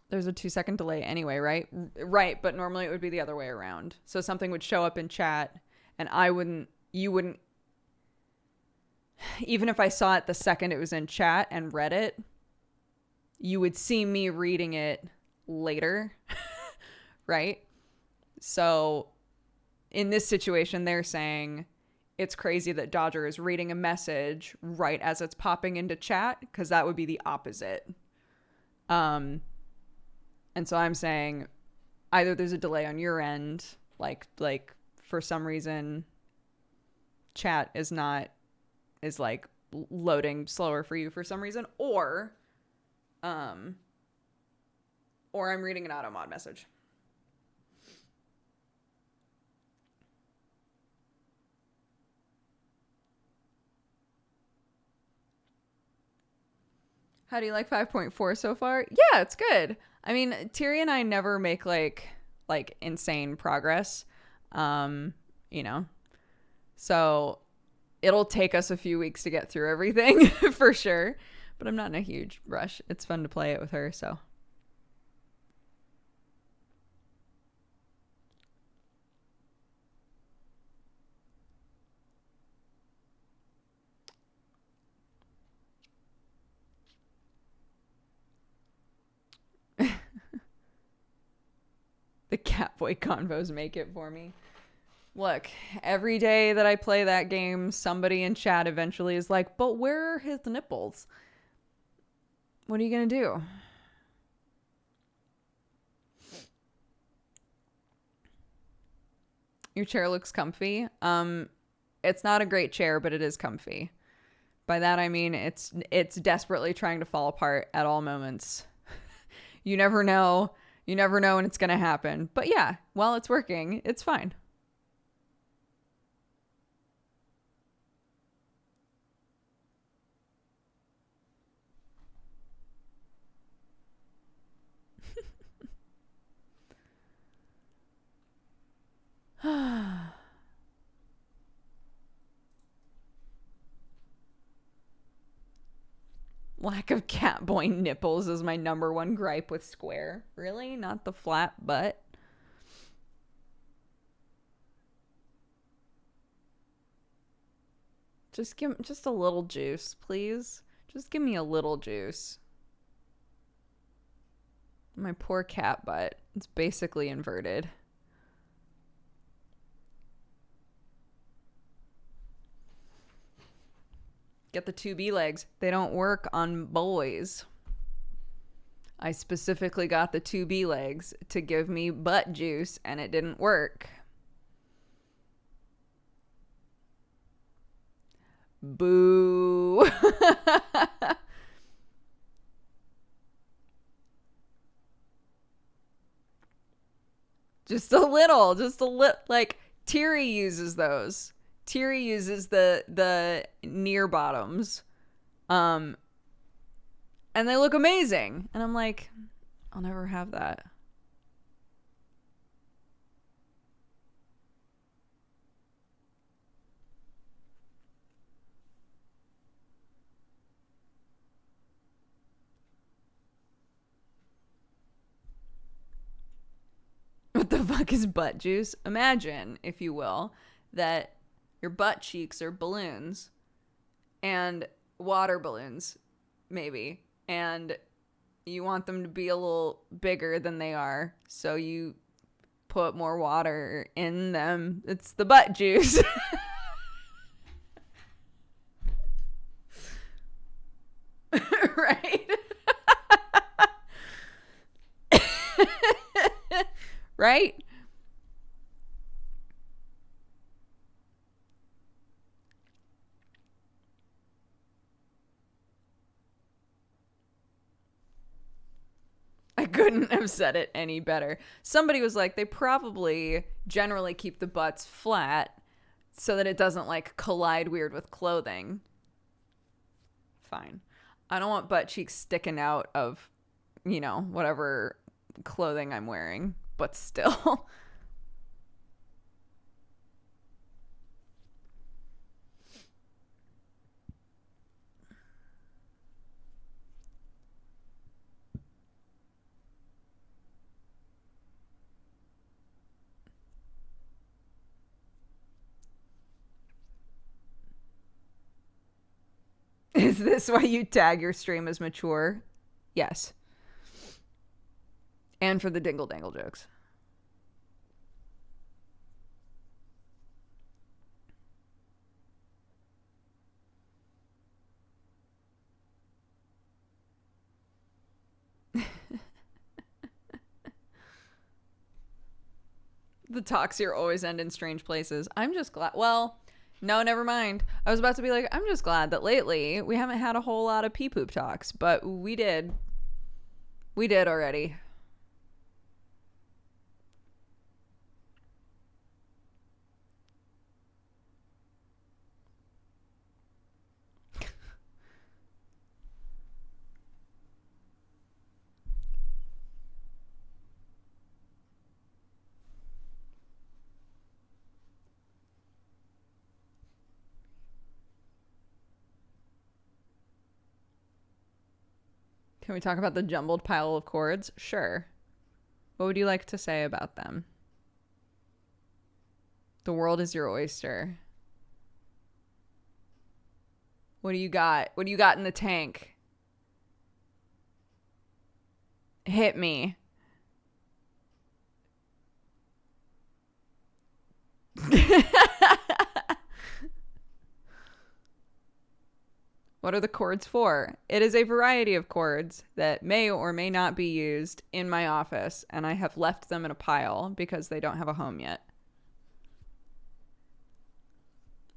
There's a 2-second delay anyway, right? Right, but normally it would be the other way around. So something would show up in chat and you wouldn't, even if I saw it the second it was in chat and read it, you would see me reading it later, right? So in this situation, they're saying it's crazy that Dodger is reading a message right as it's popping into chat, because that would be the opposite. And so I'm saying either there's a delay on your end, like for some reason chat is like loading slower for you for some reason, or I'm reading an AutoMod message. How do you like 5.4 so far? Yeah, it's good. I mean, Tiri and I never make like insane progress. So it'll take us a few weeks to get through everything for sure, but I'm not in a huge rush. It's fun to play it with her, so. The Catboy convos make it for me. Look, every day that I play that game, somebody in chat eventually is like, but where are his nipples? What are you going to do? Your chair looks comfy. It's not a great chair, but it is comfy. By that I mean it's desperately trying to fall apart at all moments. You never know. You never know when it's going to happen. But yeah, while it's working, it's fine. Lack of Catboy nipples is my number one gripe with Square. Really? Not the flat butt? Just a little juice, please. Just give me a little juice. My poor cat butt. It's basically inverted. Get the 2B legs. They don't work on boys. I specifically got the 2B legs to give me butt juice, and it didn't work. Boo. Just a little. Like, Teary uses those. Teary uses the near bottoms. And they look amazing. And I'm like, I'll never have that. What the fuck is butt juice? Imagine, if you will, that your butt cheeks are balloons and water balloons, maybe, and you want them to be a little bigger than they are, so you put more water in them. It's the butt juice. Right? Right? I couldn't have said it any better. Somebody was like, they probably generally keep the butts flat so that it doesn't like collide weird with clothing. Fine. I don't want butt cheeks sticking out of, whatever clothing I'm wearing, but still. Is this why you tag your stream as mature? Yes. And for the dingle dangle jokes. The talks here always end in strange places. I'm just glad. Well, no, never mind. I was about to be like, I'm just glad that lately we haven't had a whole lot of pee poop talks, but we did. We did already. Can we talk about the jumbled pile of cords? Sure. What would you like to say about them? The world is your oyster. What do you got? What do you got in the tank? Hit me. What are the cords for? It is a variety of cords that may or may not be used in my office, and I have left them in a pile because they don't have a home yet.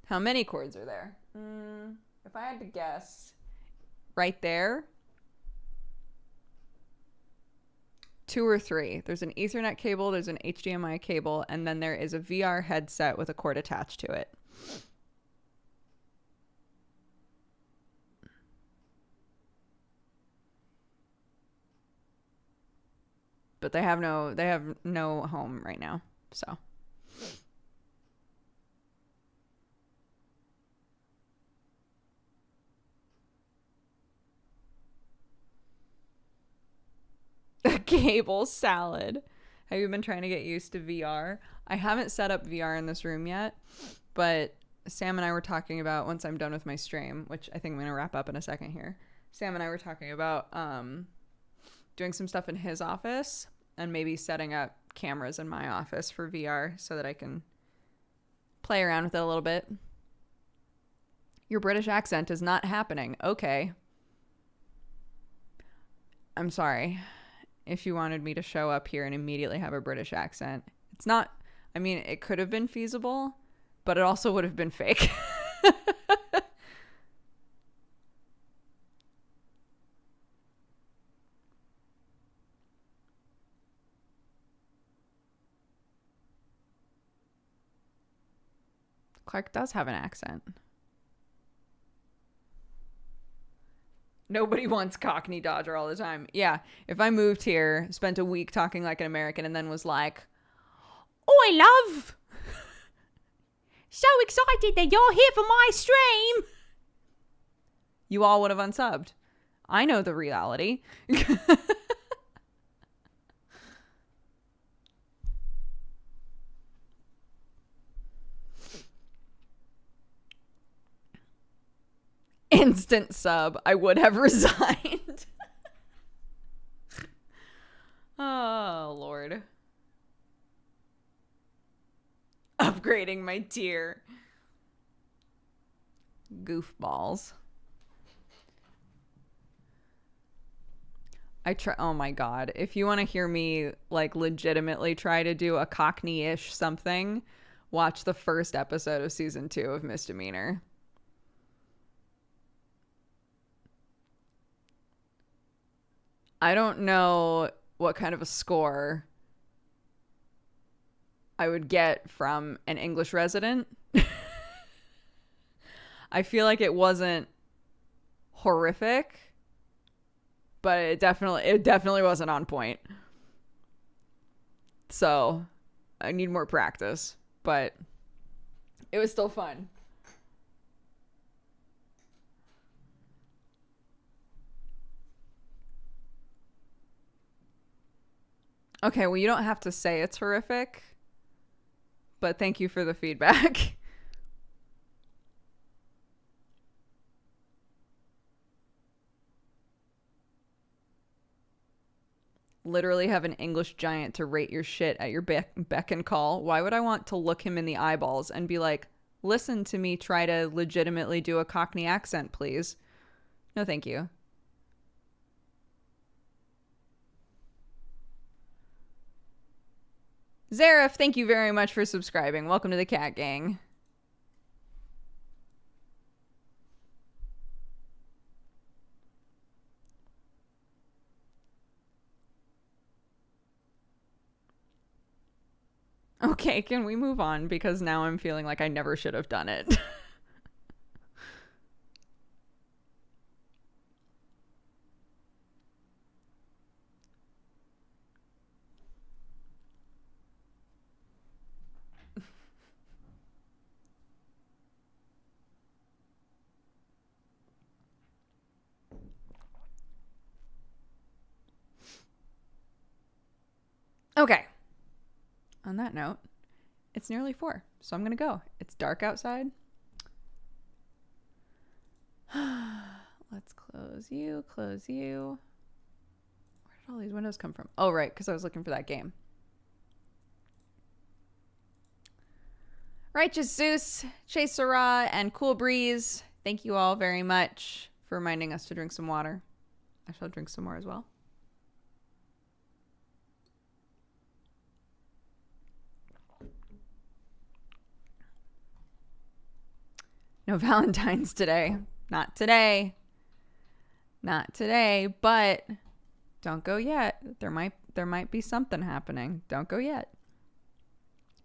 How many cords are there? If I had to guess, right there, 2 or 3. There's an Ethernet cable, there's an HDMI cable, and then there is a VR headset with a cord attached to it. But they have no home right now. So a cable salad. Have you been trying to get used to VR? I haven't set up VR in this room yet, but Sam and I were talking about, once I'm done with my stream, which I think I'm going to wrap up in a second here. Sam and I were talking about doing some stuff in his office and maybe setting up cameras in my office for VR so that I can play around with it a little bit. Your British accent is not happening. Okay. I'm sorry if you wanted me to show up here and immediately have a British accent. It's not, I mean, it could have been feasible, but it also would have been fake. Clark does have an accent. Nobody wants Cockney Dodger all the time. Yeah, if I moved here, spent a week talking like an American, and then was like, "Oh, love! So excited that you're here for my stream!" You all would have unsubbed. I know the reality. Instant sub. I would have resigned. Oh, Lord. Upgrading my tier. Goofballs. Oh my God. If you want to hear me like legitimately try to do a Cockney-ish something, watch the first episode of season 2 of Misdemeanor. I don't know what kind of a score I would get from an English resident. I feel like it wasn't horrific, but it definitely wasn't on point. So I need more practice, but it was still fun. Okay, well, you don't have to say it's horrific, but thank you for the feedback. Literally have an English giant to rate your shit at your beck and call. Why would I want to look him in the eyeballs and be like, listen to me try to legitimately do a Cockney accent, please? No, thank you. Zaref, thank you very much for subscribing. Welcome to the Cat Gang. Okay, can we move on? Because now I'm feeling like I never should have done it. Okay. On that note, it's nearly 4, so I'm going to go. It's dark outside. Let's close you, close you. Where did all these windows come from? Oh, right, because I was looking for that game. Righteous Zeus, Chase Sarah, and Cool Breeze, thank you all very much for reminding us to drink some water. I shall drink some more as well. No Valentine's today. Not today. Not today, but don't go yet. There might be something happening. Don't go yet.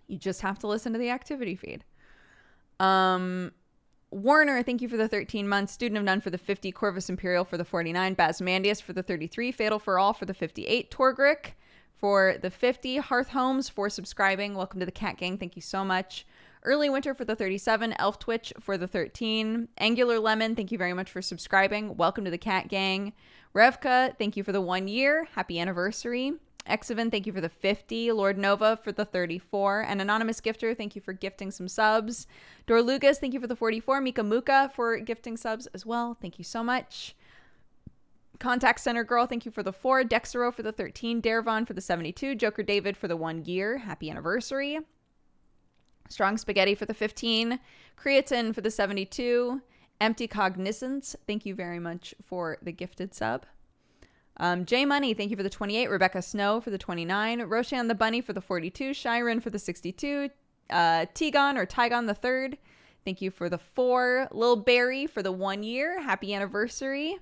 You just have to listen to the activity feed. Warner, thank you for the 13 months. Student of None for the 50. Corvus Imperial for the 49. Basmandius for the 33. Fatal for All for the 58. Torgrick for the 50. Hearth Homes for subscribing. Welcome to the Cat Gang. Thank you so much. Early Winter for the 37. Elf Twitch for the 13. Angular Lemon, thank you very much for subscribing. Welcome to the Cat Gang. Revka, thank you for the 1 year. Happy anniversary. Exaven, thank you for the 50. Lord Nova for the 34. And Anonymous Gifter, thank you for gifting some subs. Dorlugas, thank you for the 44. Mika Muka for gifting subs as well. Thank you so much. Contact Center Girl, thank you for the 4. Dexero for the 13. Darevon for the 72. Joker David for the 1 year. Happy anniversary. Strong Spaghetti for the 15. Creatine for the 72. Empty Cognizance, thank you very much for the gifted sub. J Money, thank you for the 28. Rebecca Snow for the 29. Roshan the Bunny for the 42. Shiren for the 62. Tygon the 3rd, thank you for the 4. Lil Barry for the 1 year. Happy anniversary.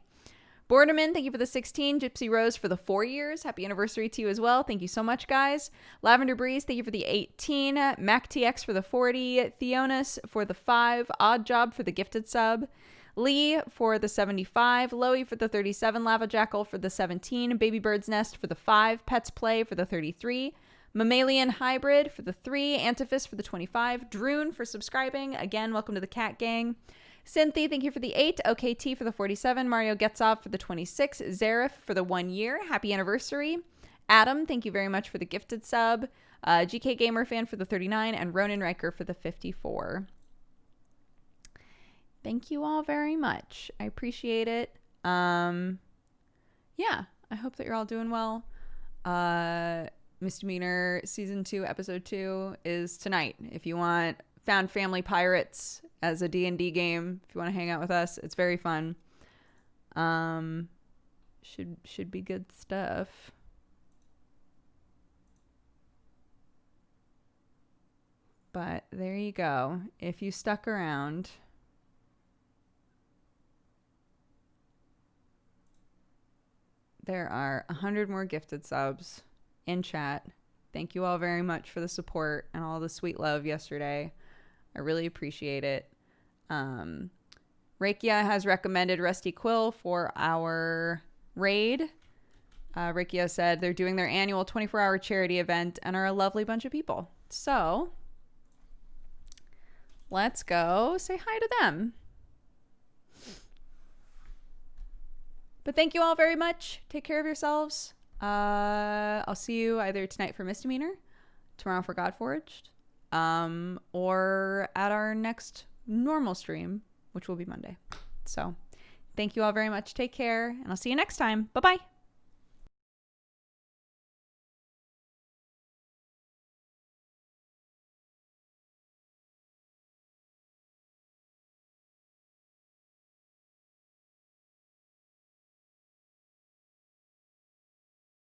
Boredaman, thank you for the 16. Gypsy Rose for the 4 years. Happy anniversary to you as well. Thank you so much, guys. Lavender Breeze, thank you for the 18. Mac TX for the 40. Theonis for the 5. Odd Job for the gifted sub. Lee for the 75. Loey for the 37. Lava Jackal for the 17. Baby Bird's Nest for the 5. Pets Play for the 33. Mammalian Hybrid for the 3. Antiphis for the 25. Droon for subscribing. Again, welcome to the Cat Gang. Cynthia, thank you for the 8. OKT for the 47. Mario Getzov for the 26. Zarif for the 1 year. Happy anniversary. Adam, thank you very much for the gifted sub. GK Gamer Fan for the 39. And Ronan Riker for the 54. Thank you all very much. I appreciate it. Yeah, I hope that you're all doing well. Misdemeanor Season 2, Episode 2 is tonight. If you want Found Family Pirates as a D&D game, if you want to hang out with us, it's very fun. Should be good stuff. But there you go. If you stuck around, there are 100 more gifted subs in chat. Thank you all very much for the support and all the sweet love yesterday. I really appreciate it. Rakia has recommended Rusty Quill for our raid. Rakia said they're doing their annual 24-hour charity event and are a lovely bunch of people. So let's go say hi to them. But thank you all very much. Take care of yourselves. I'll see you either tonight for Misdemeanor, tomorrow for Godforged, or at our next normal stream, which will be Monday. So thank you all very much. Take care, and I'll see you next time. Bye-bye.